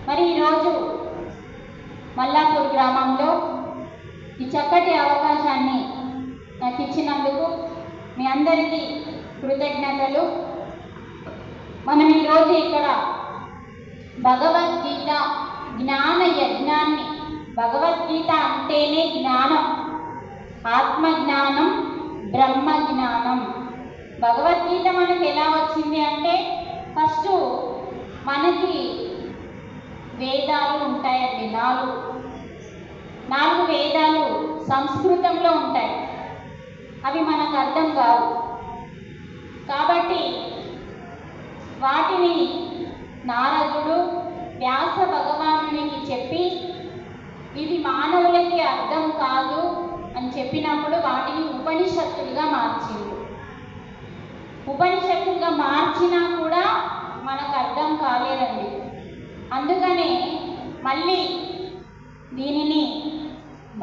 మరి ఈరోజు మల్లాపూర్ గ్రామంలో ఈ చక్కటి అవకాశాన్ని నాకు ఇచ్చినందుకు మీ అందరికీ కృతజ్ఞతలు. మనం ఈరోజు ఇక్కడ భగవద్గీత జ్ఞాన యజ్ఞాన్ని, భగవద్గీత అంటేనే జ్ఞానం, ఆత్మజ్ఞానం, బ్రహ్మ జ్ఞానం. భగవద్గీత మనకి ఎలా వచ్చింది అంటే ఫస్ట్ మనకి వేదాలు ఉంటాయండి, నాలుగు వేదాలు సంస్కృతంలో ఉంటాయి. అవి మనకు అర్థం కావు కాబట్టి వాటిని నారదుడు వ్యాస భగవానునికి చెప్పి ఇది మానవులకి అర్థం కాదు అని చెప్పినప్పుడు వాటిని ఉపనిషత్తులుగా మార్చింది. ఉపనిషత్తులుగా మార్చినా కూడా మనకు అర్థం కాలేదండి. అందుకనే మళ్ళీ దీనిని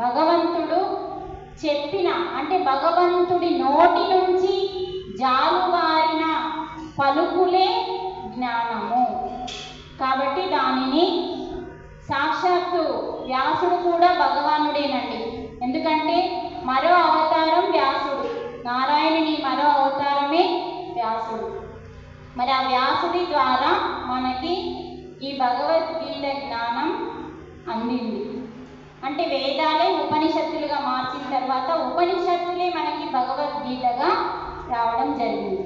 భగవంతుడు చెప్పిన, అంటే భగవంతుడి నోటి నుంచి జాలువారిన పలుకులే జ్ఞానము. కాబట్టి దానిని సాక్షాత్తు వ్యాసుడు కూడా భగవానుడేనండి. ఎందుకంటే మరో అవతారం వ్యాసుడు, నారాయణుని మరో అవతారమే వ్యాసుడు. మరి ఆ వ్యాసుడి ద్వారా మనకి ఈ భగవద్గీత జ్ఞానం అందింది. అంటే వేదాలే ఉపనిషత్తులుగా మార్చిన తర్వాత ఉపనిషత్తులే మనకి భగవద్గీతగా రావడం జరిగింది.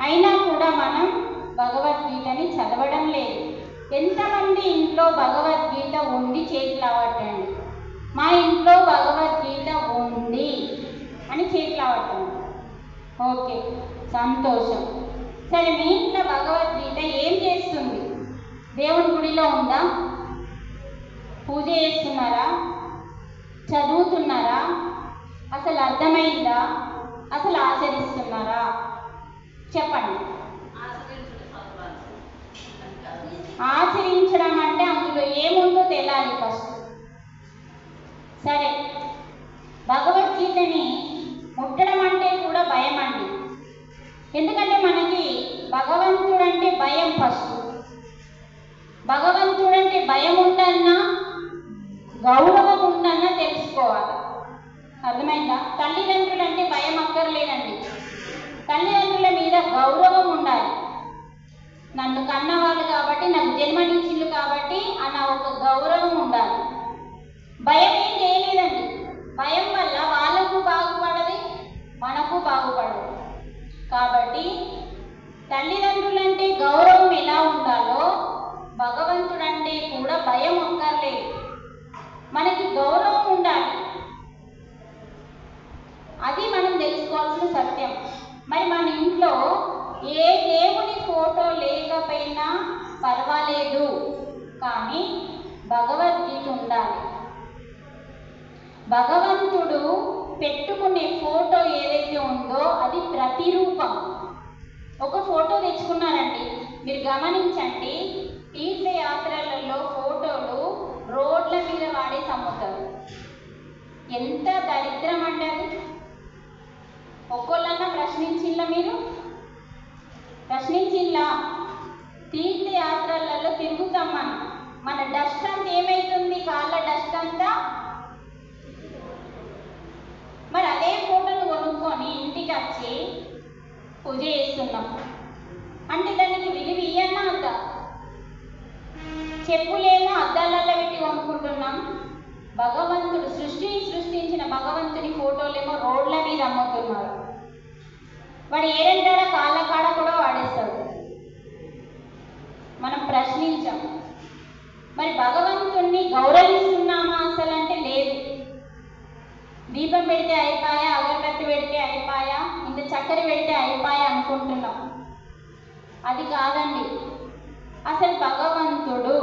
అయినా కూడా మనం భగవద్గీతని చదవడం లేదు. ఎంతమంది ఇంట్లో భగవద్గీత ఉంది చేతులు అవ్వటండి. మా ఇంట్లో భగవద్గీత ఉంది అని చేతులు అవ్వటండి. ఓకే, సంతోషం. సరే, మీ ఇంట్లో భగవద్గీత ఏం చేస్తుంది? దేవుని గుడిలో ఉందా? పూజ చేస్తున్నారా? చదువుతున్నారా? అసలు అర్థమైందా? అసలు ఆచరిస్తున్నారా? చెప్పండి. ఆచరించడం అంటే అందులో ఏముందో తెలియాలి ఫస్ట్. సరే, భగవద్గీతని ముట్టడం అంటే కూడా భయం అండి. ఎందుకంటే మనకి భగవంతుడంటే భయం. ఫస్ట్ భగవంతుడంటే భయం ఉండన్నా, గౌరవం ఉండన్నా తెలుసుకోవాలి. అర్థమైందా? తల్లిదండ్రులంటే భయం అక్కర్లేదండి. తల్లిదండ్రుల మీద గౌరవం ఉండాలి. నన్ను కన్నవాళ్ళు కాబట్టి, నాకు జన్మనిచ్చిండ్రు కాబట్టి అన్న ఒక గౌరవం ఉండాలి. భయం ఏం చేయలేదండి. భయం వల్ల వాళ్ళకు బాగుపడది, మనకు బాగుపడదు. కాబట్టి తల్లిదండ్రులంటే గౌరవం ఎలా ఉండాలో భగవంతుడంటే కూడా భయం అక్కర్లేదు, మనకి గౌరవం ఉండాలి. అది మనం తెలుసుకోవాల్సిన సత్యం. మరి మన ఇంట్లో ఏ దేవుని ఫోటో లేకపోయినా పర్వాలేదు, కానీ భగవద్గీత ఉండాలి. భగవంతుడు పెట్టుకునే ఫోటో ఏదైతే ఉందో అది ప్రతిరూపం. ఒక ఫోటో తెచ్చుకున్నారండి, మీరు గమనించండి. తీర్థయాత్రలలో ఫోటోలు రోడ్ల మీద వాడేసి అమ్ముతారు. ఎంత దరిద్రం అండి అది. ఒక్కొక్కళ్ళన్నా ప్రశ్నించిందా? మీరు ప్రశ్నించిందా? తీర్థయాత్రలలో తిరుగుతాం మన డస్ట్ అంతా ఏమవుతుంది? కాళ్ళ డస్ట్ అంతా. మరి అదే ఫోటోను కొనుక్కొని ఇంటికి వచ్చి పూజ చేస్తున్నాం అంటే దానికి విలువ ఇయ్యన్నా వద్దా? చెప్పులేమో అద్దాలలో పెట్టి కొనుక్కుంటున్నాం. భగవంతుడు సృష్టించిన భగవంతుని ఫోటోలేమో రోడ్ల మీద అమ్ముతున్నారు. వాడు ఏడంటాడా కాళ్ళ కాడ కూడా వాడేస్తాడు. మనం ప్రశ్నించాం. మరి భగవంతుణ్ణి గౌరవిస్తున్నామా అసలు అంటే లేదు. దీపం పెడితే అయిపోయా, అగరబత్తి పెడితే అయిపోయా, ఇంత చక్కెర పెడితే అయిపోయా అనుకుంటున్నాం. అది కాదండి. అసలు భగవంతుడు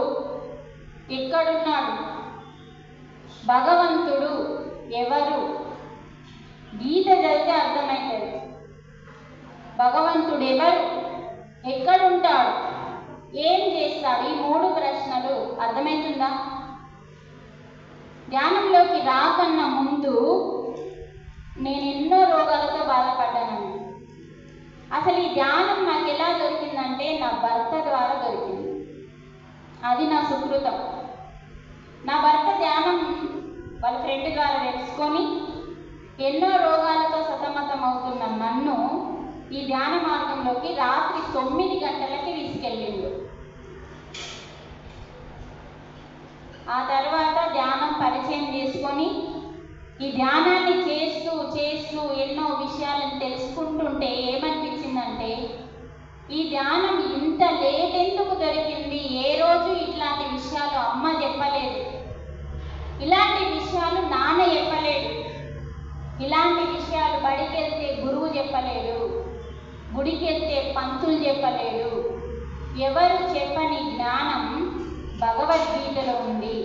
ఎక్కడున్నాడు? భగవంతుడు ఎవరు? గీత చదివితే అర్థమవుతుంది. భగవంతుడు ఎవరు, ఎక్కడుంటాడు, ఏం చేస్తాడు? ఈ 3 ప్రశ్నలు అర్థమవుతుందా? ధ్యానంలోకి రాకన్నా ముందు నేను ఎన్నో రోగాలతో బాధపడ్డానండి. అసలు ఈ ధ్యానం నాకు ఎలా దొరికిందంటే నా భర్త ద్వారా దొరికింది. అది నా సుకృతం. నా భర్త ధ్యానం వాళ్ళ ఫ్రెండ్ ద్వారా తెలుసుకొని ఎన్నో రోగాలతో సతమతం అవుతున్న నన్ను ఈ ధ్యాన మార్గంలోకి రాత్రి 9 గంటలకి తీసుకెళ్ళిండు. ఆ తర్వాత ధ్యానం పరిచయం చేసుకొని ఈ ధ్యానాన్ని చేస్తూ చేస్తూ ఎన్నో విషయాలను తెలుసుకుంటుంటే ఏమనిపించిందంటే, ఈ ధ్యానం ఇంత లేట్ ఎందుకు దొరికింది? ఏ రోజు ఇట్లాంటి విషయాలు అమ్మ చెప్పలేదు, ఇలాంటి విషయాలు నాన్న చెప్పలేడు, ఇలాంటి విషయాలు బడికి వెళ్తే గురువు చెప్పలేడు, గుడికి వెళ్తే పంతులు చెప్పలేడు. ఎవరు చెప్పని జ్ఞానం భగవద్గీతలో ఉంది.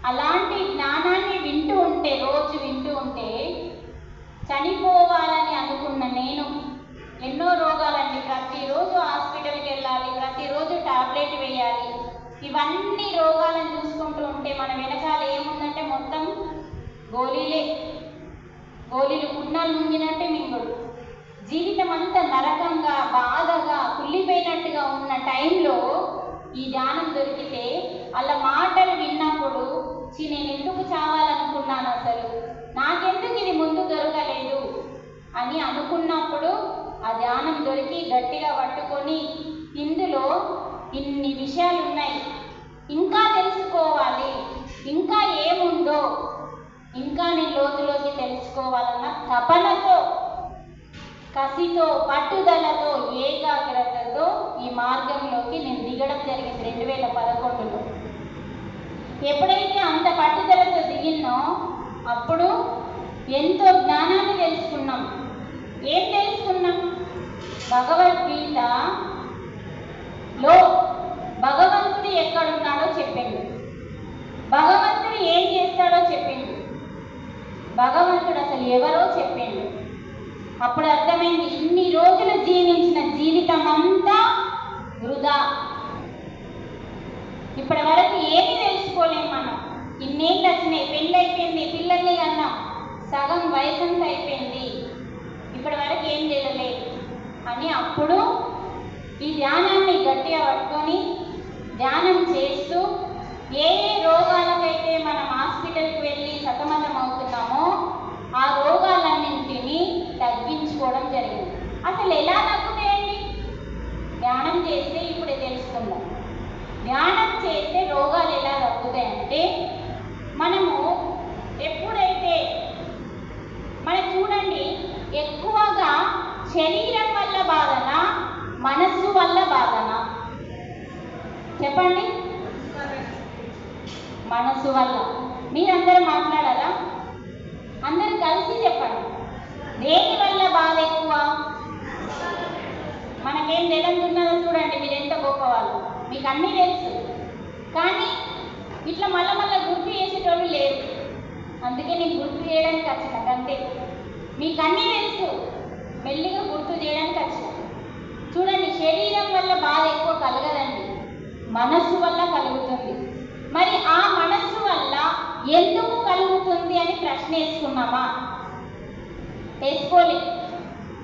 అలాంటి జ్ఞానాన్ని వింటూ ఉంటే, రోజు వింటూ ఉంటే, చనిపోవాలని అనుకున్న నేను ఎన్నో రోగాలండి, ప్రతిరోజు హాస్పిటల్కి వెళ్ళాలి, ప్రతిరోజు టాబ్లెట్ వేయాలి, ఇవన్నీ రోగాలను చూసుకుంటూ ఉంటే మన వెనకాల ఏముందంటే మొత్తం గోళీలే, గోళీలు కున్నాలు ముంగినట్టే మింగుడు. జీవితం అంతా నరకంగా బాధగా కుళ్ళిపోయినట్టుగా ఉన్న టైంలో ఈ ధ్యానం దొరికితే, అలా మాటలు విన్నప్పుడు నేను ఎందుకు చావాలనుకున్నాను, అసలు నాకెందుకు ఇది ముందు దొరకలేదు అని అనుకున్నప్పుడు ఆ ధ్యానం దొరికి గట్టిగా పట్టుకొని, ఇందులో ఇన్ని విషయాలు ఉన్నాయి, ఇంకా తెలుసుకోవాలి, ఇంకా ఏముందో ఇంకా నేను లోతులోకి తెలుసుకోవాలన్న తపనతో, కసితో, పట్టుదలతో, ఏకాగ్రతతో ఈ మార్గంలోకి నేను దిగడం జరిగింది 2011లో. ఎప్పుడైతే అంత పట్టుదలతో దిగినో అప్పుడు ఎంతో జ్ఞానాన్ని తెలుసుకున్నాం. ఏం తెలుసుకున్నాం? భగవద్గీతలో భగవంతుడు ఎక్కడున్నాడో చెప్పిండు, భగవంతుడు ఏం చేస్తాడో చెప్పిండు, భగవంతుడు అసలు ఎవరో చెప్పిండు. అప్పుడు అర్థమైంది, ఇన్ని రోజులు జీవించిన జీవితం అంతా వృధా. ఇప్పటి వరకు ఏమీ తెలుసుకోలేము మనం. ఇన్నేళ్ళు వచ్చినాయి, పెళ్ళి అయిపోయింది, పిల్లల్ని కన్నా సగం వయసంతా అయిపోయింది, ఇప్పటి వరకు ఏం చేయలే అని అప్పుడు ఈ ధ్యానాన్ని గట్టిగా పట్టుకొని ధ్యానం చేస్తూ ఏ ఏ రోగాలకైతే మనం హాస్పిటల్కి వెళ్ళి సతమతం అవుతున్నామో ఆ రోగాలన్నింటినీ తగ్గించుకోవడం జరిగింది. అసలు ఎలా తగ్గుతాయండి? ధ్యానం చేస్తే ఇప్పుడే తెలుసుకుందాం. ధ్యానం చేస్తే రోగాలు ఎలా తగ్గుతాయంటే, మనము ఎప్పుడైతే మనకు చూడండి, ఎక్కువగా శరీరం వల్ల బాధన, మనస్సు వల్ల బాధన? చెప్పండి. మనస్సు వల్ల. మీరందరూ మాట్లాడారా? అందరూ కలిసి చెప్పండి. దేని వల్ల బాధ ఎక్కువ? మనకేం తెలియదున్నదో చూడండి, మీరు ఎంత గొప్పవాళ్ళు, మీకు అన్నీ తెలుసు, కానీ ఇట్లా మళ్ళీ గుర్తు చేసేటోళ్ళు లేరు. అందుకే నేను గుర్తు చేయడానికి వచ్చిన, అంతే. మీకు అన్నీ తెలుసు, మెల్లిగా గుర్తు చేయడానికి వచ్చిన. చూడండి, శరీరం వల్ల బాధ ఎక్కువ కలగదండి, మనస్సు వల్ల కలుగుతుంది. మరి ఆ మనస్సు వల్ల ఎందుకు కలుగుతుంది అని ప్రశ్న వేసుకున్నామా? వేసుకోలే.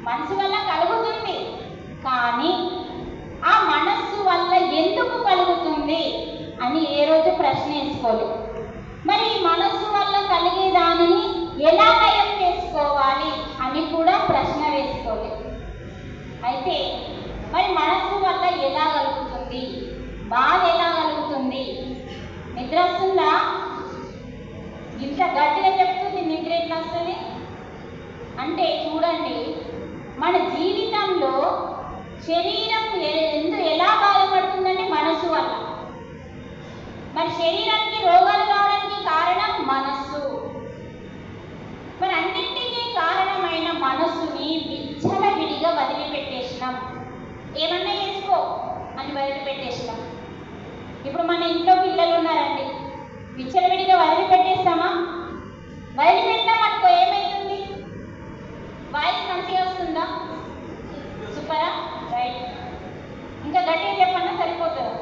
మనసు వల్ల కలుగుతుంది, కానీ ఆ మనస్సు వల్ల ఎందుకు కలుగుతుంది అని ఏ రోజు ప్రశ్న వేసుకోలే. మరి ఈ మనస్సు వల్ల కలిగే దానిని ఎలా నయం చేసుకోవాలి అని కూడా ప్రశ్న వేసుకోలే. అయితే మరి మనస్సు వల్ల ఎలా కలుగుతుంది, బాధ ఎలా కలుగుతుంది? నిద్ర వస్తుందా? ఇంత గట్టిగా చెప్తుంది, నిద్ర ఎట్లా వస్తుంది అంటే, చూడండి, మన జీవితంలో శరీరం ఎలా బాధపడుతుందంటే మనస్సు వల్ల. మరి శరీరానికి రోగాలు రావడానికి కారణం మనస్సు. మరి అన్నింటికీ కారణమైన మనస్సుని విచ్చలవిడిగా వదిలిపెట్టేసినాం. ఏమన్నా చేసుకో అని వదిలిపెట్టేసినాం. ఇప్పుడు మన ఇంట్లో పిల్లలు ఉన్నారండి, విచ్చలవిడిగా వదిలిపెట్టేస్తామా? వదిలిపెట్టాం అనుకో, ఏమవుతుంది? వాయిస్ మంచిగా వస్తుందా? సూపరా? రైట్. ఇంకా గట్టిగా చెప్పన్నా సరిపోతుందా?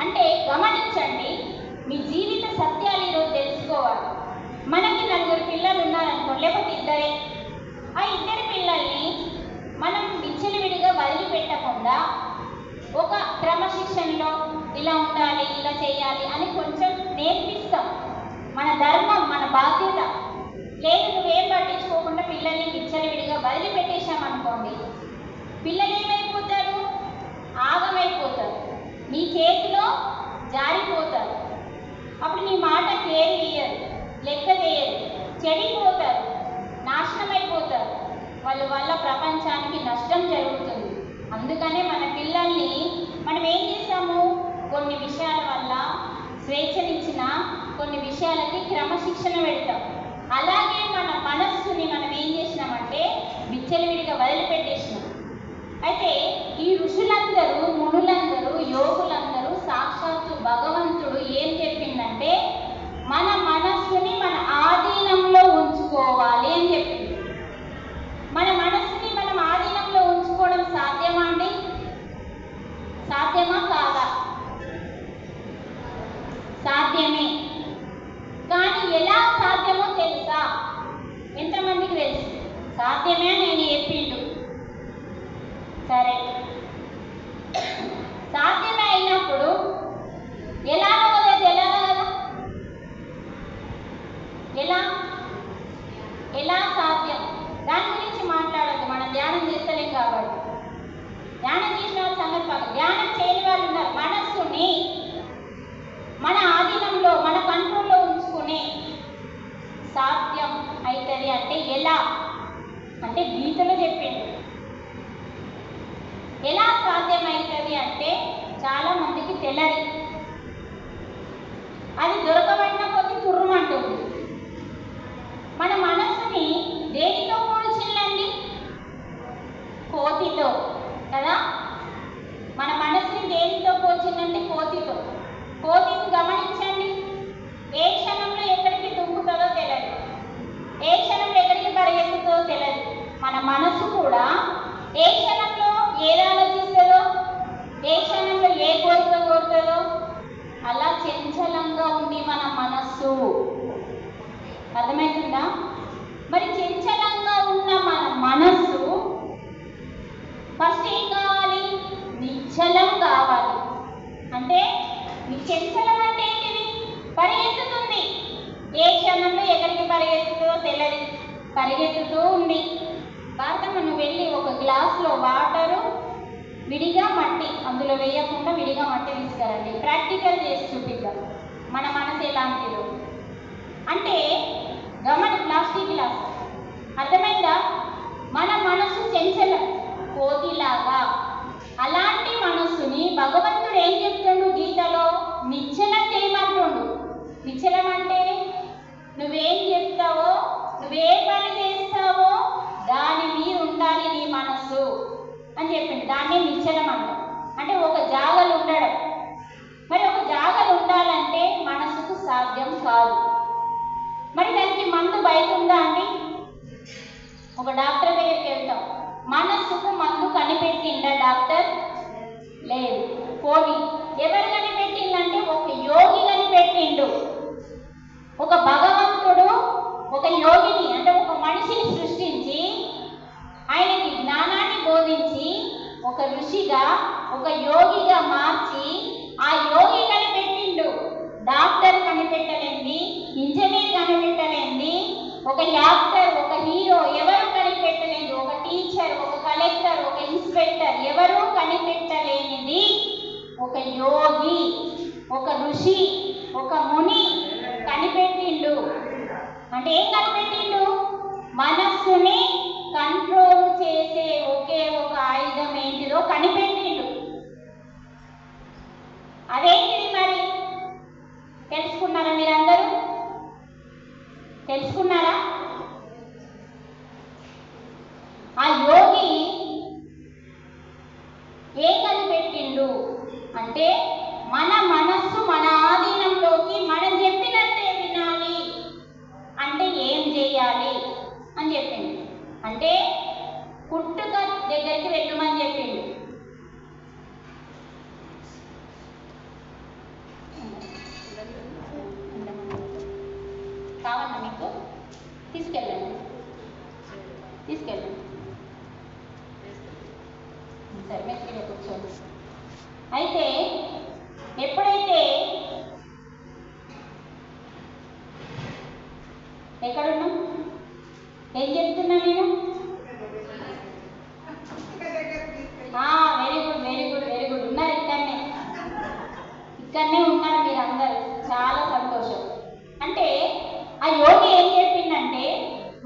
అంటే గమనించండి, మీ జీవిత సత్యాలు ఈరోజు తెలుసుకోవాలి. మనకి 4 పిల్లలు ఉన్నారనుకో, లేకపోతే 2. ఆ 2 పిల్లల్ని మనం విచ్చలవిడిగా వదిలిపెట్టకుండా ఒక క్రమశిక్షణ ఇలా ఉండాలి, ఇలా చేయాలి అని కొంచెం నేర్పిస్తాం. మన ధర్మం, మన బాధ్యత. లేదు నువ్వేం పట్టించుకోకుండా పిల్లల్ని విచ్చలవిడిగా వదిలిపెట్టేశామనుకోండి, పిల్లలు ఏమైపోతారు? ఆగమైపోతారు, నీ చేతిలో జారిపోతారు. అప్పుడు నీ మాట కేర్ ఇయ్యరు, లెక్క చేయరు, చెడిపోతారు, నాశనమైపోతారు. వాళ్ళ వల్ల ప్రపంచానికి నష్టం జరుగుతుంది. అందుకనే మన పిల్లల్ని మనం ఏం చేస్తాము? కొన్ని విషయాల వల్ల స్వేచ్ఛనిచ్చిన కొన్ని విషయాలకి క్రమశిక్షణ పెడతాం. అలాగే మన మనస్సుని మనం ఏం చేసినామంటే విచ్చలవిడిగా వదిలిపెట్టేసినాం. అయితే ఈ ఋషులందరూ, మునులందరూ, యోగులందరూ, సాక్షాత్తు భగవంతుడు ఏం చెప్పిందంటే మన మనస్సుని మన ఆధీనంలో ఉంచుకోవాలి అని చెప్పింది. మన మనస్సుని మనం ఆధీనంలో ఉంచుకోవడం సాధ్యమా అండి? సాధ్యమా కాదా? సాధ్యమే. కానీ ఎలా సాధ్యమో తెలుసా? ఎంతమందికి తెలుసు? సాధ్యమే నేను చెప్పిండు. సరే, సాధ్యమే అయినప్పుడు ఎలాగో కదా తెలియాలి కదా. ఎలా సాధ్యం? దాని గురించి మాట్లాడద్దు, మనం ధ్యానం చేస్తలేం కాబట్టి. ధ్యానం చేసిన వాళ్ళ సంగతి పక్కన, ధ్యానం చేయని వాళ్ళు ఉన్నారు. మనస్సుని మన ఆధీనంలో, మన కంట్రోల్లో ఉంచుకునే సాధ్యం అవుతుంది అంటే ఎలా అంటే గీతలో చెప్పిండు. ఎలా సాధ్యమవుతుంది అంటే చాలా మందికి తెలియదు. అది దొరకబడిన కొద్ది తుర్రుమంటుంది. మన మనస్సుని దేనితో పోల్చిందండి? కోతితో కదా. మన మనస్సుని దేనితో పోల్చిందంటే కోతితో. కోతిని గమనించండి, ఏ క్షణంలో ఎక్కడికి దుంకుతుందో తెలియదు, ఏ క్షణంలో ఎక్కడికి పరిగెత్తుతుందో తెలియదు. మన మనస్సు కూడా ఏ క్షణంలో ఏది ఆలోచిస్తుందో, ఏ క్షణంలో ఏ కోరిక కోరుతుందో అలా చంచలంగా ఉంది మన మనస్సు. అర్థమవుతుందా? మరి చంచలంగా ఉన్న మన మనస్సు ఫస్ట్ ఏం కావాలి? నిశ్చలం కావాలి. అంటే చంచలం అంటే ఏంటిది? పరిగెత్తుతుంది, ఏ క్షణంలో ఎక్కడికి పరిగెత్తుతుందో తెలియదు, పరిగెత్తుతూ ఉంది. భారతమ్మ, నువ్వు వెళ్ళి ఒక గ్లాస్లో వాటరు, విడిగా మట్టి, అందులో వేయకుండా విడిగా మట్టి తీసుకురండి. ప్రాక్టికల్ చేసి చూపిద్దాం మన మనసు ఎలాంటిదో. అంటే ప్లాస్టిక్ గ్లాస్, అర్థమైందా? మన మనసు చంచలం, కోతిలాగా. అలాంటి మనస్సుని భగవంతుడు ఏం చెప్తుండు గీతలో? నిశ్చలం చేయమంటుండు. నిశ్చలం అంటే నువ్వేం చెప్తావో, నువ్వే పని చేస్తావో దాని మీద ఉండాలి నీ మనస్సు అని చెప్పిండు. దాన్ని నిశ్చలం అంటాం. అంటే ఒక జాగలు ఉండడం. మరి ఒక జాగలు ఉండాలంటే మనసుకు సాధ్యం కాదు. మరి దానికి మందు బయట ఉందా అండి? ఒక డాక్టర్ దగ్గరికి వెళ్తాం, మనస్సుకు మందు కనిపెట్టిండా డాక్టర్? లేదు. పోనీ ఎవరు కనిపెట్టిందంటే ఒక యోగి కనిపెట్టిండు. ఒక భగవంతుడు ఒక యోగిని, అంటే ఒక మనిషిని సృష్టించి ఆయనకి జ్ఞానాన్ని బోధించి ఒక ఋషిగా, ఒక యోగిగా మార్చి ఆ యోగి కనిపెట్టిండు. డాక్టర్ కనిపెట్టలేంది, ఇంజనీర్ కనిపెట్టలేంది, ఒక యాక్టర్, ఒక హీరో ఎవరు కనిపెట్టలేంది, ఒక టీచర్, ఒక కలెక్టర్, ఒక ఇన్స్పెక్టర్ ఎవరు కనిపెట్టలేనిది ఒక యోగి, ఒక ఋషి, ఒక ముని కనిపెట్టిండు. అంటే ఏం కనిపెట్టిండు? మనస్సుని కంట్రోల్ చేసే ఒకే ఒక ఆయుధం ఏంటిదో కనిపెట్టిండు. అదేంటిది మరి? తెలుసుకున్నారా మీరందరూ? తెలుసుకున్నారా? ఆ యోగి ఏం కనిపెట్టిండు అంటే మన మనస్సు మన ఆధీనంలోకి మనం చెప్పినట్టే వినాలి అంటే ఏం చేయాలి అని చెప్పిండు. అంటే పుట్టుక దగ్గరికి వెళ్ళమని చెప్పిండు. కావాలా మీకు? తీసుకెళ్ళండి. సరే, మెచ్చిగా కూర్చోండి. అయితే ఎప్పుడైతే ఎక్కడున్నాం ఏం చెప్తున్నా నేను? Very good very good very good. ఉన్నారు ఇక్కడనే ఉన్నారు మీరు అందరు, చాలా సంతోషం. అంటే ఆ యోగి ఏం చెప్పిందంటే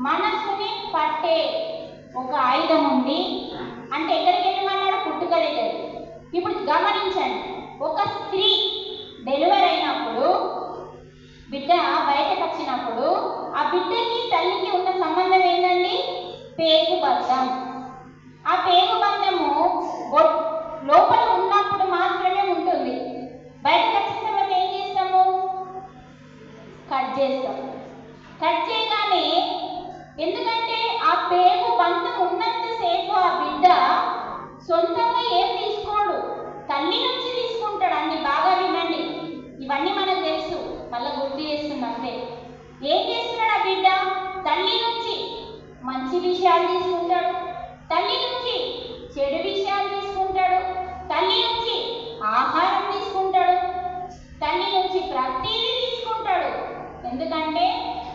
మనసుని పట్టే ఒక ఆయుధం ఉంది అంటే ఎక్కడికి వెళ్ళమన్నాడు? పుట్టుక దగ్గర. ఇప్పుడు గమనించండి, ఒక స్త్రీ డెలివరీ అయినప్పుడు బిడ్డ బయటకు వచ్చినప్పుడు ఆ బిడ్డకి తల్లికి ఉన్న సంబంధం ఏంటండి? పేగు బంధం. ఆ పేగు బంధము లోపల ఉన్నప్పుడు మాత్రమే ఉంటుంది. బయటకు వచ్చిన తర్వాత ఏం చేస్తాము? కట్ చేస్తాం. కట్ చేయగానే, ఎందుకంటే ఆ పేగు బంధం ఉన్నంతసేపు ఆ బిడ్డ సొంతంగా ఏం తీసుకోడు, తల్లి నుంచి తీసుకుంటాడు. అన్ని బాగా వినండి, ఇవన్నీ మనకు తెలుసు, మళ్ళీ గుర్తు చేస్తున్నాం అంతే. ఏం చేస్తున్నాడు ఆ బిడ్డ? తల్లి నుంచి మంచి విషయాలు తీసుకుంటాడు, తల్లి నుంచి చెడు విషయాలు తీసుకుంటాడు, తల్లి నుంచి ఆహారం తీసుకుంటాడు, తల్లి నుంచి ప్రతిదీ తీసుకుంటాడు. ఎందుకంటే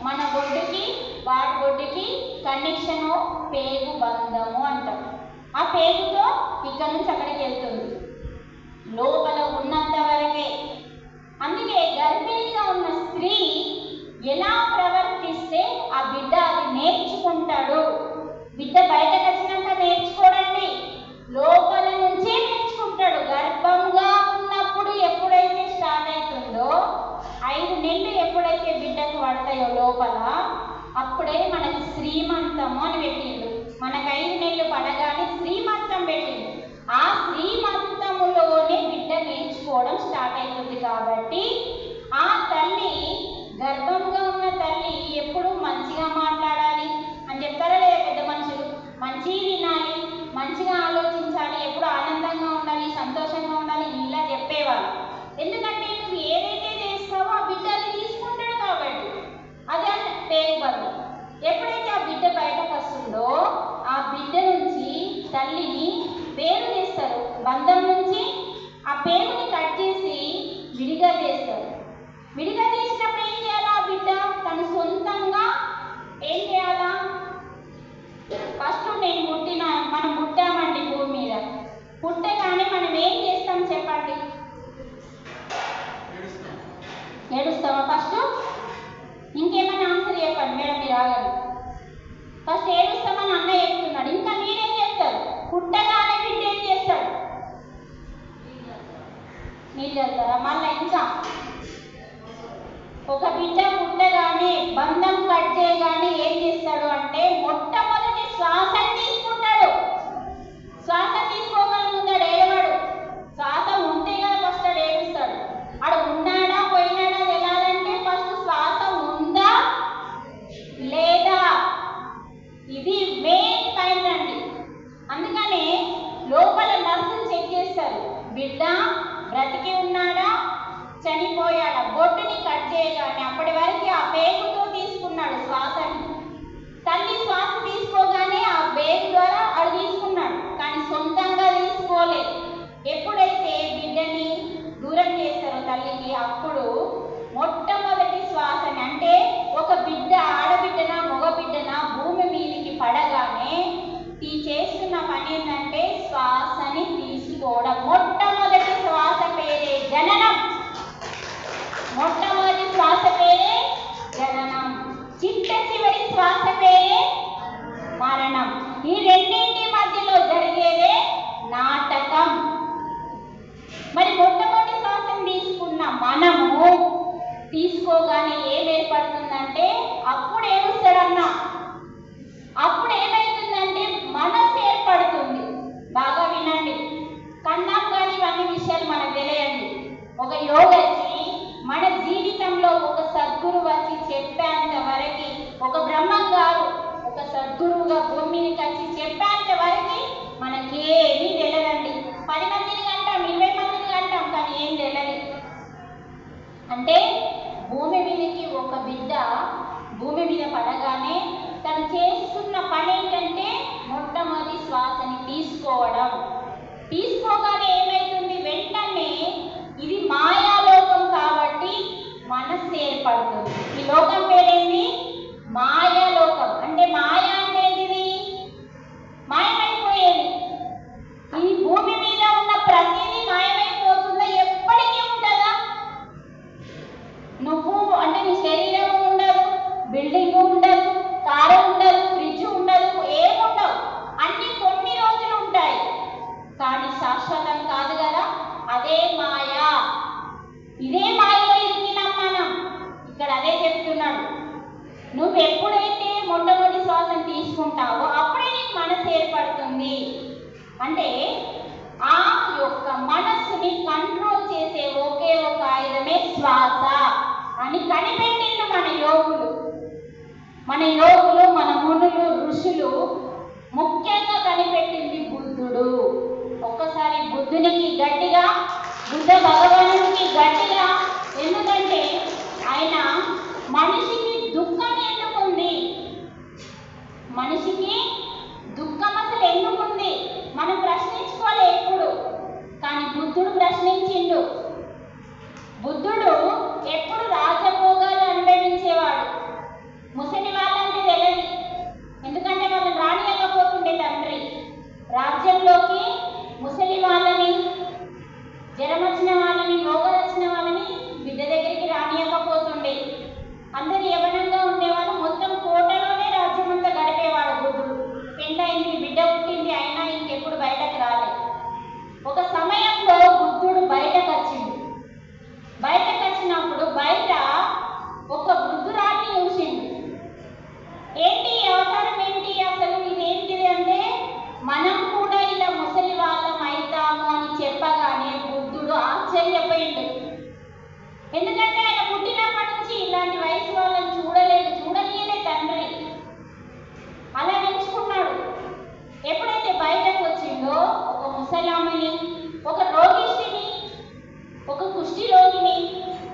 మన బొడ్డుకి వాడి బొడ్డుకి కనెక్షను పేగు బంధము అంటాం. ఆ పేగుతో ఇక్కడ నుంచి అక్కడికి వెళ్తుంది, లోపల ఉన్నంత వరకే. అందుకే గర్భిణిగా ఉన్న స్త్రీ ఎలా ప్రవర్తిస్తే ఆ బిడ్డ అది నేర్చుకుంటాడు. బిడ్డ బయటకు వచ్చినాక నేర్చుకోడండి, లోపల నుంచే నేర్చుకుంటాడు. గర్భంగా ఉన్నప్పుడు ఎప్పుడైతే స్టార్ట్ అవుతుందో, 5 నెలలు ఎప్పుడైతే బిడ్డకు పడతాయో లోపల, అప్పుడే మనకి శ్రీమంతము అని పెట్టిండు. మనకు 5 నెలలు పడగానే శ్రీమంతం పెట్టిండు. ఆ శ్రీమంతములోనే బిడ్డ నేర్చుకోవడం స్టార్ట్ అవుతుంది. కాబట్టి ఆ తల్లి, గర్భంగా ఉన్న తల్లి ఎప్పుడు మంచిగా మాట్లాడాలి అని చెప్తారా లేదా పెద్ద మనుషులు? మంచిగా వినాలి, మంచిగా ఆలోచించాలి, ఎప్పుడు ఆనందంగా ఉండాలి, సంతోషంగా ఉండాలి, ఇలా చెప్పేవాళ్ళు. ఎందుకంటే నువ్వు ఏదైతే చేస్తావో ఆ బిడ్డ అది తీసుకుంటాడు. కాబట్టి అదే పేగు బంధం. ఎప్పుడైతే ఆ బిడ్డ బయటకు వస్తుందో ఆ బిడ్డ నుంచి తల్లిని వేరు చేస్తారు. బంధం నుంచి ఆ పేగుని కట్ చేసి విడిగా చేస్తారు. విడిగా చేసినప్పుడు ఏం చేయాలా? ఆ బిడ్డ తను సొంతంగా ఏం చేయాలా? ఫస్ట్ మనం పుట్టామండి భూమి మీద. పుట్టగానే మనం ఏం చేస్తాం చెప్పండి? ఏడుస్తామా ఫస్ట్? ఇంకేమైనా ఆన్సర్ చెప్పండి మేడం, మీరు ఆగండి. ఫస్ట్ ఏడుస్తామని అన్న చెప్తున్నాడు, ఇంకా మీరేం చేస్తారు? పుట్టగానే బిడ్డ ఏం చేస్తాడు? నీళ్ళు వెళ్తారా? మళ్ళీ ఇంకా ఒక బిడ్డ పుట్టగానే బంధం కట్ చేయగానే ఏం చేస్తాడు అంటే మొట్టమొదటి శ్వాస తీసుకుంటాడు. శ్వాస తీసుకోగలుగుతాడు, ఏడవాడు. శ్వాస ఉంటే కదా ఫస్ట్ అది ఏడుస్తాడు. అక్కడ ఉన్నాడా పోయినాడా తెలాలంటే ఫస్ట్ శ్వాస ఉందా లేదా, ఇది మెయిన్ పాయింట్ అండి. అందుకనే లోపల నర్సులు చెక్ చేస్తారు, బిడ్డ బ్రతికి ఉన్నాడా చనిపోయాడా. బొట్టుని కట్ చేయగానే అప్పటి వరకు ఆ పేగుతో తీసుకున్నాడు శ్వాసని. తల్లి శ్వాస తీసుకోగానే ఆ పేగు ద్వారా అది తీసుకున్నాడు, కానీ సొంతంగా తీసుకోలేదు. ఎప్పుడైతే బిడ్డని దూరం చేస్తారో తల్లికి, అప్పుడు మొట్టమొదటి శ్వాసని, అంటే ఒక బిడ్డ ఆడబిడ్డనా మగ బిడ్డనా భూమి మీదకి పడగానే చేస్తున్న పని ఏంటంటే శ్వాసని తీసుకోవడం. మొట్టమొదటి శ్వాస పేరే జననం. మొట్టమొదటి శ్వాస పేరే జననం, చిట్ట చివరి శ్వాస పేరే మరణం. ఈ రెండింటి మధ్యలో జరిగేదే నాటకం. మరి మొట్టమొదటి శ్వాసను తీసుకున్న మనము తీసుకోగానే ఏం ఏర్పడుతుందంటే అప్పుడు ఏడుస్తాడన్నా, అప్పుడు ఏమైతుందంటే మనసు ఏర్పడుతుంది. బాగా వినండి, కన్నాం కానీ ఇవన్నీ విషయాలు మనకు తెలియండి. ఒక యోగకి మన జీవితంలో ఒక సద్గురు వచ్చి చెప్పేంత వరకు, ఒక బ్రహ్మం గారు ఒక సద్గురువుగా భూమి మీదకి వచ్చి చెప్పేంత వరకు మనకేమీ తెలియదండి. 10 మందిని కంటాం, 20 మందిని కంటాం, కానీ ఏం తెలియదు. అంటే భూమి మీదకి ఒక బిడ్డ భూమి మీద పడగానే తను చేస్తున్న పని ఏంటంటే మొట్టమొదటి శ్వాసని తీసుకోవడం. తీసుకోగానే ఏమైతుంది? వెంటనే ఇది మా శ్వాస అని కనిపెట్టిండు మన యోగులు, మన మునులు, ఋషులు. ముఖ్యంగా కనిపెట్టింది బుద్ధుడు. ఒక్కసారి బుద్ధునికి గట్టిగా, బుద్ధ భగవానుడికి గట్టిగా. ఎందుకంటే ఆయన మనిషికి దుఃఖం ఎందుకుంది, మనిషికి దుఃఖం అసలు ఎందుకుంది మనం ప్రశ్నించుకోలే ఎప్పుడు, కానీ బుద్ధుడు ప్రశ్నించిండు. బుద్ధుడు ఎప్పుడు రాజభోగాలు అనుభవించేవాడు. ముసలి వాళ్ళంటే తెలియదు, ఎందుకంటే వాళ్ళని రానియకపోతుండే తండ్రి. రాజ్యంలోకి ముసలి వాళ్ళని, జ్వరం వచ్చిన వాళ్ళని, రోగం వచ్చిన వాళ్ళని బిడ్డ దగ్గరికి రానియకపోతుండే. అందరు యవనంగా ఉండేవాళ్ళు. మొత్తం కోటలోనే రాజ్యం అంతా గడిపేవాడు బుద్ధుడు. పెళ్ళైంది, బిడ్డ పుట్టింది, అయినా ఇంకెప్పుడు బయటకు రాలేదు. ఒక సమయంలో బుద్ధుడు బయటకు వచ్చింది. బయటకు వచ్చినప్పుడు బయట ఒక వృద్ధురాలిని చూసిండు. ఏంటి అవతారం ఏంటి, అసలు ఇదేంటిది అంటే, మనం కూడా ఇలా ముసలి వాళ్ళం అవుతాము అని చెప్పగానే బుద్ధుడు ఆశ్చర్యపోయిండు. ఎందుకంటే ఆయన పుట్టినప్పటి నుంచి ఇలాంటి వయసు వాళ్ళని చూడనీయలే తండ్రి. అలా పెంచుకున్నాడు. ఎప్పుడైతే బయటకు వచ్చిందో ఒక ముసలామని, ఒక రోగిష్టిని, ఒక కుష్టి రోగిని,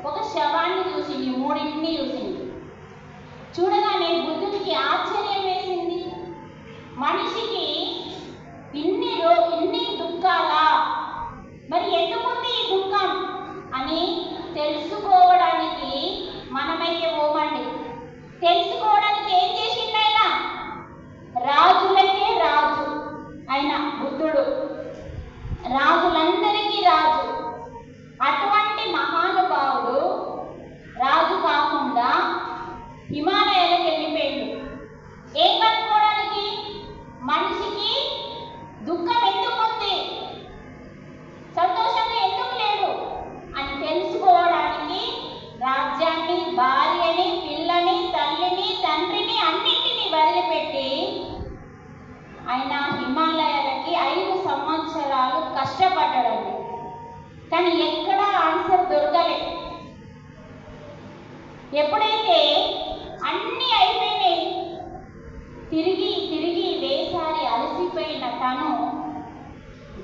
ఒక శవాన్ని చూసింది, మూడింటిని చూసింది. చూడగానే బుద్ధునికి ఆశ్చర్యం వేసింది. మనిషికి ఇన్ని దుఃఖాలా, మరి ఎందుకుంది ఈ దుఃఖం అని తెలుసుకోవడానికి మనమైతే పోమండి. తెలుసుకోవడానికి ఏం చేసిండు ఆయన? రాజులకే రాజు ఆయన బుద్ధుడు, రాజులందరికీ రాజు. అటువంటి మహానుభావుడు రాజు కాకుండా హిమాలయాలకు వెళ్ళిపోయాడు. ఏం కనుక్కోవడానికి? మనిషికి దుఃఖం ఎందుకుంది, సంతోషంగా ఎందుకు లేడు అని తెలుసుకోవడానికి రాజ్యాన్ని, భార్యని, పిల్లని, తల్లిని, తండ్రిని అన్నింటినీ వదిలిపెట్టి ఆయన హిమాలయాలకి 5 సంవత్సరాలు కష్టపడ్డాడండి. కానీ ఎక్కడా ఆన్సర్ దొరకలేదు. ఎప్పుడైతే అన్నీ అయిపోయినాయి, తిరిగి వేసారి అలసిపోయిన తను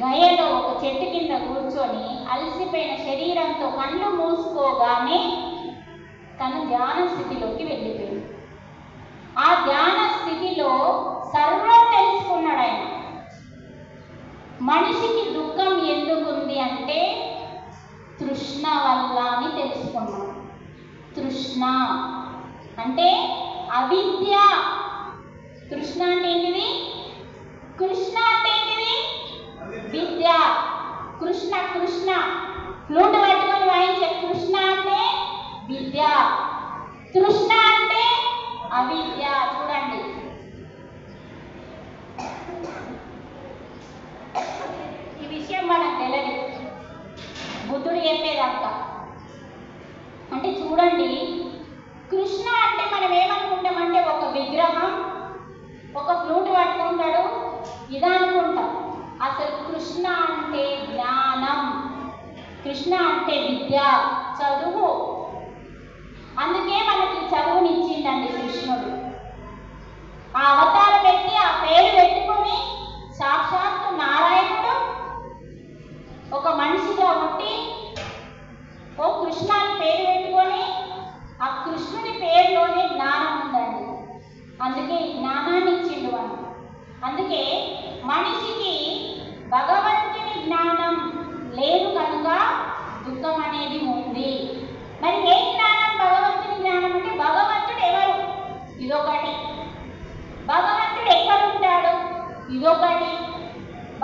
గయలో ఒక చెట్టు కింద కూర్చొని అలసిపోయిన శరీరంతో కళ్ళు మూసుకోగానే తను ధ్యాన స్థితిలోకి వెళ్ళిపోయింది. ఆ ధ్యాన స్థితిలో సర్వం తెలుసుకున్నాడు ఆయన. మనిషికి దుఃఖం ఎందుకుంది అంటే తృష్ణ వల్ల అని తెలుసుకున్నాడు. తృష్ణ అంటే అవిద్య. తృష్ణ అంటే ఏంటిది? కృష్ణ అంటే ఏంటిది? విద్య. కృష్ణ ఫ్లూట్ పట్టుకొని వాయించే కృష్ణ అంటే విద్య, తృష్ణ అంటే అవిద్య. చూడండి, ఈ విషయం మనకు తెలియదు బుద్ధుడు చెప్పేదాకా. అంటే చూడండి, కృష్ణ అంటే మనం ఏమనుకుంటామంటే ఒక విగ్రహం, ఒక ఫ్లూట్ పట్టుకుంటాడు, ఇదా అనుకుంటాం. అసలు కృష్ణ అంటే జ్ఞానం, కృష్ణ అంటే విద్య, చదువు. అందుకే మనకి చదువునిచ్చిందండి కృష్ణుడు. ఆ అవతారం పెట్టి ఆ పేరు పెట్టుకొని సాక్షాత్తు నారాయణుడు ఒక మనిషిగా పుట్టి ఓ కృష్ణ అని పేరు పెట్టుకొని, ఆ కృష్ణుని పేరులోనే జ్ఞానం ఉందండి. అందుకే జ్ఞానాన్ని ఇచ్చిండు మనం. అందుకే మనిషికి భగవంతుని జ్ఞానం లేదు కనుక దుఃఖం అనేది ఉంది. మరి ఏ జ్ఞానం? భగవంతుని జ్ఞానం అంటే భగవంతుడు ఎవరు? ఇదొకటి. భగవంతుడు ఎక్కడుంటాడు? ఇదొకటి.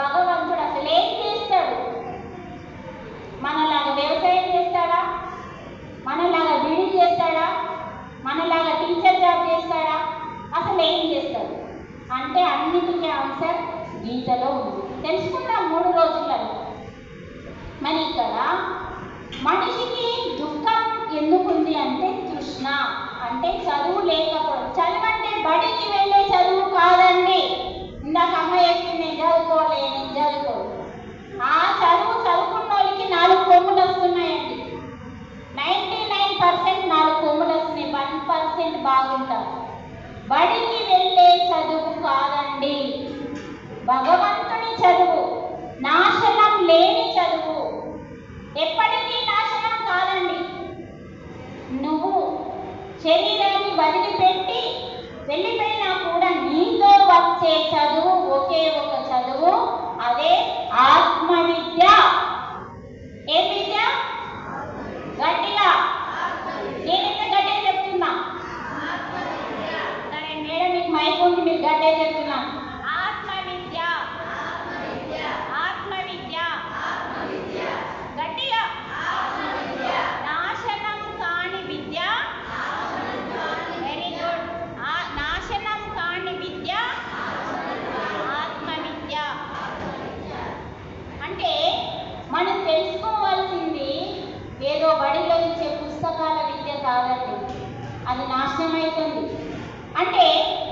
భగవంతుడు అసలు ఏం చేస్తాడు? మనలాగా వ్యవసాయం చేస్తాడా? మనలాగా బీడీ చేస్తాడా? మనలాగా టీచర్ జాబ్ చేస్తాడా? అసలు ఏం చేస్తాడు అంటే అన్నిటికీ ఆన్సర్ గీతలో ఉంది. తెలుసుకుందాం 3 రోజులలో. మరి ఇక్కడ మనిషికి దుఃఖం ఎందుకుంది అంటే తృష్ణ అంటే చదువు లేకపోవడం. చదువు అంటే బడికి వెళ్ళే చదువు కాదండి. ఇందాక అమ్మ చెప్పింది, నేను చదువుకో. ఆ చదువుకున్న వాళ్ళకి 4 కొమ్ములు వస్తున్నాయండి. 90 ఎప్పటికీ నాశనం కాదండి. నువ్వు శరీరాన్ని వదిలిపెట్టి వెళ్ళిపోయినా కూడా నీతో వచ్చే చదువు ఒకే ఒక చదువు, అదే ఆత్మవిద్య. ఏ విద్య? గట్టిగా, నేనైతే గట్టిగా చెప్తున్నా. సరే మేడం, మీకు మైక్ ఉంది, మీరు గట్టిగా చెప్తున్నాను. ఆత్మవిద్య, ఆత్మవిద్య, గట్టిగా. నాశనం కాని విద్య. Very good. నాశనం కాని విద్య ఆత్మవిద్య. అంటే మనం తెలుసుకోవాల్సింది ఏదో బడిలో ఇచ్చే పుస్తకాల విద్య కాదండి. అది నాశనం అవుతుంది. అంటే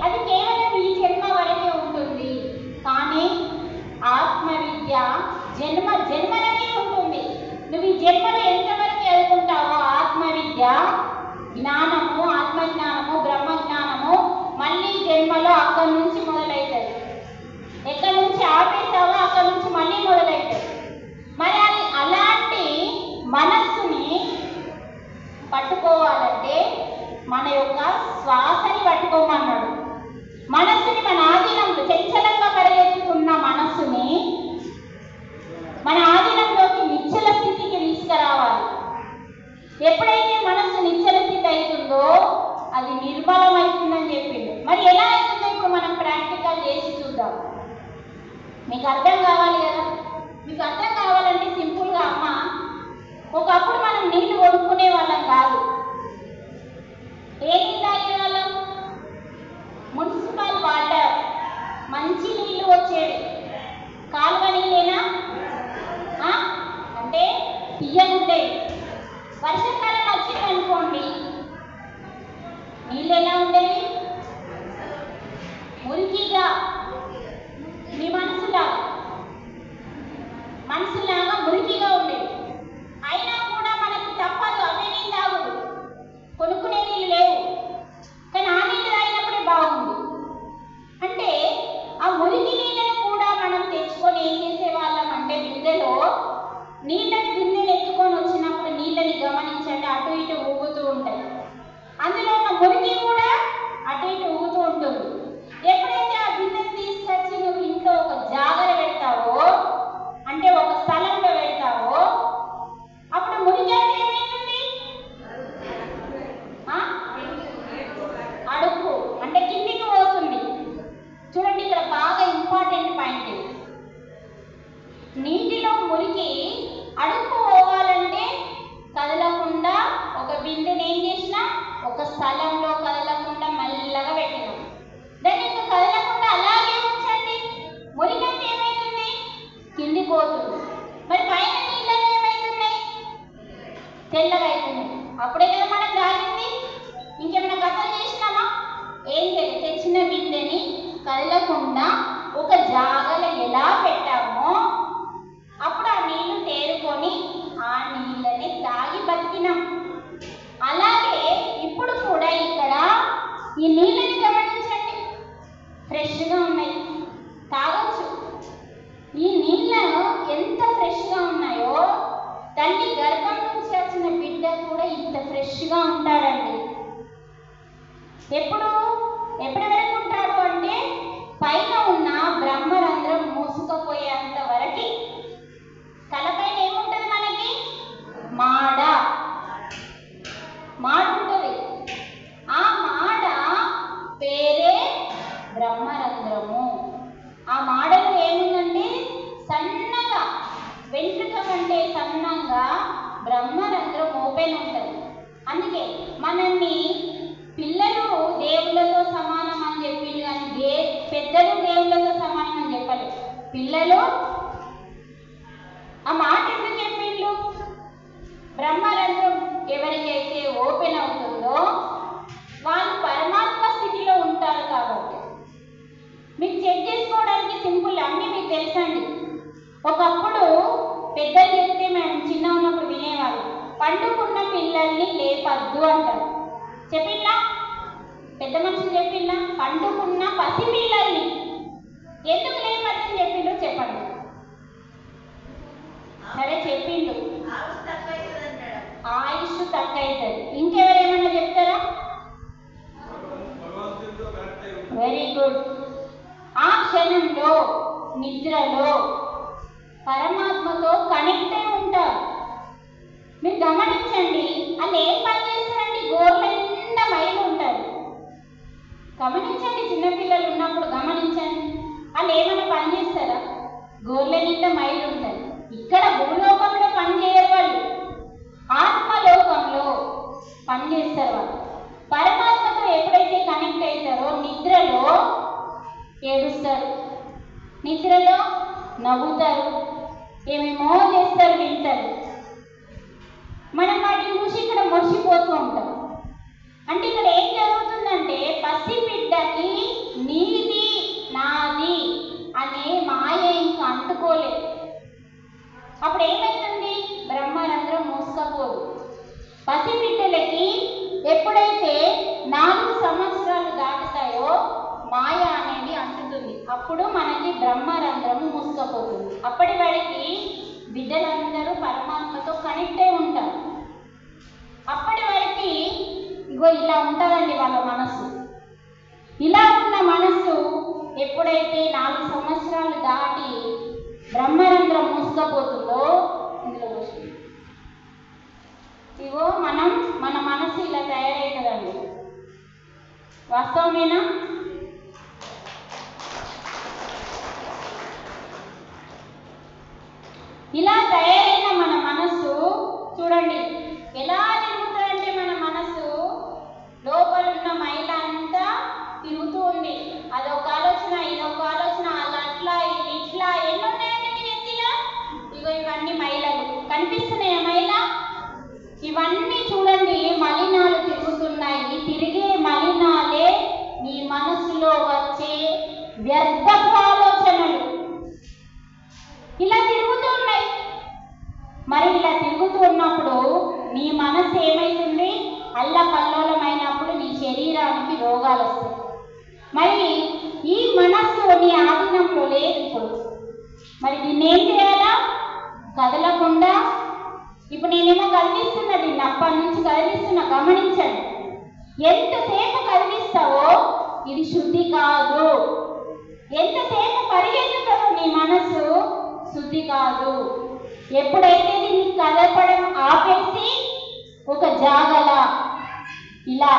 అది కేవలం ఈ జన్మ వరకే ఉంటుంది. కానీ ఆత్మవిద్య జన్మ జన్మలకే ఉంటుంది. నువ్వు ఈ జన్మలో ఎంతవరకు చదువుకుంటావో ఆత్మవిద్య, జ్ఞానము, ఆత్మజ్ఞానము, బ్రహ్మజ్ఞానము మళ్ళీ జన్మలో అక్కడి నుంచి మొదలవుతుంది. ఎక్కడి నుంచి ఆపేసావో అక్కడి నుంచి మళ్ళీ మొదలవుతుంది. మరి అది అలాంటి మనస్సుని పట్టుకోవాలంటే మన యొక్క శ్వాసని పట్టుకోమన్నాడు. మనస్సుని మన ఆధీనంలో, చంచలంగా పరిగెత్తుతున్న మనస్సుని మన ఆధీనంలోకి నిశ్చల స్థితికి తీసుకురావాలి. ఎప్పుడైతే మనస్సు నిశ్చల స్థితి అవుతుందో అది నిర్మలం అవుతుందని చెప్పిండు. మరి ఎలా అవుతుందో ఇప్పుడు మనం ప్రాక్టికల్ చేసి చూద్దాం. మీకు అర్థం కావాలి కదా. మీకు అర్థం కావాలంటే సింపుల్గా అమ్మ, ఒకప్పుడు మనం నీళ్లు కొనుక్కునే వాళ్ళం కాదు. ఏ నీళ్ళు తాగే వాళ్ళం? మున్సిపల్ వాటర్, మంచి నీళ్ళు వచ్చేవి. కాలువ నీళ్ళేనా? అంటే తీయగుండేవి. వర్షాకాలం వచ్చింది అనుకోండి, నీళ్ళు ఎలా ఉండేవి? మురికిగా, మీ మనసులాగా మురికిగా ఉండేవి. అయినా కూడా మనకు తప్పదు, అవే నీళ్ళు తాగుడు. కొనుక్కునే నీళ్ళు లేవు, కానీ ఆ నీళ్ళు తాగినప్పుడే బాగుంది. అంటే ఆ మురికి నీళ్ళను కూడా మనం తెచ్చుకొని ఏం చేసేవాళ్ళం అంటే, బిందెలో నీళ్ళని బిందెలు ఎత్తుకొని వచ్చినప్పుడు నీళ్ళని గమనించండి, అటు ఇటు ఊగుతూ ఉంటాయి. అందులో ఉన్న మురికి కూడా అటు ఇటు ఊగుతూ ఉంటుంది. ఎప్పుడైతే ఆ బిందెని తీసుకొచ్చి నువ్వు ఇంట్లో ఒక జాగర పెడతావో, అంటే ఒక స్థలంలో పెడతావో, అప్పుడు మురికి అంటే ఏమైతుంది? అడుగు అంటే కిందికి పోతుంది. చూడండి, ఇక్కడ బాగా ఇంపార్టెంట్ పాయింట్ ఇది. నీటిలో మురికి అడుగు పోవాలంటే కదలకుండా ఒక బిందెని ఏం చేసినా, ఒక స్థలంలో కదలకుండా మెల్లగా పెట్టినాం. దాన్ని ఇంకా కదలకుండా అలాగే ఉంచండి. మురికి అంటే ఏమైతుంది? కింది పోతుంది. మరి పైన నీళ్ళని ఏమైతున్నాయి? తెల్లగా అవుతుంది. అప్పుడే కదా మనం తాగింది. ఇంకేమైనా కథలు చేసినామా? ఏం చేయాలి? తెచ్చిన బిందెని కదలకుండా ఒక జాగలో ఎలా పెట్టామో అప్పుడు ఆ నీళ్లు తేరుకొని ఆ నీళ్ళని తాగి బతికినాం. అలాగే ఇప్పుడు కూడా ఇక్కడ ఈ నీళ్ళని గమనించండి, ఫ్రెష్గా ఉన్నాయి, తాగొచ్చు. ఈ నీళ్ళు ఎంత ఫ్రెష్గా ఉన్నాయో తల్లి గర్భం నుంచి వచ్చిన బిడ్డ కూడా ఇంత ఫ్రెష్గా ఉంటాడండి. ఎప్పటి వరకు ఉంటాడు అంటే, పైన ఉన్న బ్రహ్మరంధ్రం మూసుకుపోయేంత వరకు. తలపైన ఏముంటుంది మనకి? మాడ ఉంటుంది. ఆ మాడ పేరే బ్రహ్మరంధ్రము. ఆ మాడలో ఏముందంటే సన్నగా, వెంట్రుక కంటే సన్నంగా బ్రహ్మరంధ్రం ఓపెన్ ఉంటుంది. అందుకే మనల్ని పిల్లలు దేవుళ్ళతో సమానం అని చెప్పిండు, కానీ పెద్దలు దేవుళ్ళతో సమానం అని చెప్పలేదు. పిల్లలు ఆ మాట ఎందుకు చెప్పిండు? బ్రహ్మరంధ్రం ఎవరికైతే ఓపెన్ అవుతుందో వాళ్ళు పరమాత్మ స్థితిలో ఉంటారు. కాబట్టి మీకు చెక్ చేసుకోవడానికి సింపుల్, అన్నీ మీకు తెలుసండి. ఒకప్పుడు పెద్దలు చెప్తే మేము చిన్న ఉన్నప్పుడు వినేవాళ్ళు, పండుకున్న పిల్లల్ని లేపద్దు అంటారు. చెప్పిందా? పెద్ద మనుషులు చెప్పిందా? పండుకున్న పసిపిల్లల్ని ఎందుకు లేపద్దని చెప్పిండు? చెప్పండి. సరే చెప్పిండు. అవుతుంది. ఇంకెవరేమన్నా చెప్తారా? Very good. ఆ క్షణంలో నిద్రలో పరమాత్మతో కనెక్ట్ అయి ఉంటారు. మీరు గమనించండి, వాళ్ళు ఏం పని చేస్తారండి? గోర్ల నిండా మైలు ఉంటుంది. గమనించండి, చిన్నపిల్లలు ఉన్నప్పుడు గమనించండి, వాళ్ళు ఏమైనా పని చేస్తారా? గోర్ల నిండా మైలు ఉంటుంది. ఇక్కడ భూలోకంలో పని చేయరు వాళ్ళు, ఆత్మలోకంలో పని చేస్తారు వాళ్ళు. పరమాత్మతో ఎప్పుడైతే కనెక్ట్ అవుతారో నిద్రలో ఏడుస్తారు, నిద్రలో నవ్వుతారు, ఏమేమో చేస్తారు, వింటారు. మనం వాటిని చూసి ఇక్కడ మర్చిపోతూ ఉంటాం. అంటే ఇక్కడ ఏం జరుగుతుందంటే పసిబిడ్డకి నీది నాది అనే మాయ ఇంకా అంటుకోలేదు. అప్పుడు ఏమవుతుంది? బ్రహ్మరంధ్రం మూసుకపోదు. పసిబిడ్డలకి ఎప్పుడైతే 4 సంవత్సరాలు దాటుతాయో మాయ అనేది అంటుతుంది. అప్పుడు మనకి బ్రహ్మరంధ్రము మూసుకపోతుంది. అప్పటి వాడికి బిడ్డలందరూ పరమాత్మతో కనెక్ట్ అయి ఉంటారు. అప్పటి వరకు ఇగో ఇలా ఉంటుందండి వాళ్ళ మనసు. ఇలా ఉన్న మనసు ఎప్పుడైతే 4 సంవత్సరాలు దాటి బ్రహ్మరంధ్రం మూసుకపోతుందో ఇందులో వస్తుంది. ఇగో మన మనసు ఇలా తయారవుతుందండి. వాస్తవమేనా? ఇలా తయారైన మన మనసు చూడండి ఎలా తిరుగుతుందంటే, మన మనసు లోపలున్న మైల అంతా తిరుగుతూ ఉంది. అదొక ఆలోచన, ఇదొక ఆలోచన, అట్లా ఇది ఇట్లా ఎన్ని ఉన్నాయండి మీ నెత్తిలో? ఇగో ఇవన్నీ మైలలు కనిపిస్తున్నాయా? మైల ఇవన్నీ చూడండి మలినాలు తిరుగుతున్నాయి. తిరిగే మలినాలే నీ మనసులో వచ్చే వ్యర్థపు ఆలోచనలు. ఇలా తిరుగుతూ ఉన్నాయి. మరి ఇలా తిరుగుతూ ఉన్నప్పుడు నీ మనసు ఏమైతుంది? అల్లకల్లోలమైనప్పుడు నీ శరీరానికి రోగాలు వస్తాయి. మరి ఈ మనస్సు నీ ఆధీనంలో లేదు ఇప్పుడు. మరి దీన్ని ఏం చేయాలా? కదలకుండా, ఇప్పుడు నేనేమో కదిలిస్తున్నా, దీన్ని అప్పటి నుంచి కదిలిస్తున్నా, గమనించండి. ఎంతసేపు కదిలిస్తావో ఇది శుద్ధి కాదు. ఎంతసేపు పరిగెత్తుతావో నీ మనసు శుద్ధి కాదు. ఎప్పుడైతే దీన్ని కదపడం ఆపేసి ఒక జాగలా ఇలా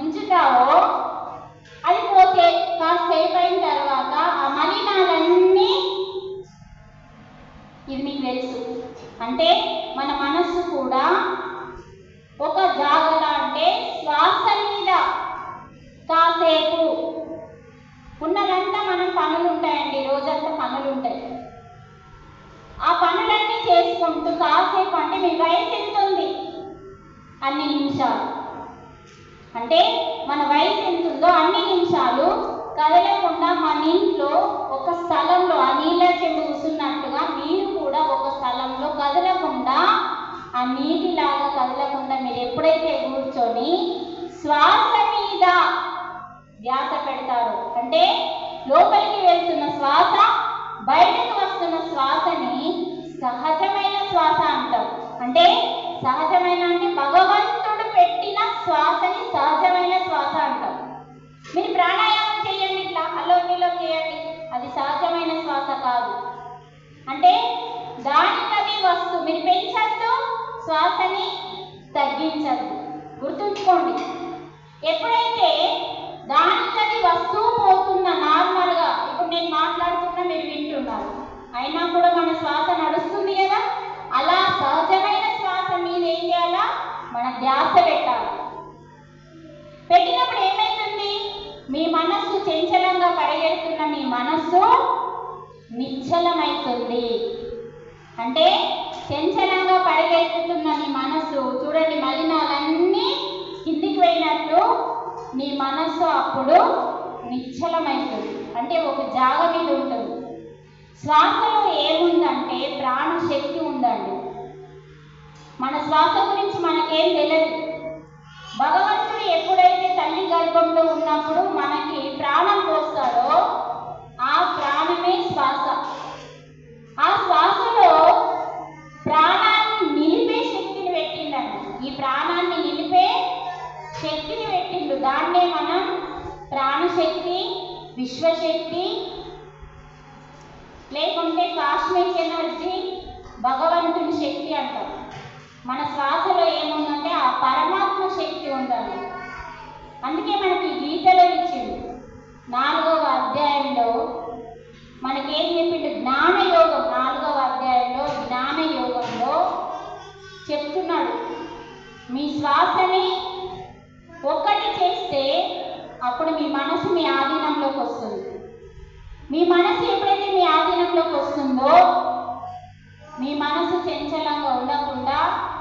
ఉంచుతావో అది పోతే కాసేపు అయిన తర్వాత ఆ మలినాలన్నీ, ఇది మీకు తెలుసు. అంటే మన మనస్సు కూడా ఒక జాగల, అంటే శ్వాస మీద కాసేపు ఉన్నదంతా మనం పనులు ఉంటాయండి, రోజంతా పనులు ఉంటాయి. ఆ పనులన్నీ చేసుకుంటూ కాసేపు, అంటే మీ వయసు ఎంత ఉంది? అన్ని నిమిషాలు. అంటే మన వయసు ఎంత ఉందో అన్ని నిమిషాలు కదలకుండా మన ఇంట్లో ఒక స్థలంలో ఆ నీళ్ళ చెంబు కూర్చున్నట్టుగా మీరు కూడా ఒక స్థలంలో కదలకుండా, ఆ నీటిలాగా కదలకుండా మీరు ఎప్పుడైతే కూర్చొని శ్వాస మీద ధ్యాస పెడతారు, అంటే లోపలికి వెళ్తున్న శ్వాస, బయటకు వస్తున్న శ్వాసని సహజమైన శ్వాస అంటారు. అంటే సహజమైన అంటే భగవంతుడు పెట్టిన శ్వాసని సహజమైన శ్వాస అంటారు. మీరు ప్రాణాయామం చేయండి, ఇట్లా అల్లోకిలో చేయండి, అది సహజమైన శ్వాస కాదు. అంటే దానికది వస్తు, మీరు పెంచద్దు, శ్వాసని తగ్గించద్దు. గుర్తుంచుకోండి. ఎప్పుడైతే దానికది వస్తువు పోతున్నా, నార్మల్గా ఇప్పుడు నేను మాట్లాడుతున్నా, మీరు వింటున్నారు, అయినా కూడా మన శ్వాస నడుస్తుంది కదా, అలా సహజమైన శ్వాస మీద ఏం చేయాలా? మన ధ్యాస పెట్టాలి. పెట్టినప్పుడు ఏమైతుంది? మీ మనస్సు చంచలంగా పరిగెడుతున్న మీ మనస్సు నిశ్చలమైతుంది. అంటే చంచలంగా పరిగెత్తుతున్న నీ మనస్సు చూడండి, మలినాలన్నీ కిందికి పోయినట్టు నీ మనస్సు అప్పుడు నిశ్చలమైతుంది. అంటే ఒక జాగ మీద ఉంటుంది. శ్వాసలో ఏముందంటే ప్రాణశక్తి ఉందండి. మన శ్వాస గురించి మనకేం తెలియదు. భగవంతుడు ఎప్పుడైతే తల్లి గర్భంలో ఉన్నప్పుడు మనకి ప్రాణం పోస్తాడో ఆ ప్రాణమే శ్వాస. ఆ శ్వాసలో ప్రాణాన్ని విశ్వశక్తి లేకుంటే కాస్మిక్ ఎనర్జీ, భగవంతుని శక్తి అంటాం. మన శ్వాసలో ఏముందంటే ఆ పరమాత్మ శక్తి ఉండాలి. అందుకే మనకి గీతలో ఇచ్చింది 4వ అధ్యాయంలో మనకేం చెప్పిండు, జ్ఞానయోగం 4వ అధ్యాయంలో జ్ఞానయోగంలో చెప్తున్నాడు, మీ శ్వాసని ఒక్కటి చేస్తే అప్పుడు మీ మనసు మీ ఆధీనంలోకి వస్తుంది. మీ మనసు ఎప్పుడైతే మీ ఆధీనంలోకి వస్తుందో మీ మనసు చంచలంగా ఉండకుండా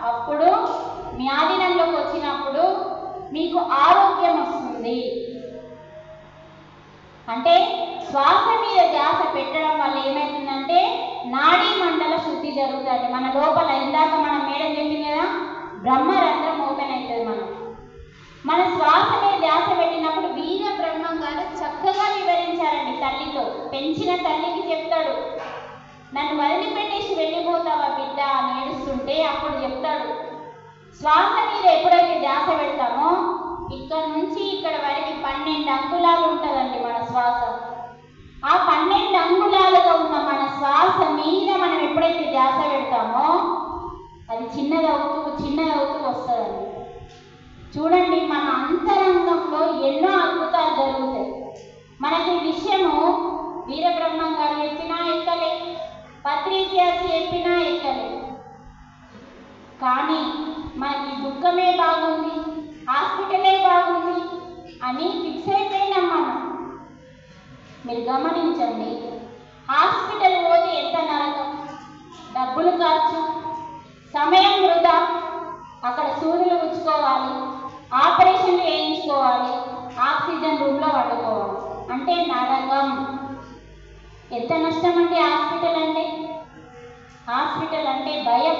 అప్పుడు మీ ఆధీనంలోకి వచ్చినప్పుడు మీకు ఆరోగ్యం వస్తుంది. అంటే శ్వాస మీద ధ్యాస పెట్టడం వల్ల ఏమవుతుందంటే నాడీ మండల శుద్ధి జరుగుతుంది. మన లోపల ఇందాక మనం మేడం చెప్పింది కదా, బ్రహ్మరంధ్రం ఓపెన్ అవుతుంది. మన శ్వాస మీద ధ్యాస పెట్టినప్పుడు వీర బ్రహ్మం గారు చక్కగా వివరించారండి. తల్లితో పెంచిన తల్లికి చెప్తాడు, నన్ను వదిలిపెట్టేసి వెళ్ళిపోతావా బిడ్డ అని ఏడుస్తుంటే అప్పుడు చెప్తాడు, శ్వాస మీద ఎప్పుడైతే ధ్యాస పెడతామో ఇక్కడ నుంచి ఇక్కడ వరకు 12 అంగుళాలు ఉంటుందండి మన శ్వాస. ఆ 12 అంగుళాలుగా ఉన్న మన శ్వాస మీద మనం ఎప్పుడైతే ధ్యాస పెడతామో అది చిన్నదవుతూ వస్తుందండి. చూడండి, మన అంతరంగంలో ఎన్నో అద్భుతాలు జరుగుతాయి. మనకి విషయము వీరబ్రహ్మం గారు చెప్పినా ఎక్కలే, పత్రిత్యాసి చెప్పినా ఎక్కలే. కానీ మనకి దుఃఖమే బాగుంది, హాస్పిటలే బాగుంది అని ఫిక్స్ అయిపోయినాం మనం. మీరు గమనించండి, హాస్పిటల్ పోతే ఎంత నరకం, డబ్బులు ఖర్చు, సమయం వృధా, అక్కడ సూదులు గుచ్చుకోవాలి, ఆపరేషన్లు చేయించుకోవాలి, ఆక్సిజన్ రూమ్లో వండుకోవాలి, అంటే నరకం. ఎంత నష్టం అండి హాస్పిటల్ అంటే భయం.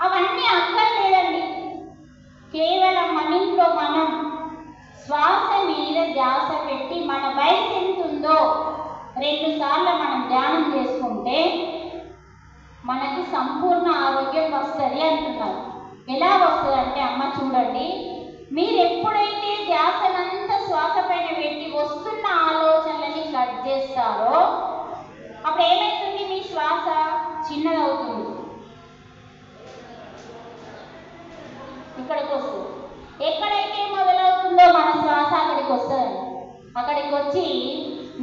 అవన్నీ అక్కర్లేదండి. కేవలం మన ఇంట్లో మనం శ్వాస మీద ధ్యాస పెట్టి మన వయసు ఎంత ఉందో 2 సార్లు మనం ధ్యానం చేసుకుంటే మనకి సంపూర్ణ ఆరోగ్యం వస్తుంది అంటున్నారు. ఎలా వస్తుంది అంటే అమ్మ చూడండి, మీరు ఎప్పుడైతే ధ్యాసనంతా శ్వాస పైన పెట్టి వస్తున్న ఆలోచనలని కట్ చేస్తారో అప్పుడు ఏమవుతుంది, మీ శ్వాస చిన్నదవుతుంది, ఇక్కడికి వస్తుంది. ఎక్కడైతే మొదలవుతుందో మన శ్వాస అక్కడికి వస్తుంది. అక్కడికి వచ్చి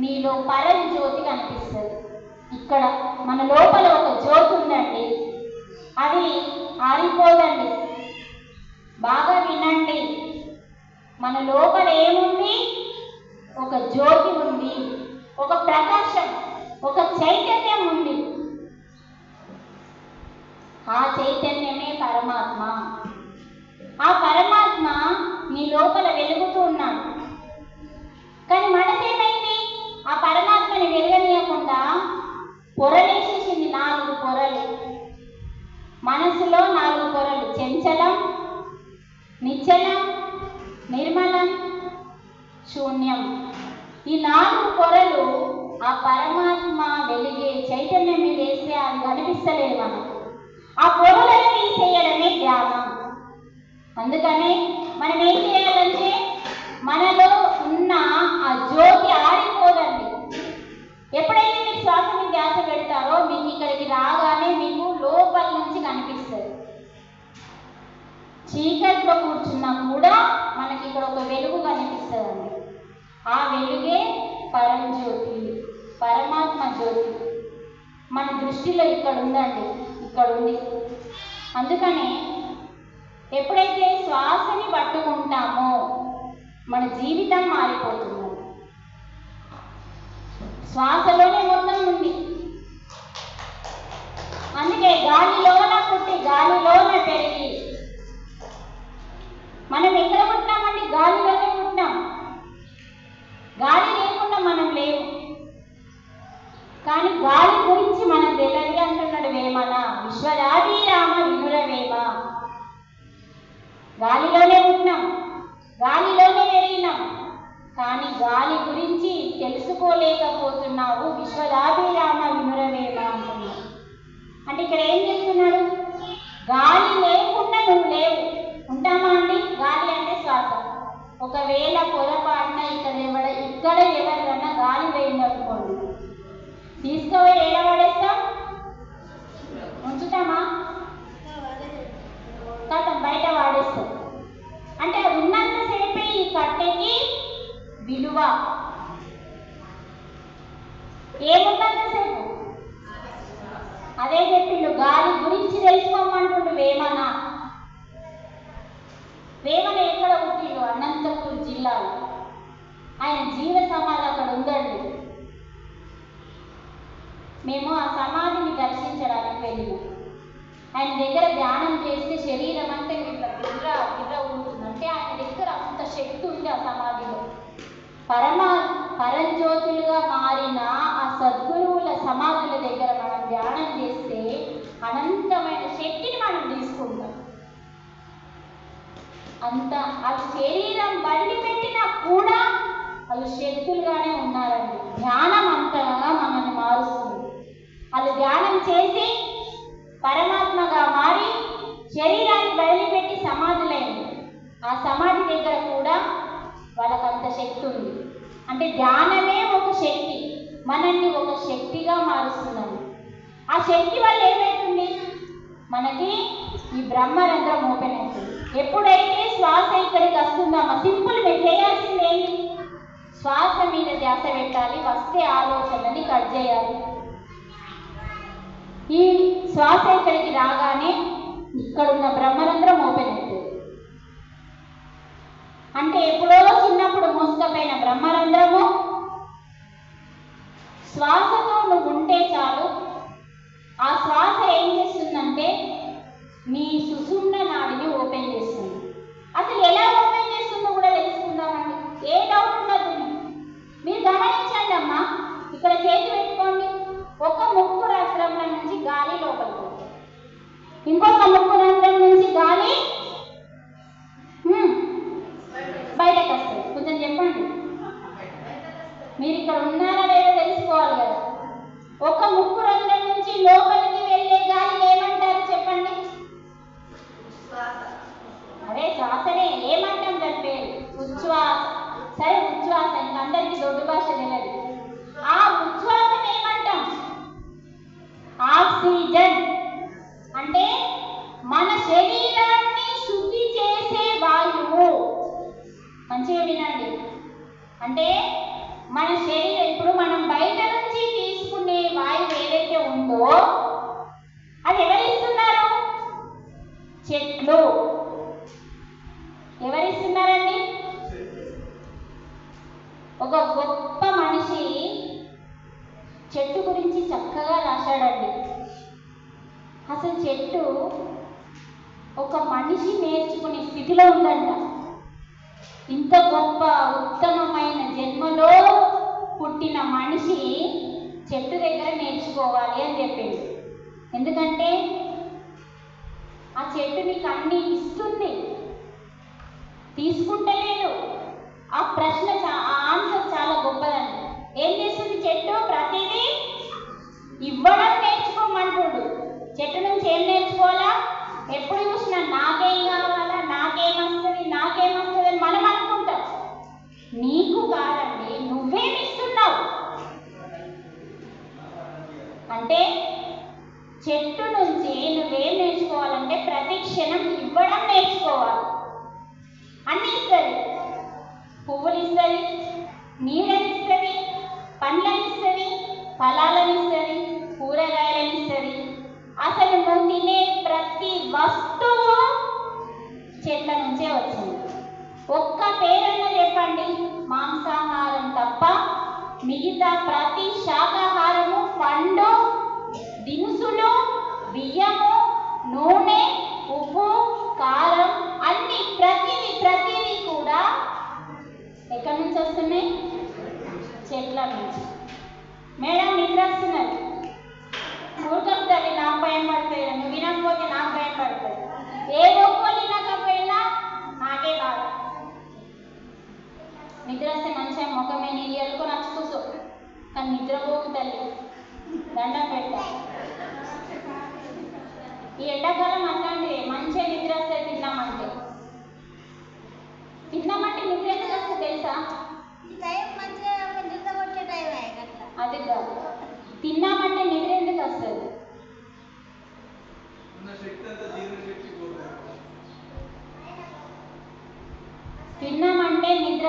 నీలో పరం జ్యోతి కనిపిస్తుంది. ఇక్కడ మన లోపల ఒక జ్యోతి ఉందండి, అది ఆరిపోదండి. బాగా వినండి, మన లోపల ఏముంది, ఒక జ్యోతి ఉంది, ఒక ప్రకాశం, ఒక చైతన్యం ఉంది. ఆ చైతన్యమే పరమాత్మ. ఆ పరమాత్మ నీ లోపల వెలుగుతూ ఉన్నాడు. కానీ మనసేమైంది, ఆ పరమాత్మని వెలుగనీయకుండా పొరలేసేసింది. 4 పొరలు మనసులో, 4 పొరలు: చంచలం, నిశ్చలం, నిర్మలం, శూన్యం. ఈ 4 పొరలు ఆ పరమాత్మ వెలిగే చైతన్యం మీద వేస్తే అది కనిపిస్తలేదు మనకు. ఆ పొరలను తీసేయడమే ధ్యానం. అందుకనే మనం ఏం చేయాలంటే మనలో ఉన్న ఆ జ్యోతి ఆరిపోదండి. ఎప్పుడైతే మీరు శ్వాస మీద ధ్యాస పెడతారో మీకు ఇక్కడికి రాగానే మీకు లోపల నుంచి కనిపిస్తుంది. చీకట్లో కూర్చున్నా కూడా మనకి ఇక్కడ ఒక వెలుగు కనిపిస్తుందండి. ఆ వెలుగే పరంజ్యోతి, పరమాత్మ జ్యోతి. మన దృష్టిలో ఇక్కడ ఉందండి, ఇక్కడ ఉంది. అందుకనే ఎప్పుడైతే శ్వాసని పట్టుకుంటామో మన జీవితం మారిపోతుంది. శ్వాసలోనే మొత్తం ఉంది. అందుకే గాలిలోన పుట్టి గాలిలోన పెరిగి మనం ఎక్కడ పుట్టినామండి, గాలిలోనే పుట్టినాం. గాలి లేకుండా మనం లేవు. కానీ గాలి గురించి మనం తెలియదు అంటున్నాడు వేమన, విశ్వదాభిరామ వినురవేమ. గాలిలోనే పుట్టినాం, గాలిలోనే పెరిగినాం, కానీ గాలి గురించి తెలుసుకోలేకపోతున్నావు. విశ్వదాభిరామ వినురవేమ అంటున్నాడు. అంటే ఇక్కడ ఏం చెప్తున్నాడు, గాలి లేకుండా నువ్వు లేవు. ఉంటామా అండి? గాలి అంటే శ్వాస. ఒకవేళ పొరపాటున ఇక్కడ ఎవరైనా గాలి వేయండి అనుకోండి, తీసుకుపోయి ఏడ పడేస్తాం? ఉంచుతామా? కథం బయట వాడేస్తాం. అంటే అది ఉన్నంతసేపే ఈ కట్టెకి విలువ. ఏమున్నంతసేపు అదే చెప్పిండు. గాలి గురించి తెలుసుకోమంటుండు వేమన. వేమన ఎక్కడ పుట్టిండు? అనంతపూర్ జిల్లాలో. ఆయన జీవ సమాధి అక్కడ ఉందండి. మేము ఆ సమాధిని దర్శించడానికి వెళ్ళినాం. ఆయన దగ్గర ధ్యానం చేస్తే శరీరం అంతా ఇట్లా బిర్ర ఉంటుందంటే ఆయన దగ్గర అంత శక్తి ఉంది ఆ సమాధిలో. పరంజ్యోతులుగా మారిన ఆ సద్గురువుల సమాధుల దగ్గర మనం ధ్యానం చేస్తే అనంతమైన శక్తిని మనం తీసుకుంటాం. అంత ఆ శరీరం వదిలిపెట్టినా కూడా వాళ్ళు శక్తులుగానే ఉన్నారండి. ధ్యానం అంతగా మనల్ని మారుస్తుంది. వాళ్ళు ధ్యానం చేసి పరమాత్మగా మారి శరీరాన్ని వదిలిపెట్టి సమాధులైంది. ఆ సమాధి దగ్గర కూడా వాళ్ళకంత శక్తి ఉంది. అంటే ధ్యానమే ఒక శక్తి, మనల్ని ఒక శక్తిగా మారుస్తుందండి. ఆ శక్తి వల్ల ఏమవుతుంది? మనకి ఈ బ్రహ్మరంధ్రం ఓపెన్ అవుతుంది. ఎప్పుడైతే శ్వాస ఇక్కడికి వస్తుందో సింపుల్ మీరు చేయాల్సింది ఏంటి? శ్వాస మీద ధ్యాస పెట్టాలి. వస్తే ఆలోచనని కట్ చేయాలి. ఈ శ్వాస ఇక్కడికి రాగానే ఇక్కడున్న బ్రహ్మరంధ్రం ఓపెన్ అవుతుంది. అంటే ఎప్పుడో చిన్నప్పుడు మోసుకపోయిన బ్రహ్మరంధ్రము శ్వాసతో నువ్వు ఉంటే చాలు. ఆ శ్వాస ఏం చేస్తుందంటే నీ సుషుమ్న నాడిని ఓపెన్ చేస్తుంది. అసలు ఎలా ఓపెన్ చేస్తుందో కూడా తెలుసుకుందామండి. ఏ డౌట్ ఉండదు. మీరు గమనించండి అమ్మా, ఇక్కడ చేతి పెట్టుకోండి. ఒక ముక్కు రంధ్రంలో నుంచి గాలి లోపలికి వస్తుంది, ఇంకొక ముక్కు రంధ్రం నుంచి గాలి బయటకు వస్తుంది. కొంచెం చెప్పండి, మీరు ఇక్కడ ఉన్నారా లేదో తెలుసుకోవాలి కదా. ఒక ముక్కు రంధ్రం నుంచి లోపలికి వెళ్ళే గాలి ఏమంటారు చెప్పండి? అదే శ్వాసనే. ఏమంటాం దాని పేరు? ఉచ్ఛ్వాస. సరే, ఉచ్ఛ్వాస ఇంకందరికీ దొడ్డు భాష తెలియదు. ఆ ఉచ్ఛ్వాసను ఏమంటాం? ఆక్సిజన్. అంటే మన శరీరాన్ని శుద్ధి చేసే వాయువు. మంచిగా వినండి. అంటే మన శరీరం ఇప్పుడు మనం బయట నుంచి తీసుకునే వాయువు ఏదైతే ఉందో అది ఎవరిస్తున్నారు? చెట్లు. ఎవరిస్తున్నారండి? ఒక గొప్ప మనిషి చెట్టు గురించి చక్కగా రాశాడండి. అసలు చెట్టు ఒక మనిషి నేర్చుకునే స్థితిలో ఉందంట. ఇంత గొప్ప ఉత్తమమైన జన్మలో పుట్టిన మనిషి చెట్టు దగ్గర నేర్చుకోవాలి అని చెప్పింది. ఎందుకంటే ఆ చెట్టు నీకు అన్ని ఇస్తుంది, తీసుకుంటలేదు. ఆ ప్రశ్న ఆ ఆన్సర్ చాలా గొప్పదండి. ఏం చేస్తుంది చెట్టు? ప్రతిదీ ఇవ్వడం నేర్చుకోమంటుడు. చెట్టు నుంచి ఏం నేర్చుకోవాలా? ఎప్పుడు చూసినా నాకేం కావాలా, నాకేమొస్తుంది అని మనం అనుకుంటాం. నీకు కాదండి, నువ్వేమిస్తున్నావు. అంటే చెట్టు నుంచి నువ్వేం నేర్చుకోవాలంటే ప్రతి క్షణం ఇవ్వడం నేర్చుకోవాలి. అన్ని ఇస్తుంది. పువ్వులు ఇస్తుంది, నీళ్ళని ఇస్తుంది, పండ్లని ఇస్తుంది, ఫలాలను ఇస్తుంది, కూరగాయలను ఇస్తుంది. అసలు నువ్వు తినే ప్రతి వస్తువు చెట్ల నుంచే వచ్చింది. ఒక్క పేరన్నా చెప్పండి, మాంసాహారం తప్ప మిగతా ప్రతి శాకాహారము, పండు, దినుసులు, బియ్యము, నూనె, ఉప్పు, కారం అన్ని ప్రతిదీ కూడా ఎక్కడి నుంచి వస్తున్నాయి? చెట్ల నుంచి. మేడం నిద్ర వస్తున్నారు.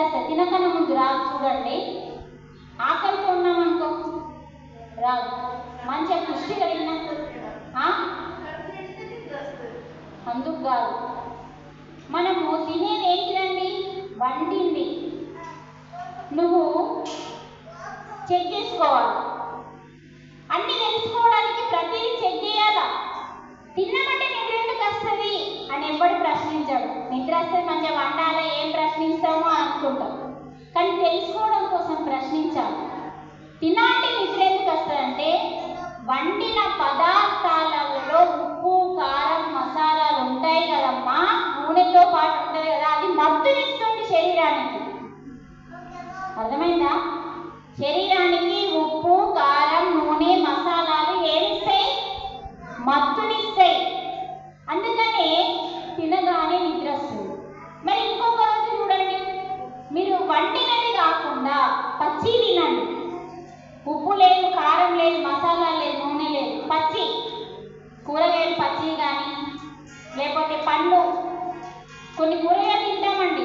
వస్తుంది. తినకన్నా ముందు రాదు చూడండి. ఆకలితో ఉన్నామనుకో రాదు. మంచిగా పుష్టిగా తిన్నా అందుకు కాదు. మనము తినేది ఏంటిదండి? వండింది. నువ్వు చెక్ చేసుకోవాలి. అన్ని తెలుసుకోవడానికి ప్రతిదీ చెక్ చేయాలా. తిన్నామంటే నిద్ర ఎందుకు వస్తుంది అని ఎవ్వడు ప్రశ్నించాడు. నిద్ర వస్తుంది మంచిగా వండాలా, ఏం ప్రశ్నిస్తామో అని అనుకుంటాం. కానీ తెలుసుకోవడం కోసం ప్రశ్నించాలి. తినాలంటే నిద్ర ఎందుకు వస్తుందంటే వండిన పదార్థాలలో ఉప్పు, కారం, మసాలాలు ఉంటాయి కదమ్మా, నూనెతో పాటు ఉంటుంది కదా, అది మత్తునిస్తుంది శరీరానికి. అర్థమైందా? శరీరానికి ఉప్పు, కారం, నూనె, మసాలాలు ఏమిస్తాయి? మత్తునిస్తాయి. అందుకనే తినగానే నిద్ర వస్తుంది. మరి ఇంకొక రోజు చూడండి, మీరు వండినది కాకుండా పచ్చి తినండి. ఉప్పు లేదు, కారం లేదు, మసాలా లేదు, నూనె లేదు, పచ్చి కూరగాయలు పచ్చి కానీ లేకపోతే పండ్లు. కొన్ని కూరగాయలు తింటామండి,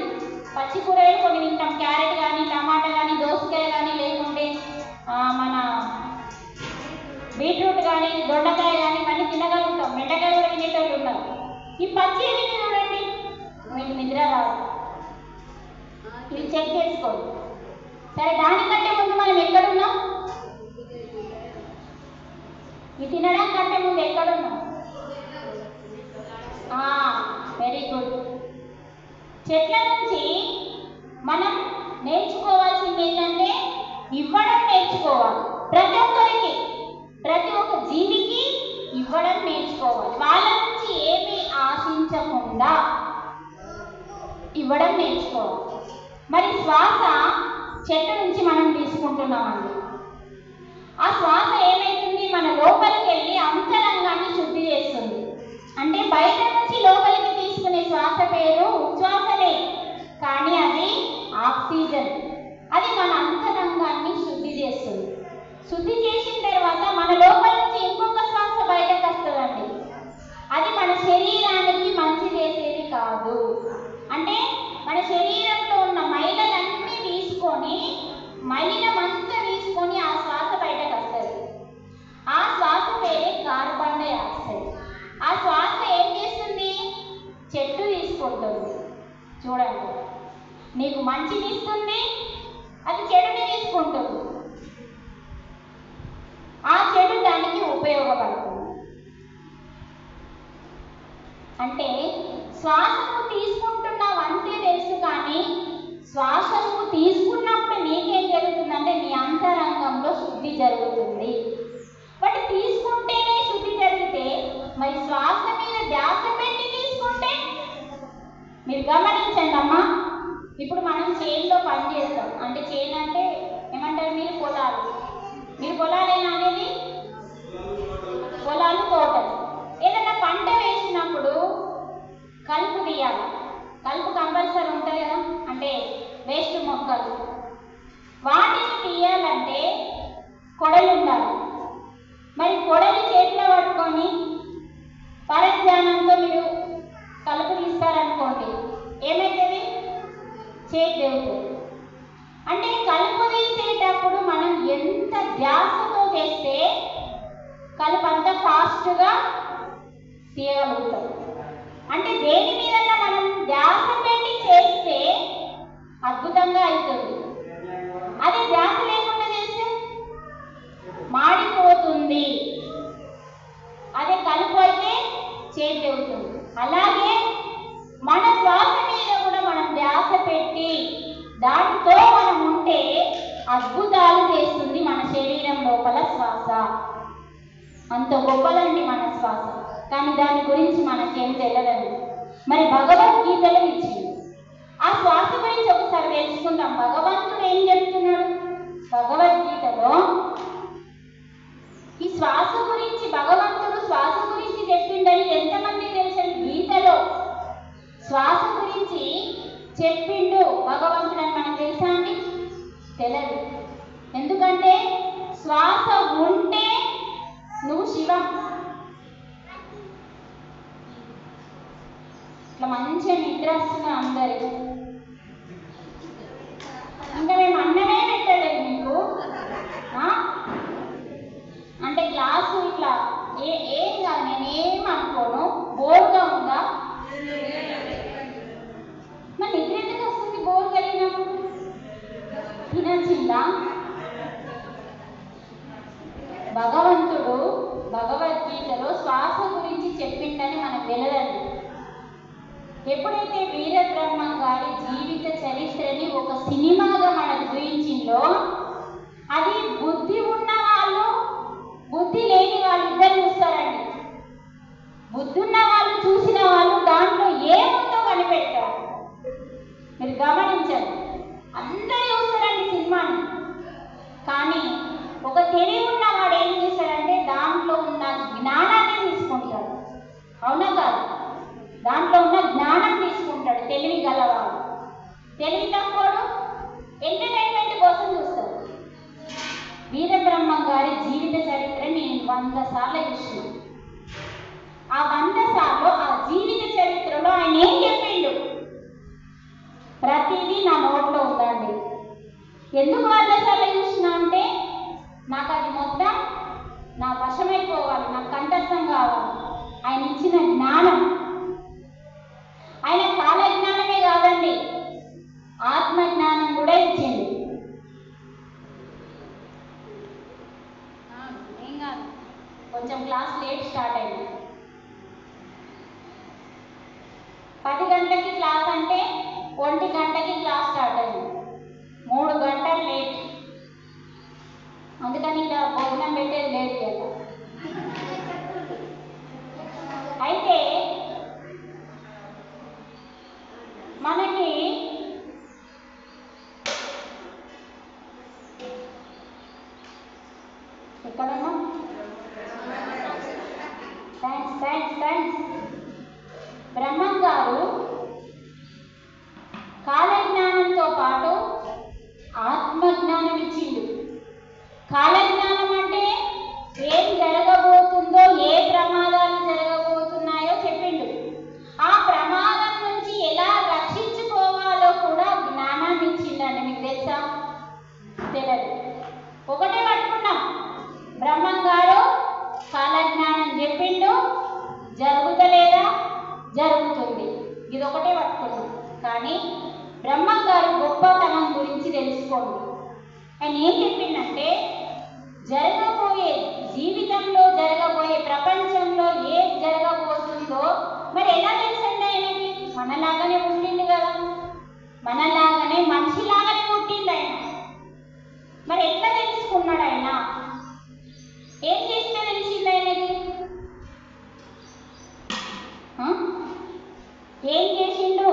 పచ్చి కూరగాయలు కొన్ని తింటాం. క్యారెట్ కానీ, టమాటా కానీ, దోసకాయ కానీ, లేకుంటే మన బీట్రూట్ కానీ, దొండకాయ కానీ ఇవన్నీ తినగలుగుతాం. బెండకాయ కూడా తినేటోళ్ళు ఉన్నారు. ఈ పచ్చి తిని చూడండి, మీకు నిద్ర రాదు. ఇది చెక్ చేసుకోండి. సరే, దానికంటే ముందు మనం ఎక్కడున్నాం? ఇది తినడం కంటే ముందు ఎక్కడున్నాం? Very good. చెట్ల నుంచి మనం నేర్చుకోవాల్సింది ఏంటంటే ఇవ్వడం నేర్చుకోవాలి. ప్రతి ఒక్కరికి, ప్రతి ఒక్క జీవికి ఇవ్వడం నేర్చుకోవాలి. వాళ్ళ నుంచి ఏమీ ఆశించకుండా ఇవ్వడం నేర్చుకోవాలి. మరి శ్వాస చెట్టు నుంచి మనం తీసుకుంటున్నామండి. ఆ శ్వాస ఏమైతుంది? మన లోపలికి వెళ్ళి అంతరంగాన్ని శుద్ధి చేస్తుంది. అంటే బయట నుంచి లోపలికి తీసుకునే శ్వాస పేరు ఉచ్ఛ్వాసనే, కానీ అది ఆక్సిజన్. అది మన అంతరంగాన్ని శుద్ధి చేస్తుంది. శుద్ధి చేసిన తర్వాత మన లోపల నుంచి ఇంకొక శ్వాస బయటకు వస్తుందండి. అది మన శరీరానికి మంచి చేసేది కాదు. అంటే మన శరీరంలో ఉన్న మైలలన్నీ తీసుకొని, మైలమంతా తీసుకొని ఆ శ్వాస బయటకు వస్తుంది. ఆ శ్వాస పేరే కార్బన్ డైఆక్సైడ్. ఆ శ్వాస ఏం చేస్తుంది? చెట్టు తీసుకుంటుంది. చూడండి, నీకు మంచిని ఇస్తుంది, అది చెడుని తీసుకుంటుంది. ఆ చెడు దానికి ఉపయోగపడుతుంది. అంటే శ్వాస నువ్వు తీసుకుంటున్నావు అంతే తెలుసు, కానీ శ్వాస నువ్వు తీసుకున్నప్పుడు నీకేం జరుగుతుందంటే నీ అంతరంగంలో శుద్ధి జరుగుతుంది. బట్ తీసుకుంటేనే శుద్ధి జరిగితే మరి శ్వాస మీద ధ్యాస పెట్టి తీసుకుంటే, మీరు గమనించండి అమ్మా. ఇప్పుడు మనం చేనులో పని చేస్తాం. అంటే చేను అంటే ఏమంటారు మీరు? పొలాలు. మీరు పొలాలేనా అనేది? పొలాలు, తోటలు. ఏదైనా పంట వేసినప్పుడు కలుపు తీయాలి. కలుపు కంపల్సరీ ఉంటుంది కదా, అంటే వేస్ట్ మొక్కలు. వాటిని తీయాలంటే కొడలు ఉండాలి. మరి కొడలు చేతిలో పట్టుకొని పరధ్యానంతో మీరు కలుపు తీస్తారనుకోండి, ఏమవుతుంది? చేతి దేవుతుంది. అంటే కలుపు తీసేటప్పుడు మనం ఎంత ధ్యాసతో చేస్తే కలుపు అంత ఫాస్ట్గా తీయగలుగుతాం. అంటే దేని మీద మనం ధ్యాస పెట్టి చేస్తే అద్భుతంగా అవుతుంది. అదే ధ్యాస లేకుండా చేస్తే మాడిపోతుంది. అదే కలుపు అయితే చేతి అవుతుంది. అలాగే మన శ్వాస మీద కూడా మనం ధ్యాస పెట్టి దాంతో మనం ఉంటే అద్భుతాలు చేస్తుంది మన శరీరం లోపల శ్వాస. అంత గొప్పదండి మన శ్వాస. కానీ దాని గురించి మనకేం తెలియదండి. మరి భగవద్గీతలో ఇచ్చింది. ఆ శ్వాస గురించి ఒకసారి తెలుసుకుందాం. భగవంతుడు ఏం చెప్తున్నాడు భగవద్గీతలో? ఈ శ్వాస గురించి భగవంతుడు శ్వాస గురించి చెప్పిండని ఎంతమంది తెలుసండి? గీతలో శ్వాస గురించి చెప్పిండు భగవంతుడు అని మనకు తెలుసా అండి? తెలియదు. ఎందుకంటే శ్వాస ఉంటే నువ్వు శివం. ఇట్లా మంచిగా నిద్ర వస్తుంది అందరికి. తెలియదండి. ఎప్పుడైతే వీరబ్రహ్మం గారి జీవిత చరిత్రని ఒక సినిమాగా మనకు చూయించిందో, అది బుద్ధి ఉన్న వాళ్ళు, బుద్ధి లేని వాళ్ళు ఇద్దరు చూస్తారండి. బుద్ధి ఉన్న వాళ్ళు చూసిన వాళ్ళు దాంట్లో ఏముందో కనిపెట్టారు. మీరు గమనించండి, అందరూ చూస్తారండి సినిమాని. కానీ ఒక తెలివి ఉన్నవాడు ఏం చేస్తాడంటే దాంట్లో ఉన్న జ్ఞానాన్ని తీసుకుంటాడు. అవునా కాదు? దాంట్లో ఉన్న జ్ఞానం తీసుకుంటాడు తెలివి గలవాడు. తెలివి తక్కువడు ఎంటర్టైన్మెంట్ కోసం చూస్తాడు. వీరబ్రహ్మం గారి జీవిత చరిత్ర నేను 100 సార్లు చూసిన. ఆ 100 సార్లు ఆ జీవిత చరిత్రలో ఆయన ఏం చెప్పిండు ప్రతిదీ నా నోట్లో ఉందండి. ఎందుకు 100 సార్లు చూసిన అంటే నాకు అది మొత్తం నా వశమైపోవాలి, నాకు కంఠస్థం కావాలి. ఆయన ఇచ్చిన జ్ఞానం, ఆయన కాల జ్ఞానమే కాదండి, ఆత్మ జ్ఞానం కూడా ఇచ్చింది. ఏం కాదు, కొంచెం క్లాస్ లేట్ స్టార్ట్ అయింది. 10 గంటలకి క్లాస్ అంటే 1 గంటకి క్లాస్ స్టార్ట్ అయింది. 3 గంటలు లేట్. అందుకని ఇలా భోజనం పెట్టేది లేట్ కదా. అయితే మనకి ఎక్కడన్నా థ్యాంక్స్ బ్రహ్మం గారు కాలజ్ఞానంతో పాటు ఆత్మజ్ఞానం ఇచ్చిండు. కాలజ్ఞానం అంటే ఏం జరగబోతుందో, ఏ ప్రమాదాలు జరగబోతున్నాయో చెప్పిండు. ఆ ప్రమాదం నుంచి ఎలా రక్షించుకోవాలో కూడా జ్ఞానాన్ని ఇచ్చిండండి. మీకు తెలుసా? తెలియదు. ఒకటే పట్టుకున్నాం, బ్రహ్మం గారు కాలజ్ఞానం చెప్పిండు, జరుగుతలేదా? జరుగుతుంది. ఇది ఒకటే పట్టుకున్నాం. కానీ బ్రహ్మం గారు గొప్పతనం గురించి తెలుసుకోండి. ఆయన ఏం చెప్పిందంటే జరగబోయే జీవితంలో, జరగబోయే ప్రపంచంలో ఏది జరగబోతుందో మరి ఎలా తెలుసండి ఆయనకి? మనలాగానే పుట్టిండు కదా, మనలాగానే మనిషిలాగానే పుట్టిండు ఆయన. మరి ఎట్లా తెలుసుకున్నాడు ఆయన? ఏం చేస్తే తెలిసింది ఆయనకి? ఏం చేసిండు?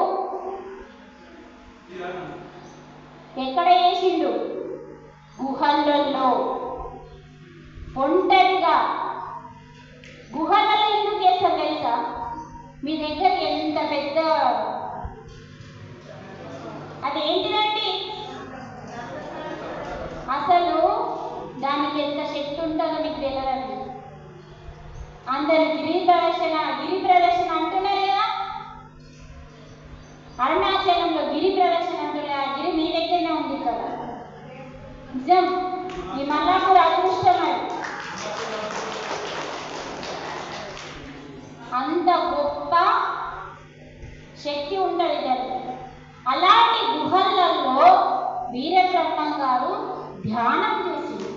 ఎక్కడ చేసిండు? గుహలలో, ఒంటరిగా. గుహలలో ఎందుకు చేస్తారు తెలుసా? మీ దగ్గర ఎంత పెద్ద అదేంటిదండి, అసలు దానికి ఎంత శక్తి ఉంటుందో మీకు తెలియదండి. అందరు గిరి ప్రదర్శన అంటున్నారు కదా, అరుణాచలంలో గిరి ప్రదర్శన అంటున్నారు. ఆ గిరి మీ దగ్గరనే ఉంది కదా. నిజం, ఈ మల్లాపూర్ అదృష్టం. అది అంత గొప్ప శక్తి ఉంటుంది దానికి. అలాంటి గుహలలో వీరబ్రహ్మం గారు ధ్యానం చేసింది.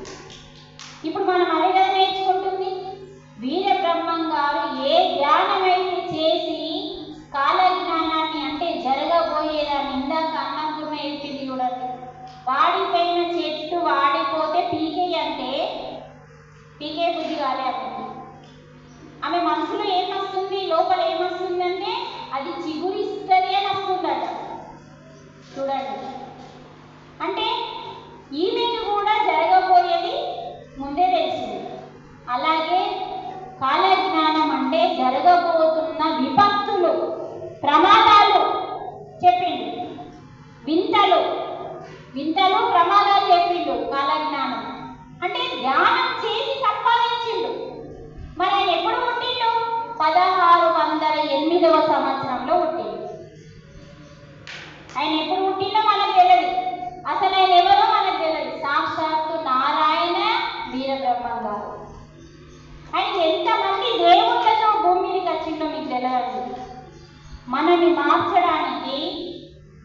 ఇప్పుడు మనం అదే కదా నేర్చుకుంటుంది. వీరబ్రహ్మం గారు ఏ ధ్యానమైతే చేసి కాలజ్ఞానాన్ని అంటే జరగబోయేదాన్ని, ఇందాక అన్నపూర్ణ చెప్పింది చూడండి, వాడిపోయిన చెట్టు వాడిపోతే పీకే అంటే పీకే బుద్ధి కాలే అన్నది. ఆమె మనసులో ఏమొస్తుంది, లోపల ఏమొస్తుందంటే అది చిగురిస్తుంది అని వస్తుందట. చూడండి, అంటే ఈమెకు కూడా జరగబోయేది ముందే తెలిసింది. అలాగే కాలజ్ఞానం అంటే జరగబోతున్న విపత్తులు, ప్రమాదాలు చెప్పిండు. వింతలు ప్రమాదాలు చెప్పిండు. కాలజ్ఞానం అంటే ధ్యానం చేసి సంపాదించిండు. మరి ఆయన ఎప్పుడు పుట్టిండు? 1608వ సంవత్సరంలో పుట్టిండు. ఆయన ఎప్పుడు పుట్టిండో మనకు తెలియదు. అసలు ఆయన ఎవరో మనకు తెలియదు. సాక్షాత్తు నారాయణ వీరబ్రహ్మం గారు. ఆయన ఎంతమంది దేవుళ్ళతో భూమి మీదకి వచ్చిండో మీకు తెలియదు. మనల్ని మార్చడానికి,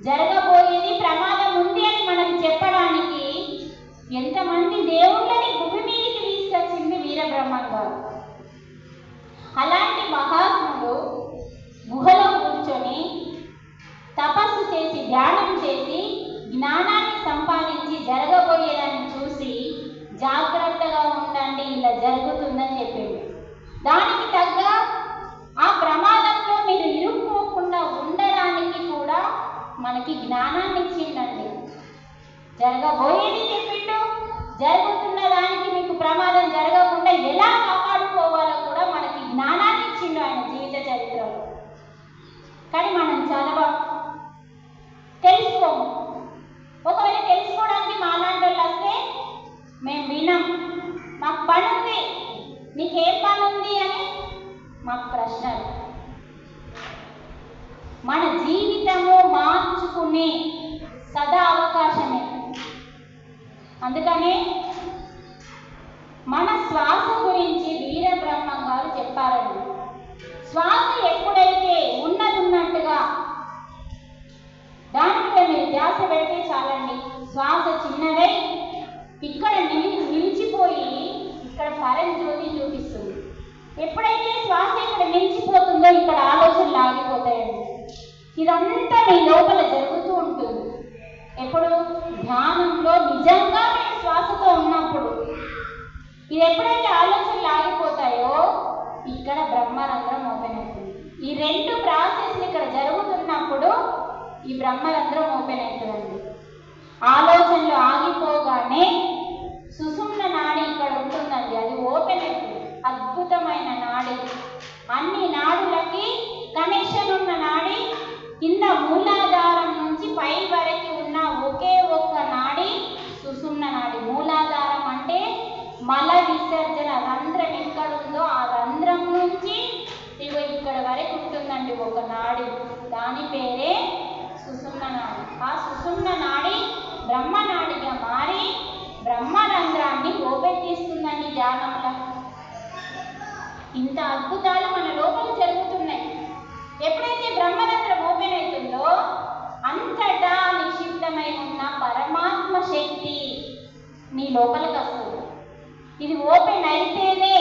జరగబోయేది ప్రమాదం ఉంది అని మనకి చెప్పడానికి ఎంతమంది దేవుళ్ళని భూమి మీదకి తీసుకొచ్చింది వీరబ్రహ్మం గారు. అలాంటి మహాత్ముడు మాకు ప్రశ్నలు. మన జీవితము మార్చుకునే సదా అవకాశమే. అందుకనే మన శ్వాస గురించి వీరబ్రహ్మం గారు చెప్పారండి. శ్వాస ఎప్పుడైతే ఉన్నట్టుగా దాని మీద మీరు ధ్యాస పెడితే చాలండి, శ్వాస చిన్నదై ఇక్కడ నిలిచిపోయి ఇక్కడ పరంజ్యోతి చూపిస్తుంది. ఎప్పుడైతే శ్వాస ఇక్కడ నిలిచిపోతుందో ఇక్కడ ఆలోచనలు ఆగిపోతాయండి. ఇదంతా మీ లోపల జరుగుతూ ఉంటుంది. ఎప్పుడు ధ్యానంలో నిజంగా మీరు శ్వాసతో ఉన్నప్పుడు ఇది ఎప్పుడైతే ఆలోచనలు ఆగిపోతాయో ఇక్కడ బ్రహ్మరంధ్రం ఓపెన్ అవుతుంది. ఈ రెండు ప్రాసెస్లు ఇక్కడ జరుగుతున్నప్పుడు ఈ బ్రహ్మరంధ్రం ఓపెన్ అవుతుందండి. ఆలోచనలు ఆగిపోగానే సుషుమ్న నాడి ఇక్కడ ఉంటుందండి, అది ఓపెన్ అవుతుంది. అద్భుతమైన నాడి, అన్ని నాడులకి కనెక్షన్ ఉన్న నాడి. కింద మూలాధారం నుంచి పై వరకు ఉన్న ఒకే ఒక్క నాడి సుషుమ్న నాడి. మూలాధారం అంటే మల విసర్జన రంధ్రం ఎక్కడ ఉందో ఆ రంధ్రం నుంచి ఇగో ఇక్కడ వరకు ఉంటుందండి ఒక నాడి, దాని పేరే సుషుమ్న నాడి. ఆ సుషుమ్న నాడి బ్రహ్మనాడిగా మారి బ్రహ్మరంధ్రాన్ని ఓపెన్ చేస్తుందండి ధ్యానంలో. ఇంత అద్భుతాలు మన లోపల జరుగుతున్నాయి. ఎప్పుడైతే బ్రహ్మరంధ్రం ఓపెన్ అవుతుందో అంతటా నిక్షిప్తమై ఉన్న పరమాత్మ శక్తి నీ లోపలికి వస్తుంది. ఇది ఓపెన్ అయితేనే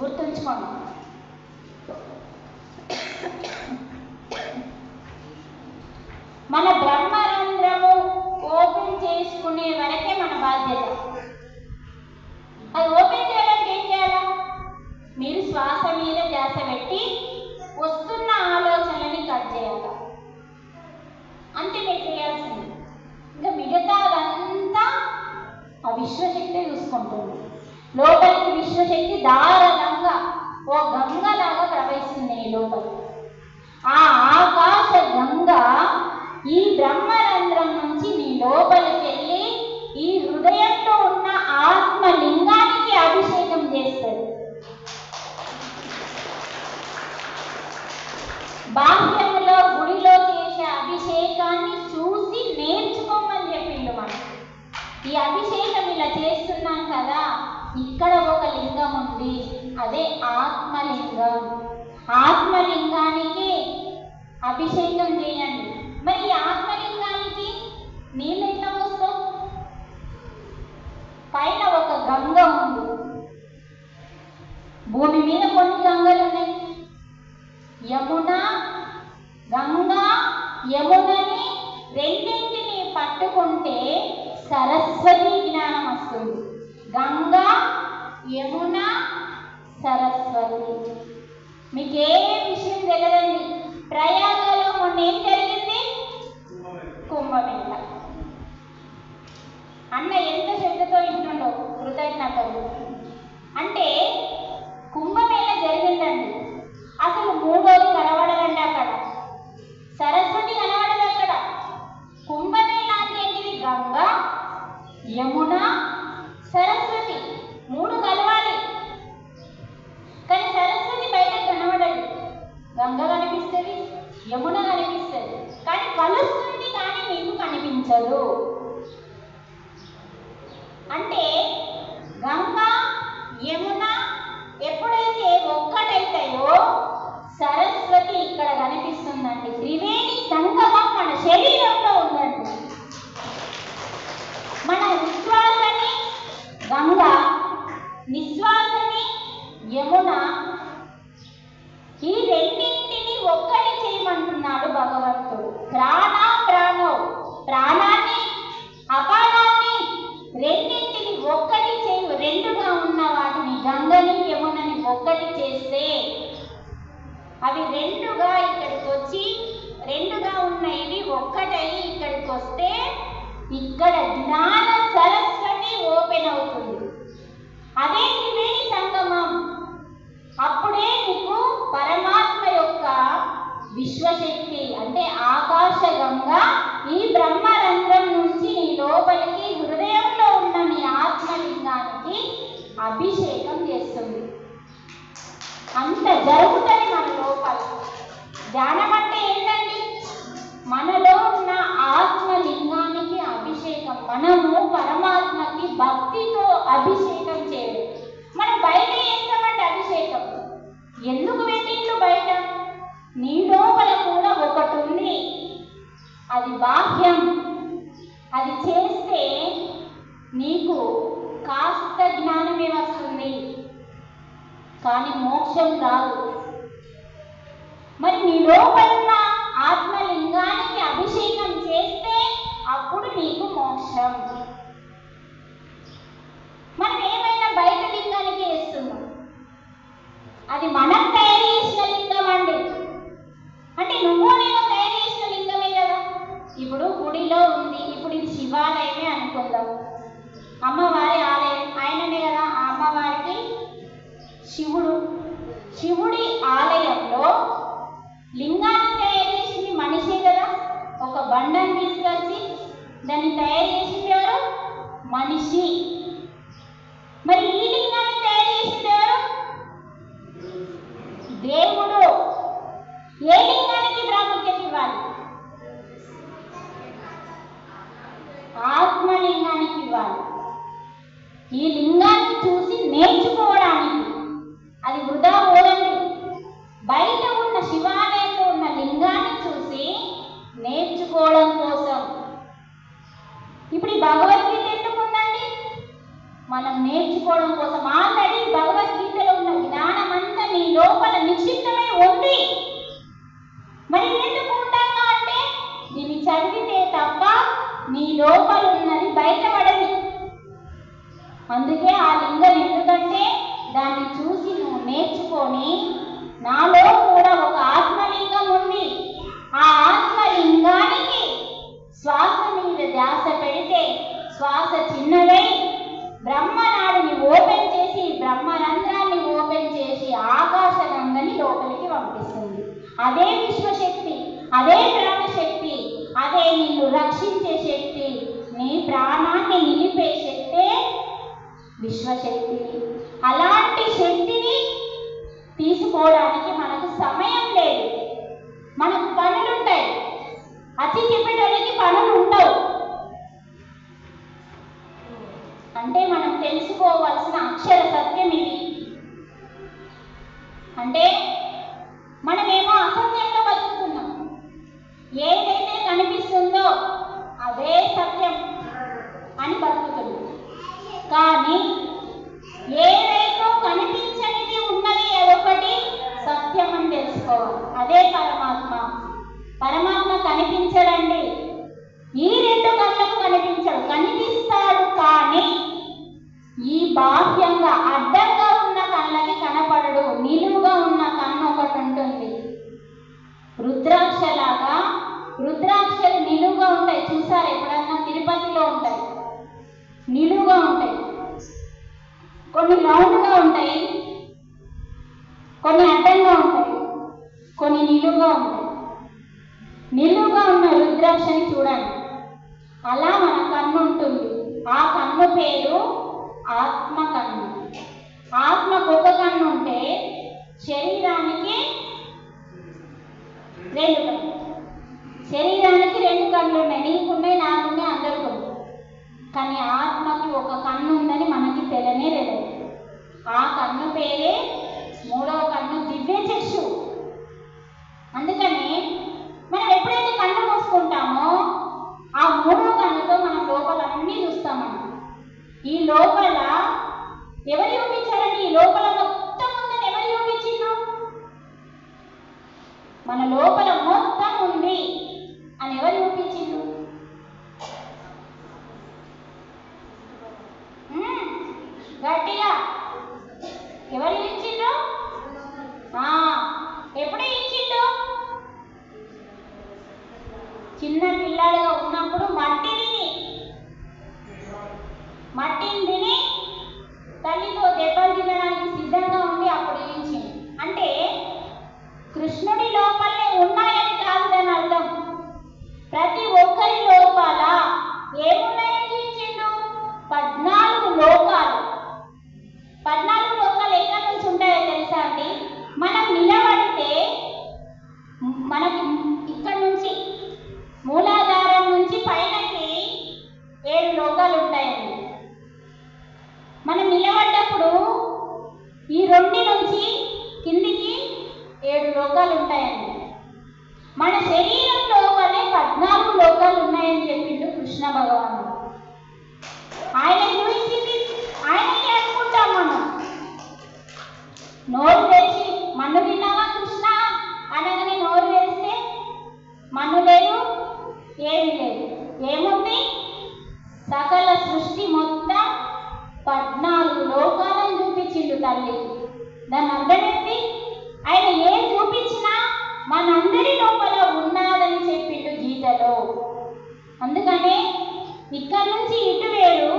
గుర్తుంచుకోండి. మన బ్రహ్మరంధ్రము ఓపెన్ చేసుకునే వరకే మన బాధ్యత. అది ఓపెన్ చేయడానికి ఏం చేయాలా? మీరు శ్వాస మీద ధ్యాస పెట్టి వస్తున్న ఆలోచనలని కట్ చేయాలి. అంతే మీరు చేయాల్సింది. ఇంకా మిగతాదంతా ఆ విశ్వశక్తి చూసుకుంటుంది. లోపలికి విశ్వశక్తి దారుణంగా ఓ గంగలాగా ప్రవహిస్తుంది ఈ లోపల. ఆ ఆకాశ గంగ ఈ బ్రహ్మరంధ్రం నుంచి నీ లోపలికి వెళ్ళి ఈ హృదయంలో ఉన్న ఆత్మలింగానికి అభిషేకం చేస్తుంది. బాహ్యంలో గుడిలో చేసే అభిషేకాన్ని చూసి నేర్చుకోమని చెప్పిండు మనం. ఈ అభిషేకం ఇలా చేస్తున్నాం కదా, ఇక్కడ ఒక లింగం ఉంది, అదే ఆత్మలింగం. ఆత్మలింగానికి అభిషేకం చేయండి. మరి ఈ ఆత్మలింగానికి నీళ్ళు ఎట్లా వస్తావు? పైన ఒక గంగ ఉంది. భూమి మీద కొన్ని గంగలు ఉన్నాయి. యమున, గంగా, యమునని రెండింటిని పట్టుకుంటే సరస్వతి జ్ఞానం వస్తుంది. గంగా, యమున, సరస్వతి. మీకు ఏ విషయం తెలియదండి. ప్రయాగలో మొన్న ఏం జరిగింది? కుంభమేళ. అన్న ఎంత శ్రద్ధతో ఇంటుండో కృతజ్ఞతలు. అంటే కుంభమేళ జరిగిందండి. అసలు మూడోది కనబడదండి అక్కడ, సరస్వతి కనబడదు అక్కడ. కుంభమేళ అంటే ఏంటిది? గంగా, యమున, సరస్వతి మూడు కలవాలి. కానీ సరస్వతి బయట కనబడదు. గంగ కనిపిస్తుంది, యమున కనిపిస్తుంది, కానీ కలుస్తుంది, కానీ మీకు కనిపించదు. అంటే గంగా, యమున ఎప్పుడైతే ఒక్కటైతాయో సరస్వతి ఇక్కడ కనిపిస్తుందండి. త్రివేణి సంగమం మన శరీరంలో ఉందండి. మన ఉచ్ఛ్వాసని గంగా, నిశ్వాసని యమున, ఈ రెండింటిని ఒక్కటి చేయమంటున్నాడు భగవంతుడు. ప్రాణాన్ని అపానాన్ని రెండింటిని ఒక్కటి చేయు. రెండుగా ఉన్న వాటిని గంగని యమునని ఒక్కటి చేస్తే అవి రెండుగా ఇక్కడికి వచ్చి, రెండుగా ఉన్న ఇవి ఒక్కటై ఇక్కడికి వస్తే ఇక్కడ జ్ఞాన సరస్వతి ఓపెన్ అవుతుంది. అదే త్రివేణి సంగమం. అప్పుడే నీకు పరమాత్మ యొక్క విశ్వశక్తి అంటే ఆకాశగంగా ఈ బ్రహ్మరంధ్రం నుంచి నీ లోపలికి హృదయంలో ఉన్న నీ ఆత్మలింగానికి అభిషేకం చేస్తుంది. జ్ఞానమే వస్తుంది, కానీ మోక్షం రాదు. మరి నీ లోపల ఆత్మలింగానికి అభిషేకం చేస్తే అప్పుడు నీకు మోక్షం. మనం ఏమైనా బయట లింగానికి వేస్తున్నాం, అది మనం తయారు చేసిన లింగం అండి. అంటే నువ్వు నేను తయారు చేసిన లింగమే కదా. ఇప్పుడు గుడిలో ఉంది, ఇప్పుడు ఇది శివాలయమే అనుకుందాం, అమ్మవారి ఆలయం, ఆయననే కదా ఆ అమ్మవారికి శివుడి ఆలయంలో లింగాన్ని తయారు చేసింది మనిషే కదా. ఒక బండను తీసుకొచ్చి దాన్ని తయారు చేసింది ఎవరు? మనిషి. మరి ఈ లింగాన్ని తయారు చేసింది ఎవరు? దేవుడు. ఏ లింగానికి ప్రాముఖ్యత ఇవ్వాలి? ఆత్మలింగానికి ఇవ్వాలి. ఈ లింగాన్ని చూసి నేర్చుకోవడానికి, అది వృధా పోదండి. బయట ఉన్న శివాలయంలో ఉన్న లింగాన్ని చూసి నేర్చుకోవడం కోసం. ఇప్పుడు ఈ భగవద్గీత ఎందుకు ఉందండి? మనం నేర్చుకోవడం కోసం. ఆల్రెడీ భగవద్గీతలో ఉన్న జ్ఞానం అంతా నీ లోపల నిక్షిప్తమై ఉంది. మరి ఎందుకు ఉంటాను అంటే దీన్ని చదివితే తప్ప నీ లోపల ఉన్నది బయటపడదు. అందుకే ఆ లింగం ఎందుకంటే దాన్ని చూసి నువ్వు నేర్చుకొని, నాలో కూడా ఒక ఆత్మలింగం ఉంది, ఆ ఆత్మలింగానికి శ్వాస మీద ధ్యాస పెడితే శ్వాస చిన్నదై బ్రహ్మనాడిని ఓపెన్ చేసి, బ్రహ్మరంధ్రాన్ని ఓపెన్ చేసి ఆకాశ గంగని లోపలికి పంపిస్తుంది. అదే విశ్వశక్తి, అదే ప్రాణశక్తి, అదే నిన్ను రక్షించే శక్తి, నీ ప్రాణాన్ని నిలిపే శక్తే విశ్వశక్తి. అలాంటి శక్తిని తీసుకోవడానికి మనకు సమయం లేదు. మనకు పనులుంటాయి, అతి చెప్పేటోళ్ళకి పనులు ఉండవు. అంటే మనం తెలుసుకోవాల్సిన అక్షర సత్యం ఇది. అంటే మనమేమో అసత్యంలో బతుకుతున్నాం. ఏదైతే కనిపిస్తుందో అదే సత్యం అని బతుకుతున్నాం. కానీ ఏదైతే కనిపించనిది ఉన్నది అదొకటి సత్యం అని తెలుసుకోవాలి. అదే పరమాత్మ. పరమాత్మ కనిపించడండి, ఈ రెండు కళ్ళకు కనిపించడు. కనిపిస్తాడు కానీ ఈ బాహ్యంగా అడ్డంగా ఉన్న కళ్ళకి కనపడడు. నిలువుగా ఉన్న కన్ను ఒకటి ఉంటుంది. రుద్రాక్షలాగా, రుద్రాక్షలు నిలువుగా ఉంటాయి. చూసారు ఎప్పుడన్నా? తిరుపతిలో ఉంటాయి, నిలువుగా ఉంటాయి. కొన్ని రౌండ్గా ఉంటాయి, కొన్ని అడ్డంగా ఉంటాయి, కొన్ని నిలువుగా ఉంటాయి. నిలువుగా ఉన్న రుద్రాక్షని చూడండి. అలా మన కన్ను ఉంటుంది. ఆ కన్ను పేరు ఆత్మ కన్ను. ఆత్మకు ఒక కన్ను ఉంటే శరీరానికి రెండు కన్ను. శరీరానికి రెండు కన్నులు ఉన్నాయి. నీకున్నాయి, నాకున్నాయి, అందరికీ ఉన్నాయి. కానీ ఆత్మకి ఒక కన్ను ఉందని మనకి తెలియనే తెలియదు. ఆ కన్ను పేరే మూడవ కన్ను, దివ్య చక్షు. అందుకని మనం ఎప్పుడైతే కన్ను మూసుకుంటామో ఆ మూడవ కన్నుతో మనం లోపల అన్నీ చూస్తామన్న. ఈ లోపల ఎవరు చూపించారండి? ఈ లోపల మొత్తం ఉందని ఎవరు చూపించిండ్రు? మన లోపల మొత్తం ఉంది అని ఎవరు చూపించిండ్రు? గట్టిగా ఎవరు ఇచ్చిండ్రు? ఎప్పుడు ఇచ్చిండు? చిన్న పిల్లాడిగా ఉన్నప్పుడు మట్టిని తిని తల్లితో దెబ్బలు తినడానికి సిద్ధంగా ఉండి అప్పుడు ఇచ్చింది. అంటే కృష్ణుడి లోపలే ఉన్నాయని కాదు దాని అర్థం. ప్రతి ఒక్కరి లోపల ఏమున్నాయని చూపించిండు? 14 లోకాలు. 14 లోకాలు ఎక్కడి నుంచి ఉంటాయో తెలుసా అండి? మనం నిలబడితే మనకి ఇక్కడ నుంచి మూలాధారం నుంచి పైనకి 7 లోకాలు ఉంటాయండి. మనం నిలబడ్డప్పుడు ఈ 2 నుంచి కిందికి 7 లోకాలు ఉంటాయండి. మన శరీరం లోపలే 14 లోకాలు ఉన్నాయని చెప్పిండు కృష్ణ భగవానుడు. ఆయన గురించి ఆయనకి అనుకుంటున్నాడు. నోరు తెరిచి మన్ను తిన్నావా కృష్ణ అనగానే నోరు తెరిస్తే మన్ను లేదు, ఏమీ లేదు. ఏముంది? సకల సృష్టి మొత్తం 14 లోకాలను చూపించిండు తల్లికి. దాని అర్థం ఏంటి? ఆయన ఏం చూపించినా మనందరి లోపల ఉన్నదని చెప్పిండు గీతలో. అందుకనే ఇక్కడి నుంచి ఇటు వేరు,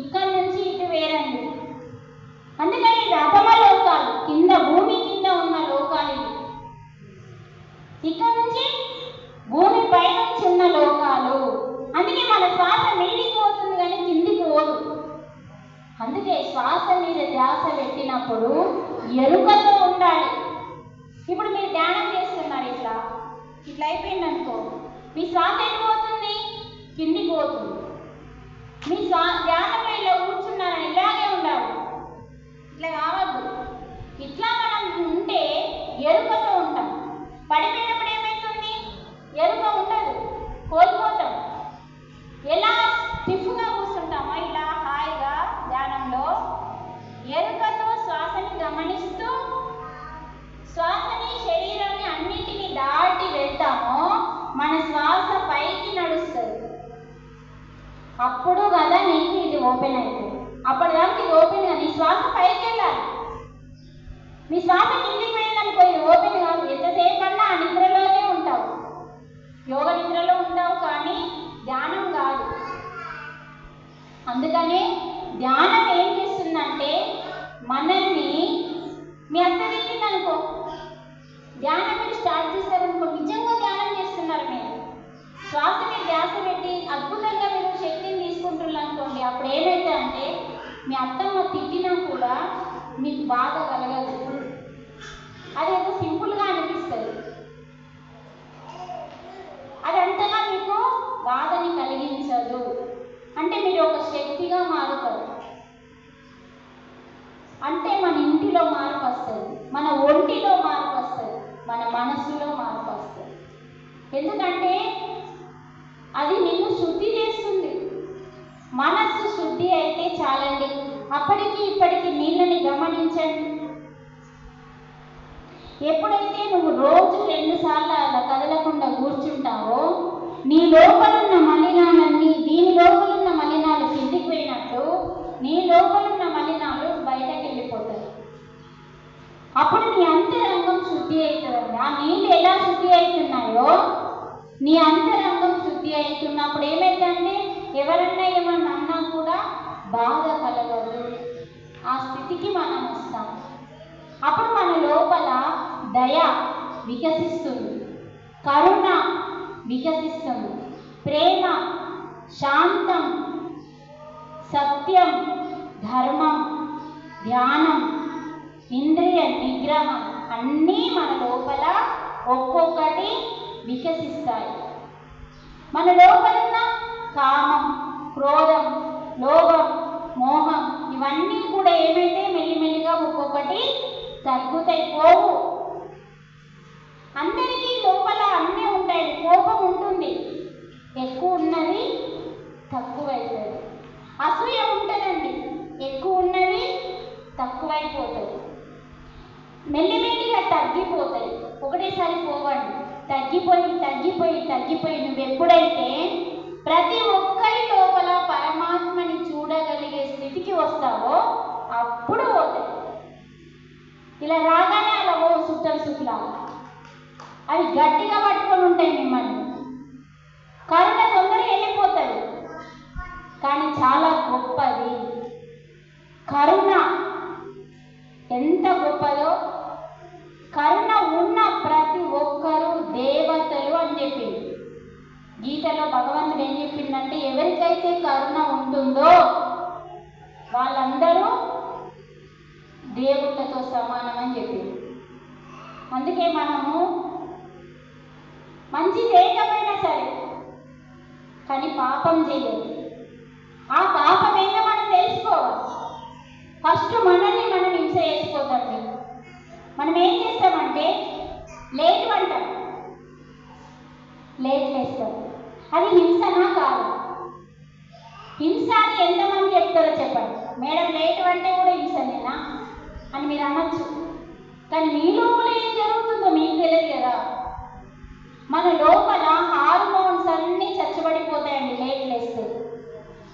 ఇక్కడి నుంచి ఇటు వేరండి. అందుకని ఇది అధమ లోకాలు, కింద భూమి కింద ఉన్న లోకాలు ఇవి. ఇక్కడ నుంచి భూమి పై నుంచి ఉన్న లోకాలు. అందుకే మన శ్వాస మీదికి పోతుంది కానీ కిందికి పోదు. అందుకే శ్వాస మీద ధ్యాస పెట్టినప్పుడు ఎరుకతో ఉండాలి. ఇప్పుడు మీరు ధ్యానం చేస్తున్నారు, ఇట్లా ఇట్లా అయిపోయింది అనుకో, మీ శ్వాస ఎటు పోతుంది? కిందికి పోతుంది. మీ ధ్యానంలో ఇలా కూర్చున్నారని ఇలాగే ఉండాలి, ఇట్లా కావద్దు. ఇట్లా మనం ఉంటే ఎరుకతో ఉంటాం. పడిపోయినప్పుడు ఏమవుతుంది? ఎరుక ఉండదు, కోల్పోతాం. ఎలా స్టిఫ్గా కూర్చుంటామో ఇలా హాయిగా ధ్యానంలో ఎరుకతో శ్వాసని గమనిస్తూ శ్వాసని శరీరాన్ని అన్నింటినీ దాటి వెళ్తామో మన శ్వాస పైకి నడుస్తుంది. అప్పుడు కదా నీకు ఇది ఓపెన్ అవుతుంది. అప్పటిదాకా ఇది ఓపెన్ కానీ శ్వాస పైకి వెళ్ళాలి. మీ శ్వాస కిందికి పోయిందనుకో, ఇది ఓపెన్ కాదు. ఎంతసేపు అన్నా ఆ నిద్రలోనే ఉంటావు, యోగ నిద్రలో ఉంటావు, కానీ ధ్యానం కాదు. అందుకనే ధ్యానం ఏం చేస్తుందంటే మనల్ని, మీ అత్త తిట్టిందనుకో, ధ్యానం మీరు స్టార్ట్ చేస్తారనుకో, నిజంగా ధ్యానం చేస్తున్నారు మీరు, శ్వాస మీద ధ్యాస పెట్టి అద్భుతంగా మీరు శక్తిని తీసుకుంటున్నారు అనుకోండి. అప్పుడు ఏమైతే అంటే మీ అత్తమ్మ తిట్టినా కూడా మీకు బాధ కలగదు. అదేదో సింపుల్గా అనిపిస్తుంది, అది అంతగా మీకు బాధని కలిగించదు. అంటే మీరు ఒక శక్తిగా మారుతారు. అంటే మన ఇంటిలో మార్పు వస్తుంది, మన ఒంటిలో మార్పు వస్తుంది, మన మనసులో మార్పు వస్తుంది. ఎందుకంటే అది నిన్ను శుద్ధి చేస్తుంది. మనస్సు శుద్ధి అయితే చాలండి. అప్పటికి ఇప్పటికి నీళ్ళని గమనించండి. ఎప్పుడైతే నువ్వు రోజు 2 సార్లు అలా కదలకుండా కూర్చుంటావో నీ లోపలున్న మలినాలన్నీ, దీని లోపలున్న మలినాలు కిందికి పోయినట్టు నీ లోపలున్న మలినాలు బయటకు వెళ్ళిపోతాయి. అప్పుడు నీ అంతరంగం శుద్ధి అవుతుందండి. ఆ నీళ్ళు ఎలా శుద్ధి అవుతున్నాయో నీ అంతరంగం శుద్ధి అవుతున్నప్పుడు ఏమైందంటే ఎవరన్నా ఏమన్నా అన్నా కూడా బాధ కలగదు. ఆ స్థితికి మనం వస్తాం. అప్పుడు మన లోపల దయ వికసిస్తుంది, కరుణ వికసిస్తుంది, ప్రేమ, శాంతం, సత్యం, ధర్మం, ధ్యానం, ఇంద్రియ నిగ్రహం అన్నీ మన లోపల ఒక్కొక్కటి వికసిస్తాయి. మన లోపల కామం, క్రోధం, లోభం, మోహం ఇవన్నీ కూడా ఏమైతే మెల్లిమెల్లిగా ఒక్కొక్కటి తగ్గుతాయి, పోవు. అందరికీ లోపల అన్నీ ఉంటాయి. కోపం ఉంటుంది, ఎక్కువ ఉన్నది తక్కువైతుంది. అసూయ ఉంటుందండి, ఎక్కువ ఉన్నది తక్కువైపోతుంది. మెల్లిమెల్లిగా తగ్గిపోతాయి, ఒకటేసారి పోవండి. తగ్గిపోయి తగ్గిపోయి తగ్గిపోయి నువ్వు ఎప్పుడైతే ప్రతి ఒక్కరి లోపల పరమాత్మని చూడగలిగే స్థితికి వస్తావో అప్పుడు పోతాయి. ఇలా రాగానే అలా ఓ సుట్టలు సుట్లాగా అవి గట్టిగా పట్టుకొని ఉంటాయి మిమ్మల్ని. కరుణ తొందరగా వెళ్ళిపోతుంది, కానీ చాలా గొప్పది. కరుణ ఎంత గొప్పదో, కరుణ ఉన్న ప్రతి ఒక్కరూ దేవతలు అని చెప్పింది గీతలో. భగవంతుడు ఏం చెప్పిందంటే ఎవరికైతే కరుణ ఉంటుందో వాళ్ళందరూ దేవుళ్ళతో సమానం అని చెప్పింది. అందుకే మనము మంచి చేయకపోయినా సరే కానీ పాపం చేయదు. ఆ పాపం ఏంటో మనం తెలుసుకోవాలి. ఫస్ట్ మనల్ని మనం హింస చేసుకోదండి. మనం ఏం చేస్తామంటే లేట్ అంటాం, లేట్ వేస్తాం. అది హింసనా కాదు? హింస అని ఎంతమంది చెప్తారో చెప్పండి. మేడం లేట్ అంటే కూడా హింసనేనా అని మీరు అనొచ్చు. కానీ మీ లోపల ఏం జరుగుతుందో మీకు తెలియదు కదా. మన లోపల హార్మోన్స్ అన్నీ చచ్చబడిపోతాయండి లేట్ లేస్తే.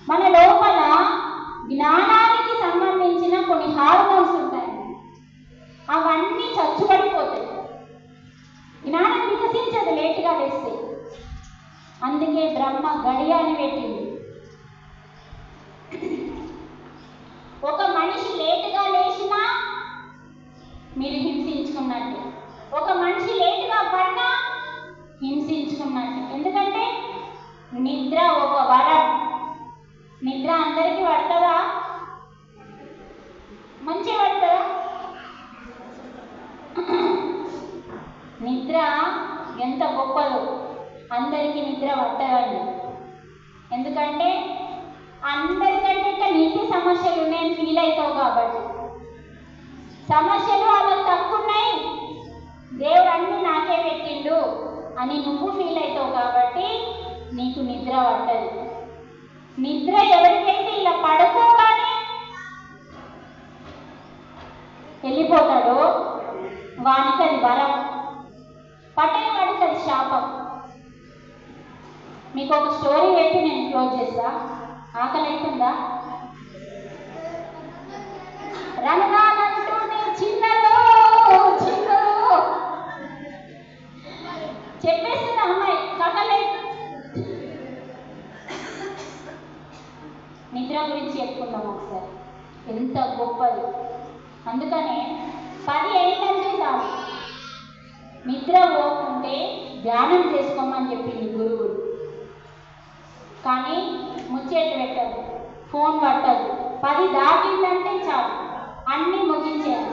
మన లోపల జ్ఞానానికి సంబంధించిన కొన్ని హార్మోన్స్ ఉంటాయండి, అవన్నీ చచ్చుబడిపోతాయి. జ్ఞానం వికసించదు లేటుగా లేస్తే. అందుకే బ్రహ్మ గడియ అని పెట్టింది. ఒక మనిషి లేటుగా లేచినా మీరు హింసించుకున్నట్టు, ఒక మనిషి లేటుగా పడినా హింసించుకున్నట్టు. ఎందుకంటే నిద్ర ఒక వరం. నిద్ర అందరికీ పడుతుందా? మంచిగా పడుతుందా? నిద్ర ఎంత గొప్పదో. అందరికీ నిద్ర పట్టదండి. ఎందుకంటే అందరికంటే ఇంకా నీకే సమస్యలు ఉన్నాయని ఫీల్ అవుతావు కాబట్టి. సమస్యలు వాళ్ళకి తక్కువ ఉన్నాయి, దేవుడు అన్నీ నాకే పెట్టిండు అని నువ్వు ఫీల్ అవుతావు కాబట్టి నీకు నిద్ర పట్టదు. నిద్ర ఎవరికైతే ఇలా పడుకోగానే వెళ్ళిపోతాడో వానికి అది వరం, పట్టని వాడికి అది శాపం. మీకు ఒక స్టోరీ పెట్టి నేను క్లోజ్ చేస్తా. ఆకలి అవుతుందా? రంగానంటూనే చిన్నదో చిన్నదో చెప్పేస్తుంది అమ్మాయి. ఆకలి నిద్ర గురించి చెప్పుకుందాం ఒకసారి, ఎంత గొప్పది. అందుకనే 10 ఏంటంటే చాలు, నిద్ర పోకుంటే ధ్యానం చేసుకోమని చెప్పింది గురువులు. కానీ ముచ్చేట్లు పెట్టదు, ఫోన్ పట్టదు. 10 దాటిందంటే చాలు అన్నీ ముగించేయాలి.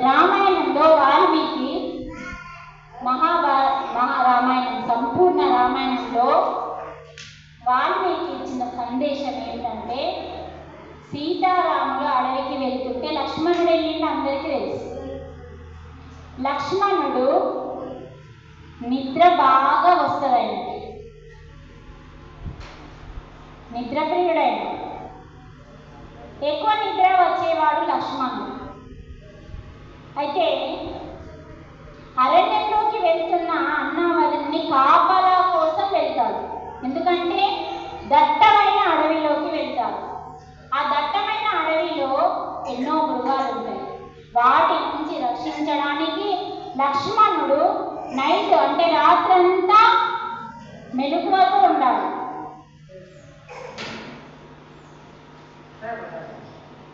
రామాయణంలో వాల్మీకి మహారామాయణం, సంపూర్ణ రామాయణంలో వాల్మీకి ఇచ్చిన సందేశం ఏంటంటే, సీతారాములు అడవికి వెళ్తుంటే లక్ష్మణుడు వెళ్ళింది అందరికీ తెలుసు. లక్ష్మణుడు నిద్ర బాగా వస్తుందండి, నిద్రప్రియుడైన ఎక్కువ నిద్ర వచ్చేవాడు లక్ష్మణుడు. అయితే అరణ్యంలోకి వెళ్తున్న అన్నవరుణ్ణి కాపలా కోసం వెళ్తాడు. ఎందుకంటే దట్టమైన అడవిలోకి వెళ్తాడు. ఆ దట్టమైన అడవిలో ఎన్నో మృగాలు ఉంటాయి. వాటి నుంచి రక్షించడానికి లక్ష్మణుడు నైట్ అంటే రాత్రంతా మెలకువతో ఉండాలి.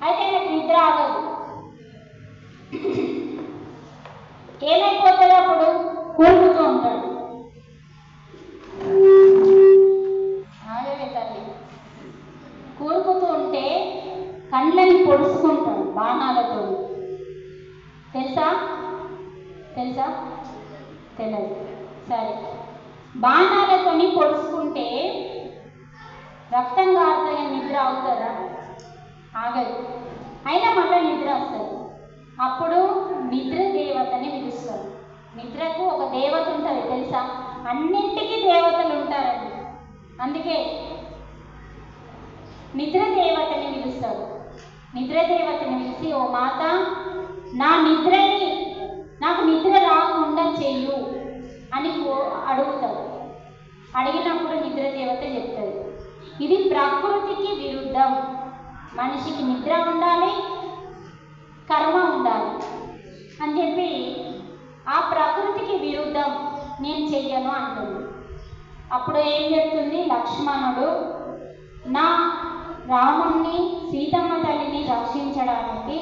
అయితే ఆయనకు నిద్ర ఆగదు. ఏమైపోతుందో అప్పుడు కూరుకుతూ ఉంటాడు. ఆగవే తల్లి. కూరుకుతూ ఉంటే కండ్లని పొడుచుకుంటాడు బాణాలతో. తెలుసా? తెలియదు. సరే, బాణాలతోని పొడుచుకుంటే రక్తం కారుతాయి, నిద్ర అవుతుందా? ఆగదు. అయినా మళ్ళీ నిద్ర వస్తుంది. అప్పుడు నిద్ర దేవతని పిలుస్తారు. నిద్రకు ఒక దేవత ఉంటుంది తెలుసా? అన్నింటికీ దేవతలు ఉంటారండి. అందుకే నిద్ర దేవతని పిలుస్తాడు. నిద్ర దేవతని పిలిచి, ఓ మాత, నాకు నిద్ర రాకుండా చెయ్యు అని అడుగుతాడు. అడిగినప్పుడు నిద్ర దేవత చెప్తుంది, ఇది ప్రకృతికి విరుద్ధం. మనిషికి నిద్ర ఉండాలి, కర్మ ఉండాలి అని చెప్పి ఆ ప్రకృతికి విరుద్ధం నేను చెయ్యను అంటుంది. అప్పుడు ఏం చెప్తుంది లక్ష్మణుడు, నా రాముణ్ణి సీతమ్మ తల్లిని రక్షించడానికి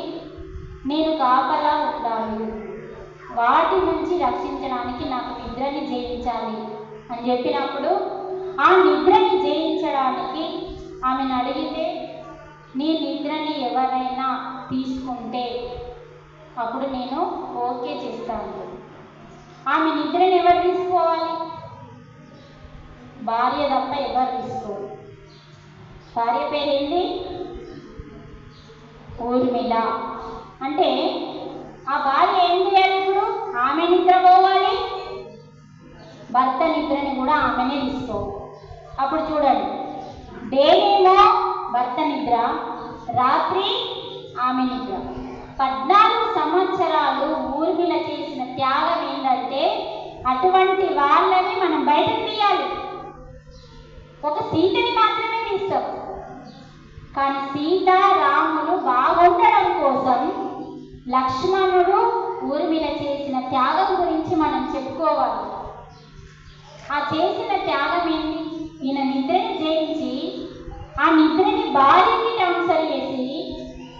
నేను కాపలా ఉండాలి, వాటి నుంచి రక్షించడానికి నాకు నిద్రని జయించాలి అని చెప్పినప్పుడు ఆ నిద్రని జయించడానికి ఆమెను అడిగితే, నీ నిద్రని ఎవరైనా తీసుకుంటే అప్పుడు నేను ఓకే చేస్తాను. ఆమె నిద్రని ఎవరు తీసుకోవాలి? భార్య తప్ప ఎవరు తీసుకోరు. భార్య పేరేంటి? ఊర్మిళ. అంటే ఆ భార్య ఏం చేయాలి? ఇప్పుడు ఆమె నిద్ర పోవాలి, భర్త నిద్రని కూడా ఆమెనే తీసుకోవాలి. అప్పుడు చూడండి, డేనేమో భర్త నిద్ర, రాత్రి ఆమె నిద్ర. 14 అటువంటి వాళ్ళని మనం బయటకు తీయాలి. ఒక సీతని మాత్రమే తీస్తాం, కానీ సీతారాములు బాగుండడం కోసం లక్ష్మణుడు ఊర్మిళ చేసిన త్యాగం గురించి మనం చెప్పుకోవాలి. ఆ చేసిన త్యాగం ఏంటి? ఈయన నిద్రని జయించి ఆ నిద్రని భార్యకి ట్రాన్స్ఫర్ చేసి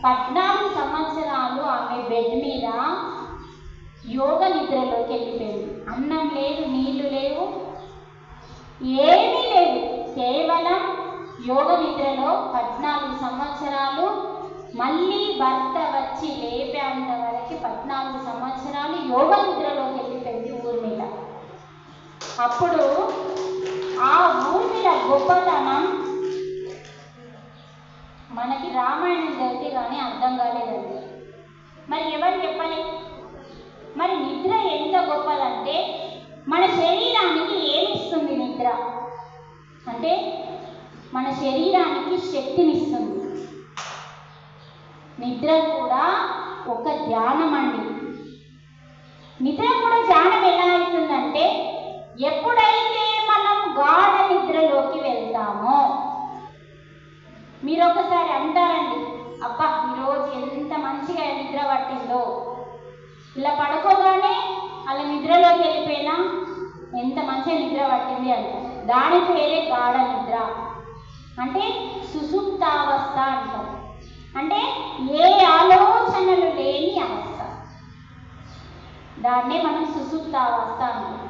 14 సంవత్సరాలు ఆమె బెడ్ మీద యోగ నిద్రలోకి వెళ్ళిపోయింది. అన్నం లేదు, నీళ్లు లేవు, ఏమీ లేదు, కేవలం యోగ నిద్రలో 14 సంవత్సరాలు. మళ్ళీ భర్త వచ్చి లేపేంత వరకు 14 సంవత్సరాలు యోగ నిద్రలోకి వెళ్ళిపోయింది ఊర్మిళ. అప్పుడు ఆ ఊర్మిళ గొప్పతనం మనకి రామాయణం చదివితే కానీ అర్థం కాలేదండి. మరి ఎవరు చెప్పాలి? మరి నిద్ర ఎంత గొప్పదంటే మన శరీరానికి ఏమిస్తుంది నిద్ర అంటే మన శరీరానికి శక్తినిస్తుంది. నిద్ర కూడా ఒక ధ్యానం అండి. నిద్ర కూడా ధ్యానం ఎలా అవుతుందంటే ఎప్పుడైతే మనం గాఢ నిద్రలోకి వెళ్తామో, మీరు ఒకసారి అంటారండి, అబ్బా ఈరోజు ఎంత మంచిగా నిద్ర పట్టిందో, ఇలా పడుకోగానే అలా నిద్రలోకి వెళ్ళిపోయినా ఎంత మంచిగా నిద్ర పట్టింది అంటారు. దాని పేరే గాఢ నిద్ర, అంటే సుషుప్తావస్థ అంటారు. అంటే ఏ ఆలోచనలు లేని అవస్థ, దాన్నే మనం సుషుప్తావస్థ అంటాం.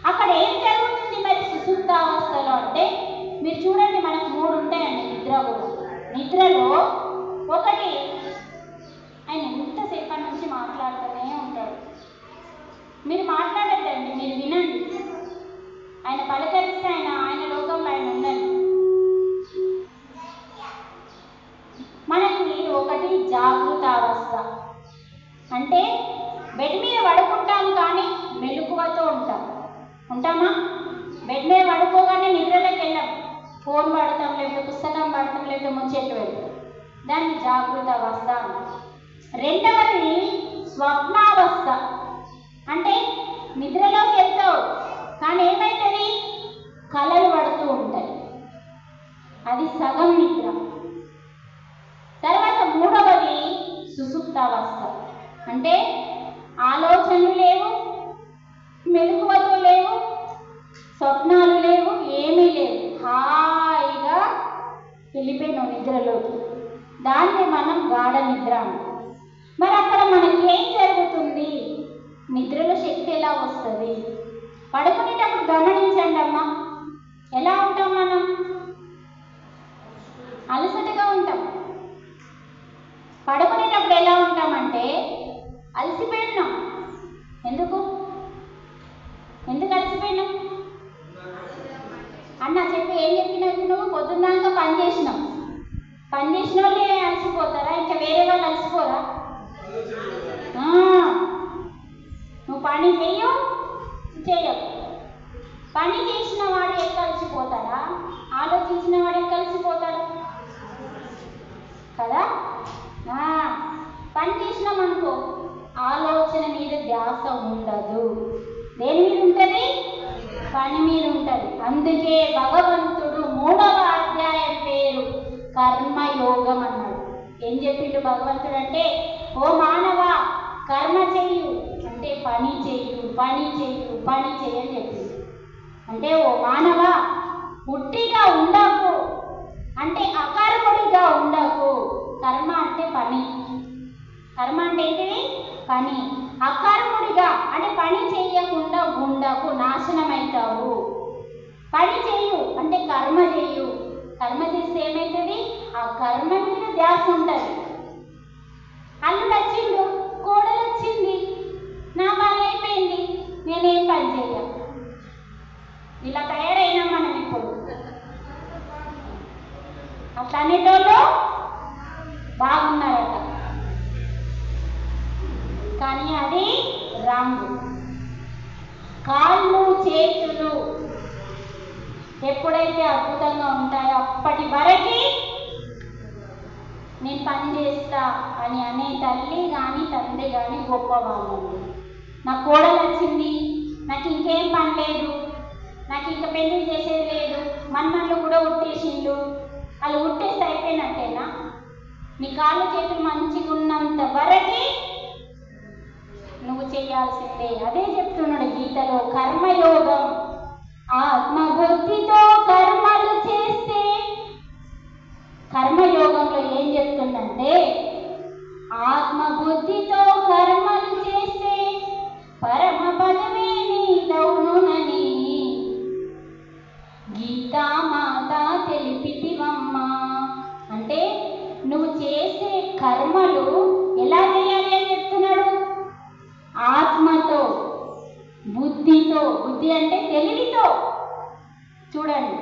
అక్కడ ఏం జరుగుతుంది మరి సుషుప్తావస్థలో అంటే మీరు చూడండి, మనకు 3 ఉంటాయండి నిద్ర కూడా. నిద్రలో ఒకటి, ఆయన ఎంతసేపటి నుంచి మాట్లాడుతూనే ఉంటాడు, మీరు మాట్లాడద్దండి, మీరు వినండి. ఆయన పలకరిస్తే ఆయన లోకంలో ఆయన ఉండండి. మనకి ఒకటి జాగృత అవస్థ, అంటే బెడ్ మీద పడుకుంటాం కానీ మెలకువతో ఉంటామా? బెడ్ మీద పడుకోగానే నిద్రలోకి వెళ్ళాం, ఫోన్ వాడతాం, లేకపోతే పుస్తకం వాడతాం, లేకపోతే ముచ్చట్లు వెళ్తాం. దాన్ని జాగృత అవస్థ అంటారు. రెండవది స్వప్నావస్థ, అంటే నిద్రలోకి వెళ్తావు కానీ ఏమవుతుంది, కలలు పడుతూ ఉంటాయి, అది సగం నిద్ర. తర్వాత మూడవది సుషుప్తావస్థ, అంటే ఆలోచనలు లేవు, మెలకువతో లేవు, స్వప్నాలు లేవు, ఏమీ లేవు, హాయిగా వెళ్ళిపోయినావు నిద్రలోకి. దాన్ని మనం గాఢ నిద్ర అంటాం. మరి అక్కడ మనకి ఏం జరుగుతుంది? నిద్రలో శక్తి ఎలా వస్తుంది? పడుకునేటప్పుడు గమనించండి అమ్మా, ఎలా ఉంటాం మనం? అలసటగా ఉంటాం. పడుకునేటప్పుడు ఎలా ఉంటామంటే అలసిపోయినాం. ఎందుకు అలసిపోయినాం అన్న చెప్పి ఏం చెప్పినావు? నువ్వు పొద్దున్నాక పని చేసిన వాళ్ళే అలసిపోతారా? ఇంకా వేరే వాళ్ళు అలసిపోరా? నువ్వు పని చేయవు. పని చేసిన వాడు ఎక్కడ అలసిపోతాడా? ఆలోచించిన వాడు ఎక్కడ అలసిపోతాడు కదా? పని చేసినామనుకో ఆలోచన మీద ధ్యాస ఉండదు. దేని మీద ఉంటుంది? పని మీద ఉంటుంది. అందుకే భగవంతుడు 3వ అధ్యాయం పేరు కర్మయోగం అన్నాడు. ఏం చెప్పిండు భగవంతుడు అంటే, ఓ మానవ కర్మ చెయ్యు అంటే పని చెయ్యు అని చెప్పిండు. అంటే ఓ మానవ పుట్టిగా ఉండకు అంటే అకర్మడిగా ఉండకు. కర్మ అంటే పని, కర్మ అంటే ఏంటిది? పని. అకర్ముడిగా అంటే పని చెయ్యకుండా ఉండకు, నాశనం అవుతావు. పని చెయ్యు అంటే కర్మ చెయ్యు. కర్మ చేస్తే ఏమవుతుంది? ఆ కర్మ మీద ధ్యాస ఉంటుంది. అల్లుడు వచ్చిండు, కోడలు వచ్చింది, నా పని అయిపోయింది, నేనేం పని చెయ్య. ఇలా తయారైనా మనం ఇప్పుడు. అట్లా అనేటోళ్ళు బాగున్నారట, కానీ అది రాంగు. కాళ్ళు చేతులు ఎప్పుడైతే అద్భుతంగా ఉంటాయో అప్పటి వరకు నేను పని చేస్తా అని అనే తల్లి కానీ తండ్రి కానీ గొప్పవాళ్ళండి. నా కోడలు వచ్చింది, నాకు ఇంకేం పని లేదు, నాకు ఇంకా పెళ్లి చేసేది లేదు, మన్మన్లు కూడా ఉట్టేసిండు, అది ఉట్టేస్తే అయిపోయినట్టేనా? నీ కాళ్ళు చేతులు మంచిగా ఉన్నంత వరకే నువ్వు చేయాల్సిందే. అదే చెప్తున్నాడు గీతలో, కర్మయోగం. ఆత్మబుద్ధితో కర్మలు చేస్తే, కర్మయోగంలో ఏం చెప్తుందంటే, ఆత్మబుద్ధితో కర్మలు చేస్తే పరమ పదమే నీదవునని గీతామాత తెలిపితివమ్మ. అంటే నువ్వు చేసే కర్మలు ఎలా చేయాలి అని చెప్తున్నాడు? ఆత్మతో, బుద్ధితో. బుద్ధి అంటే తెలివితో. చూడండి,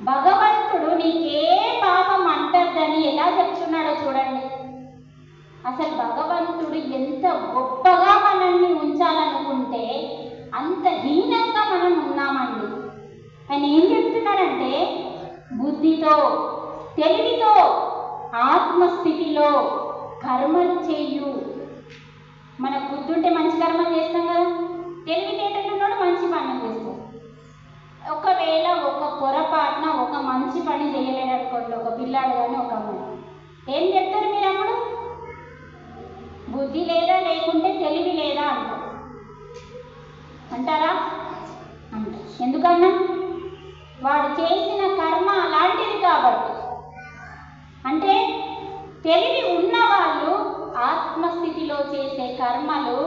భగవంతుడు నీకే పాపం అంటద్దని ఎలా చెప్తున్నాడో చూడండి. అసలు భగవంతుడు ఎంత గొప్పగా మనల్ని ఉంచాలనుకుంటే అంత హీనంగా మనం ఉన్నామండి. ఆయన ఏం చెప్తున్నాడంటే, బుద్ధితో, తెలివితో, ఆత్మస్థితిలో కర్మలు చేయు. మనకు బుద్ధి ఉంటే మంచి కర్మలు చేస్తాం కదా, తెలివితేటలున్నాడు మంచి పనులు చేస్తాం. ఒకవేళ ఒక పొరపాటున ఒక మంచి పని చేయలేడు అనుకోండి, ఒక పిల్లాడు కానీ ఒక అమ్మాయి, ఏం చెప్తారు మీరు అప్పుడు? బుద్ధి లేదా, లేకుంటే తెలివి లేదా అంటారు. అంటారా? అంటారు. ఎందుకన్నా? వాడు చేసిన కర్మ అలాంటిది కాబట్టి. అంటే తెలివి ఉన్నవాళ్ళు ఆత్మస్థితిలో చేసే కర్మలు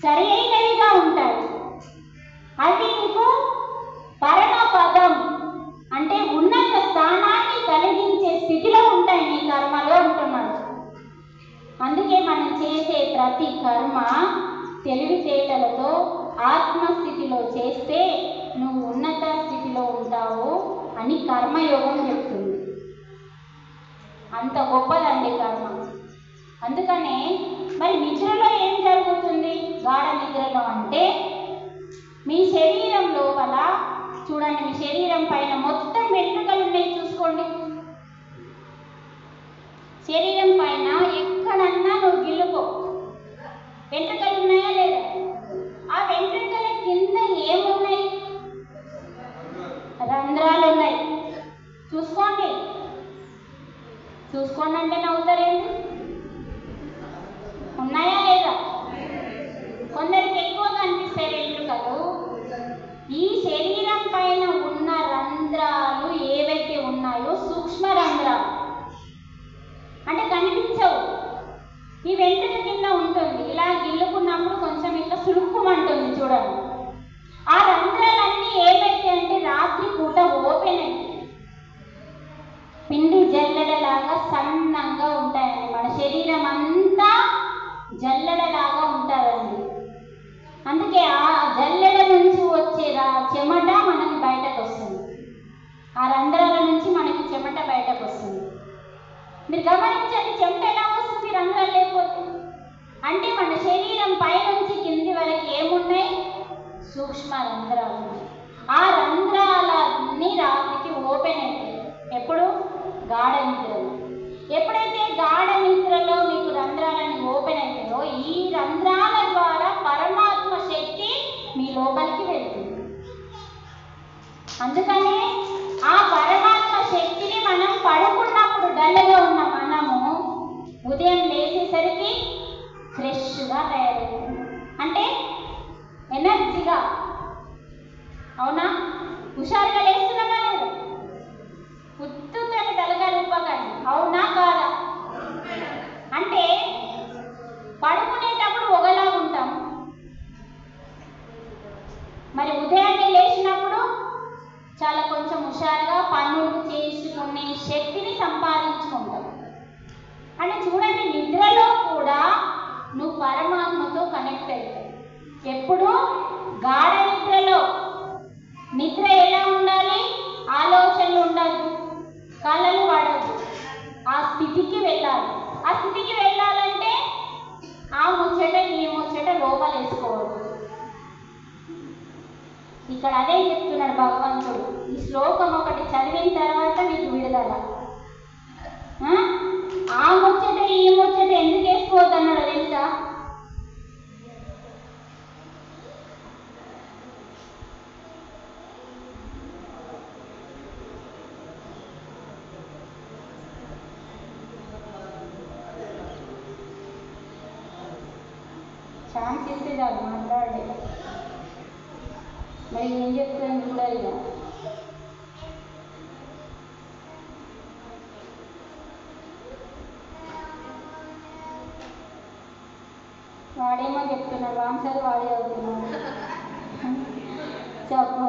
సరైనవిగా ఉంటాయి. అది నీకు పరమపదం అంటే ఉన్నత స్థానాన్ని కలిగించే స్థితిలో ఉంటాయి నీ కర్మలు అంటున్నాడు. అందుకే మనం చేసే ప్రతి కర్మ తెలివితేటలతో ఆత్మస్థితిలో చేస్తే నువ్వు ఉన్నత స్థితిలో ఉంటావు అని కర్మయోగం చెప్తుంది. అంత గొప్పదండి కర్మ. అందుకనే మరి నిద్రలో ఏం జరుగుతుంది? గాఢ నిద్రలో అంటే మీ శరీరం లోపల చూడండి, మీ శరీరం పైన మొత్తం వెంట్రుకలు ఉన్నాయి చూసుకోండి. శరీరం పైన ఎక్కడన్నా నువ్వు గిల్లుకో, వెంట్రుకలు ఉన్నాయా లేదా? ఆ వెంట్రుకల కింద ఏమున్నాయి? రంధ్రాలు ఉన్నాయి. చూసుకోండి. చూసుకోండి అంటే నవ్వుతారేంటి? ఉన్నాయా లేదా? కొందరికి ఎక్కువగా అనిపిస్తాయి వెంట్రుకలు. ఈ శరీరం పైన ఉన్న రంధ్రాలు ఏవైతే ఉన్నాయో సూక్ష్మ రంధ్రాలు అంటే కనిపించవు. ఈ వెంట్రుక కింద ఉంటుంది, ఇలా గిల్లుకున్నప్పుడు కొంచెం ఇట్లా సులుక్కుమంటుంది చూడండి. ఆ రంధ్రాలన్నీ ఏవైతే అంటే రాత్రి పూట ఓపెన్ అయ్యి పిండి జల్లెడలాగా సన్నంగా ఉంటాయండి. మన శరీరం అంతా జల్లెడలాగా ఉంటుందండి. అందుకే ఆ జల్లెడ నుంచి వచ్చే చెమట మనకి బయటకు వస్తుంది. ఆ రంధ్రాల నుంచి మనకి చెమట బయటకు వస్తుంది. మీరు గమనించండి, చెమట ఎలా వస్తుంది రంధ్రాలు లేకపోతే? అంటే మన శరీరం పైనుంచి కింది వరకు ఏమున్నాయి? సూక్ష్మ రంధ్రాలు. ఆ రంధ్రాలన్నీ రాత్రికి ఓపెన్ అవుతాయి. ఎప్పుడు? గాఢ నిద్రలో. ఎప్పుడైతే గాఢ నిద్రలో మీకు రంధ్రాలని ఓపెన్ అవుతాయో ఈ రంధ్రాల ద్వారా పరమాత్మ శక్తి మీ లోపలికి వెళ్తుంది. అందుకనే ఆ పరమాత్మ శక్తిని మనం పడుకున్నప్పుడు డల్గా ఉన్న మనము ఉదయం లేచేసరికి ఫ్రెష్గా తయారవుతుంది. అంటే ఎనర్జీగా, అవునా? హుషారుగా లేస్తున్నామా లేదా? ఉత్తుతని తలకాలిపోకండి, అవునా కాదా? అంటే పడుకునేటప్పుడు ఒకలా ఉంటాం, మరి ఉదయాన్నే లేచినప్పుడు చాలా కొంచెం హుషారుగా పనులు చేసుకునే శక్తిని సంపాదించుకుంటాం. అంటే చూడండి, నిద్రలో కూడా నువ్వు పరమాత్మతో కనెక్ట్ అవుతావు. ఎప్పుడు? గాఢ నిద్రలో. నిద్ర ఎలా ఉండాలి? ఆలోచనలు ఉండదు, కళలు పడదు, ఆ స్థితికి వెళ్ళాలి. ఆ స్థితికి వెళ్ళాలంటే ఆ ముచ్చట ఈ ముచ్చట లోపల వేసుకోవద్దు. ఇక్కడ అదే చెప్తున్నాడు భగవంతుడు. ఈ శ్లోకం ఒకటి చదివిన తర్వాత నీకు విడుదల. ఆ ముచ్చట ఈ ముచ్చట ఎందుకు వేసుకోవద్దు అన్నాడు తెలుసా? ఛాన్స్ ఇస్తే చాలు మాట్లాడే. మరి ఏం చెప్తాను చూడాలి ఇక. వాడేమో చెప్తున్నాడు, రామ్సార్ వాడే అవుతున్నాడు. చెప్పు.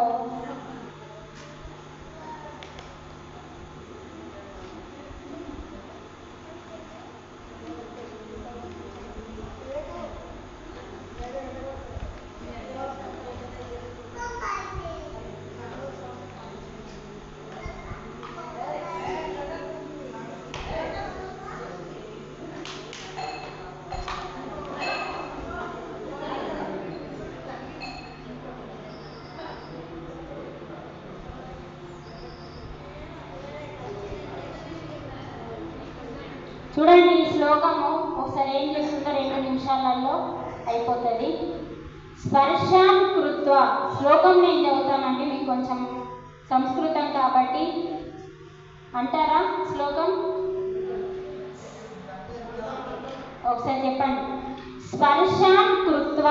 చూడండి ఈ శ్లోకము ఒకసారి ఏం చేస్తుందో 2 నిమిషాలలో అయిపోతుంది. స్పర్శాం కృత్వ శ్లోకం నేను చదువుతానండి, మీకు కొంచెం సంస్కృతం కాబట్టి అంటారా శ్లోకం? ఒకసారి చెప్పండి. స్పర్శాం కృత్వ,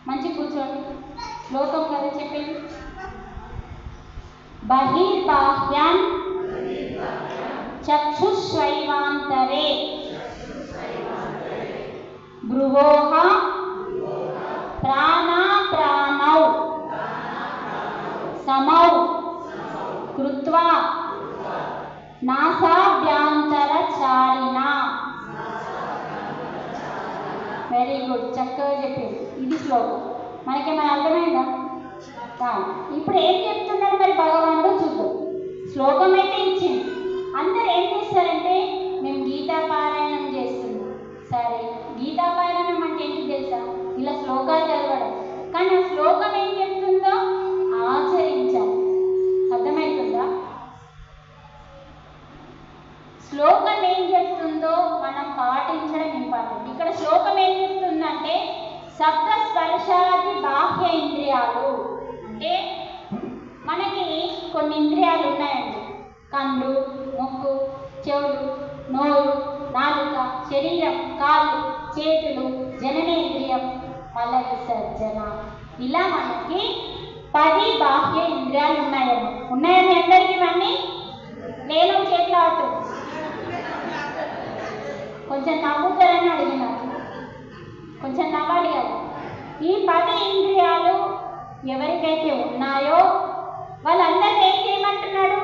మంచి కూర్చోండి, శ్లోకం కదా చెప్పింది. బహిర్బాహ్యాన్ చక్షుష్వైవాంతరే భ్రువోః ప్రాణాప్రాణౌ సమౌ కృత్వా నాసాభ్యాంతరచారిణా. వెరీ గుడ్, చక్కగా చెప్పింది. ఇది శ్లోకం. మనకేమైనా అర్థమైందా? ఇప్పుడు ఏం చెప్తున్నాడు మరి భగవానుడు చూద్దాం. శ్లోకం అయితే ఇచ్చింది. అందరు ఏం చేస్తారంటే మేము గీతాపారాయణం చేస్తున్నాం. సరే, గీతాపారాయణం అంటే ఏంటి తెలుసా? ఇలా శ్లోకాలు చదవడం. కానీ ఆ శ్లోకం ఏం చెప్తుందో ఆచరించాలి. అర్థమవుతుందా? శ్లోకం ఏం చెప్తుందో మనం పాటించడం ఇంపార్టెంట్. ఇక్కడ శ్లోకం ఏం చెప్తుందంటే సప్త స్పర్శాది బాహ్య ఇంద్రియాలు, అంటే మనకి కొన్ని ఇంద్రియాలు ఉన్నాయండి. కళ్ళు, ముక్కు, చెవులు, నోరు, నాలుక, శరీరం, కాళ్ళు, చేతులు, జననేంద్రియం, మల విసర్జన. ఇలా మనకి 10 బాహ్య ఇంద్రియాలు ఉన్నాయని అందరికీ ఇవన్నీ నేను చేతిలో ఆడుతూ కొంచెం నవ్వుతారని అడిగినారు. కొంచెం నవ్వాలి కదా. ఈ 10 ఇంద్రియాలు ఎవరికైతే ఉన్నాయో వాళ్ళందరినీ ఏం చేయమంటున్నాడు?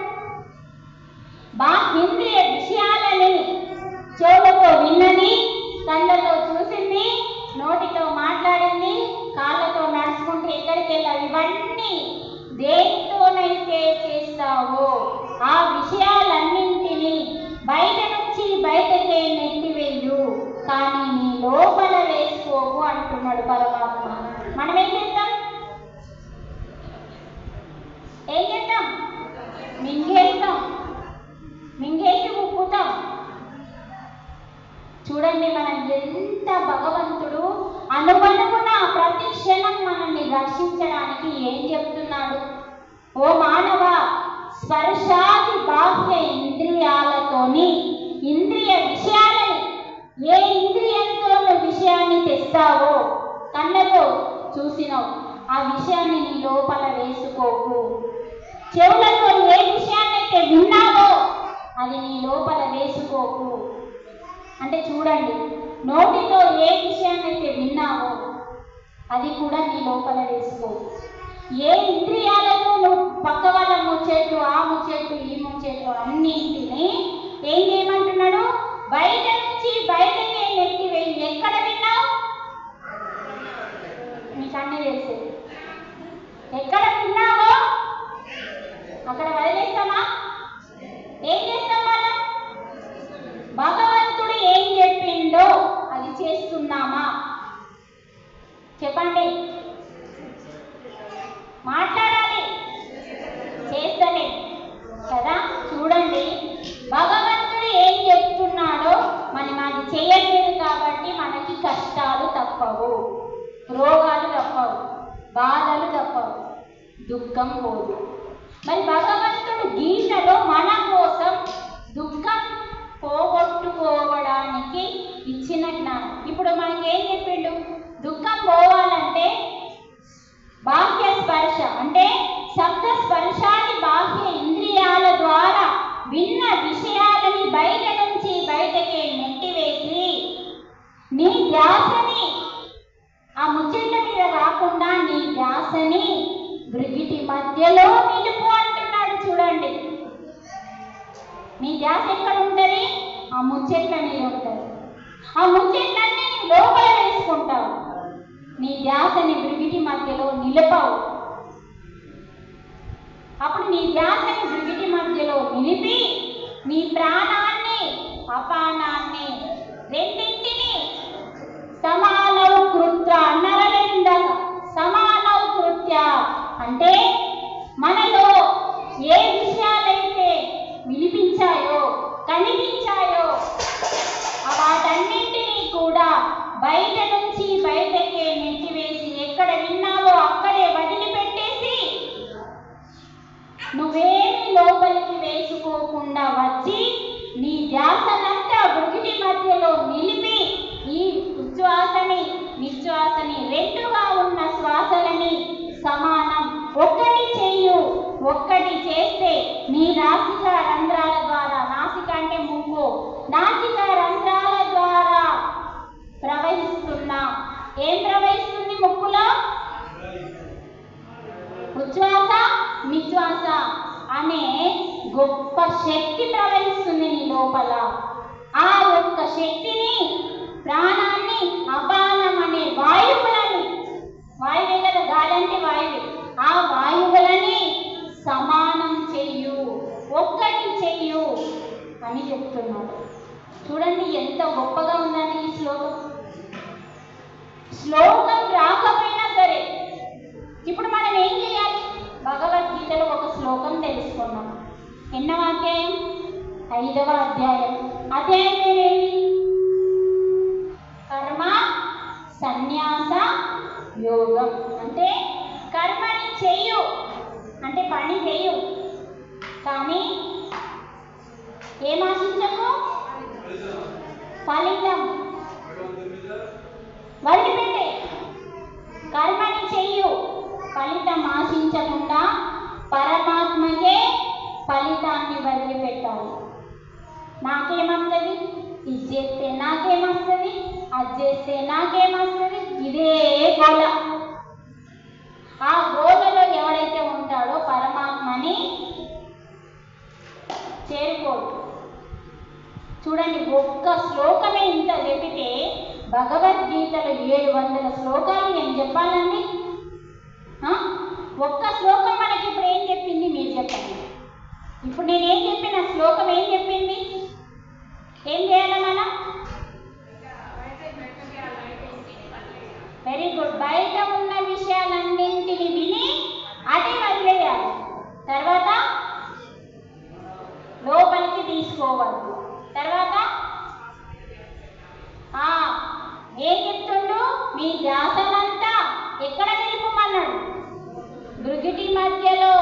బాహ్యేంద్రియ విషయాలని చెవులతో విన్నది, కళ్ళతో చూసింది, నోటితో మాట్లాడింది, కాళ్ళతో నడుచుకుంటూ ఎక్కడికి వెళ్ళాలి, ఇవన్నీ దేనితోనైతే చేస్తావో ఆ విషయాలన్నింటినీ బయట నుంచి బయటకే నెట్టివేయు, కానీ నీ లోపల వేసుకోకు అంటున్నాడు పరమాత్మ. మనం ఏం చేద్దాం? మింగేసి ఉప్పుతాం. చూడండి మనం ఎంత భగవంతుడు అనువనుకున్న ప్రతి క్షణం మనల్ని రక్షించడానికి ఏం చెప్తున్నాడు? ఓ మానవ, స్పర్శాది బాహ్య ఇంద్రియాలతోని ఇంద్రియ విషయాలని, ఏ ఇంద్రియంతో విషయాన్ని తెస్తావో, కళ్ళతో చూసినావు ఆ విషయాన్ని నీ లోపల వేసుకోకు. చెవులతో ఏ విషయాన్నైతే విన్నావో అది నీ లోపల వేసుకోకు. అంటే చూడండి, నోటితో ఏ విషయాన్నైతే విన్నావో అది కూడా నీ లోపల వేసుకో. ఏ ఇంద్రియాలతో నువ్వు పక్క వాళ్ళ ముచ్చేట్లు, ఆ ముచ్చేట్లు, ఈ ముచ్చేట్లు అన్నింటినీ ఏం చేయమంటున్నాడు? బయట నుంచి బయటకే నెట్టివేయి. ఎక్కడ విన్నావు? మీకు అన్నీ తెలిసేది. ఎక్కడ విన్నావో అక్కడ వదిలేస్తామా? ఏం చేస్తాం మనం? భగవంతుడు ఏం చెప్పిండో అది చేస్తున్నామా? చెప్పండి, మాట్లాడాలి, చేస్తలే కదా. చూడండి, భగవంతుడు ఏం చెప్తున్నాడో మనం అది చేయట్లేదు కాబట్టి మనకి కష్టాలు తప్పవు, రోగాలు తప్పవు, బాధలు తప్పవు, దుఃఖం పోదు. మరి భగవంతుడు గీతలో మన కోసం దుఃఖం పోగొట్టుకోవడానికి ఇచ్చిన జ్ఞానం. ఇప్పుడు మనకేం చెప్పిండు? దుఃఖం పోవాలంటే బాహ్య స్పర్శ అంటే శబ్ద స్పర్శాది బాహ్య ఇంద్రియాల ద్వారా విన్న విషయాలని బయట నుంచి బయటకే నెట్టివేసి నీ ధ్యాసని ఆ ముచ్చట్ల మీద కాకుండా నీ ధ్యాసని బ్రిగిటి మధ్యలో నిలుపు అంటున్నాడు. చూడండి, నీ ధ్యాస ఎక్కడ ఉంటుంది? ఆ ముచ్చట్ల మీద ఉంటుంది. ఆ ముచ్చట్లన్నీ నీ లోపల వేసుకుంటావు. నీ ధ్యాసని బ్రిగిటి మధ్యలో నిలపవు. అప్పుడు నీ ధ్యాసని బ్రిగిటి మధ్యలో నిలిపి నీ ప్రాణాన్ని అపానాన్ని రెండింటిని సమానౌ కృత్య అన్నారలేందాక. సమానౌ కృత్య అంటే మనలో ఏ విషయాలైతే వినిపించాయో కనిపించాయో వాటన్నింటినీ కూడా బయట నుంచి బయటకే నెట్టివేసి ఎక్కడ విన్నావో అక్కడే వదిలిపెట్టేసి నువ్వేమి లోపలికి వేసుకోకుండా వచ్చి నీ ధ్యాసనంతా బ్రుగిటి మధ్యలో నిలిపి ఈ ఉచ్ఛ్వాసని నిశ్వాసని రెండుగా ఉన్న శ్వాసలని సమానం ఒక్కటి చెయ్యు. ఒక్కటి చేస్తే నీ నాసిక రంధ్రాల ద్వారా, నాసిక అంటే ముక్కు, నాసిక రంధ్రాల ద్వారా ప్రవహిస్తున్నా ఏం ప్రవహిస్తుంది? ముక్కులో ఉచ్ఛ్వాస నిశ్వాస అనే గొప్ప శక్తి ప్రవహిస్తుంది నీ లోపల. ఆ యొక్క శక్తిని, ప్రాణాన్ని, అపానం అనే వాయువులని, వాయువే కదా, గాలి అంటే వాయువే, ఆ వాయువులని సమానం చెయ్యు, ఒక్కటి చెయ్యు అని చెప్తున్నాడు. చూడండి ఎంత గొప్పగా ఉందండి ఈ శ్లోకం. శ్లోకం రాకపోయినా సరే ఇప్పుడు మనం ఏం చేయాలి? భగవద్గీతలో ఒక శ్లోకం తెలుసుకున్నాం. ఎన్నవ అధ్యాయం? 5వ అధ్యాయం. అధ్యాయం పేరేంటి? కర్మ సన్యాస యోగం. అంటే కర్మని చెయ్యు అంటే పని చెయ్యు, కానీ ఏం ఆశించకు? ఫలితం వదిలిపెట్టే. కర్మని చెయ్యు, ఫలితం ఆశించకుండా పరమాత్మకే ఫలితాన్ని వదిలిపెట్టాలి. నాకేమవుతుంది? ఇది చేస్తే నాకేమొస్తుంది, అది చేస్తే నాకేమొస్తుంది, ఇదే గోల. ఆ గోలలో ఎవడైతే ఉంటాడో పరమాత్మని చేరుకోడు. చూడండి, ఒక్క శ్లోకమే ఇంత చెప్పితే భగవద్గీతలో 700 శ్లోకాలు ఏం చెప్పాలండి? ఒక్క శ్లోకం మనకి ఇప్పుడు ఏం చెప్పింది మీరు చెప్పండి. ఇప్పుడు నేనేం చెప్పిన శ్లోకం ఏం చెప్పింది? ఏం చేయాలి మనం? Very good. బయట ఉన్న విషయాలన్నింటిని విని అదే వదిలేయాలి. తర్వాత లోపలికి తీసుకోవాలి. తర్వాత ఏం చెప్తుండు? మీ ధ్యాసనంతా ఎక్కడ నిలుపమన్నాడు? బ్రుగిటి మధ్యలో.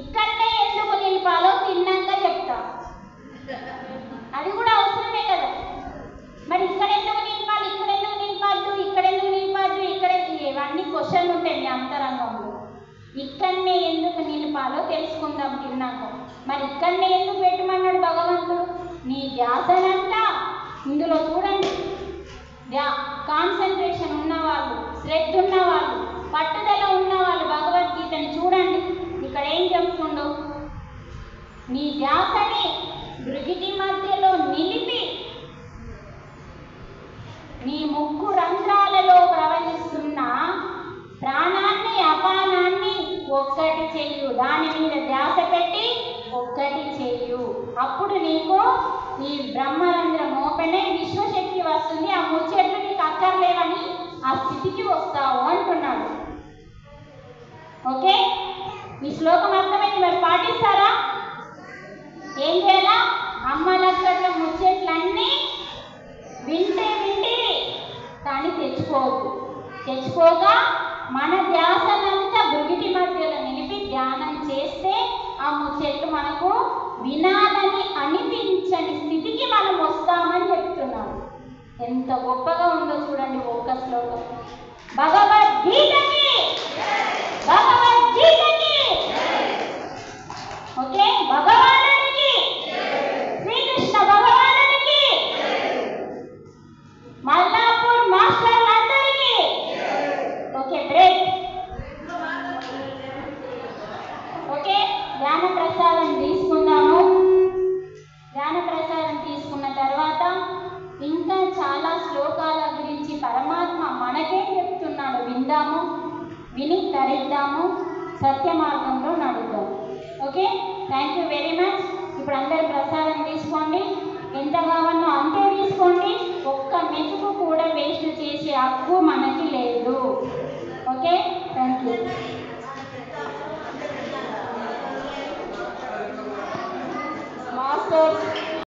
ఇక్కడనే ఎందుకు నిలిపాలో తిన్నాక చెప్తా. అది కూడా అవసరమే కదా. మరి ఇక్కడ ఎందుకు నిలిపాలి, ఇక్కడ ఎందుకు నిలిపద్దు, ఇక్కడ ఎందుకు నిలిపద్దు, ఇక్కడ ఇవన్నీ క్వశ్చన్లు ఉంటాయి మీ అంతరంగంలో. ఇక్కడనే ఎందుకు నిలిపాలో తెలుసుకుందాం తిన్నాక. మరి ఇక్కడనే ఎందుకు పెట్టమన్నాడు భగవంతుడు? నీ ధ్యాసనంతా ఇందులో చూడండి. కాన్సన్ట్రేషన్ ఉన్నవాళ్ళు, శ్రద్ధ ఉన్నవాళ్ళు, పట్టుదల ఉన్నవాళ్ళు భగవద్గీతని చూడండి. ఇక్కడ ఏం చెప్తుండో? నీ ధ్యాసని బ్రుగిటి మధ్యలో నిలిపి నీ ముక్కు రంధ్రాలలో ప్రవహిస్తున్న ప్రాణాన్ని అపానాన్ని ఒక్కటి చెయ్యు. దాని మీద ధ్యాస పెట్టి ఒక్కటి చెయ్యు. అప్పుడు నీకు ఈ బ్రహ్మరంధ్రం ఓపెన్ అయి విశ్వశక్తి వస్తుంది. ఆ ముచ్చట్లు నీకు అక్కర్లేవని ఆ స్థితికి వస్తావు అంటున్నాడు. ఓకే, ఈ శ్లోకం అర్థమైంది. మరి పాటిస్తారా? ఏం చేయాలా? అమ్మలక్కర్ల ముచ్చట్లన్నీ వింటే వింటిరి కానీ తెచ్చుకోవద్దు. తెచ్చుకోగా మన ధ్యాసనంతా బ్రుగిటి మధ్యలో నిలిపి ధ్యానం చేస్తే ఆ ముచ్చట్లు మనకు వినాలని అనిపించని స్థితికి మనం వస్తామని చెప్తున్నాము. ఎంత ఎంత గొప్పగా ఉందో చూడండి ఒక్క శ్లోకం. భగవద్గీతకి, భగవద్గీతకి, ఓకే, భగవానునికి, శ్రీకృష్ణ భగవానునికి, మల్లాపూర్ మాస్టర్లందరికీ. Okay, break. ఓకే, జ్ఞాన ప్రసాదం తీసుకుందాము. జ్ఞాన ప్రసాదం తీసుకున్న తర్వాత ఇంకా చాలా శ్లోకాల గురించి పరమాత్మ మనకే చెప్తున్నాడు. విందాము, విని తరిద్దాము, సత్య మార్గంలో నడుద్దాం. Okay, thank you very much. ఇప్పుడు అందరు ప్రసాదం తీసుకోండి, ఎంత కావాలో అంతే తీసుకోండి. ఒక్క మెతుకు కూడా వేస్ట్ చేసే హక్కు మనకి లేదు. Okay, thank you. మాస్టర్స్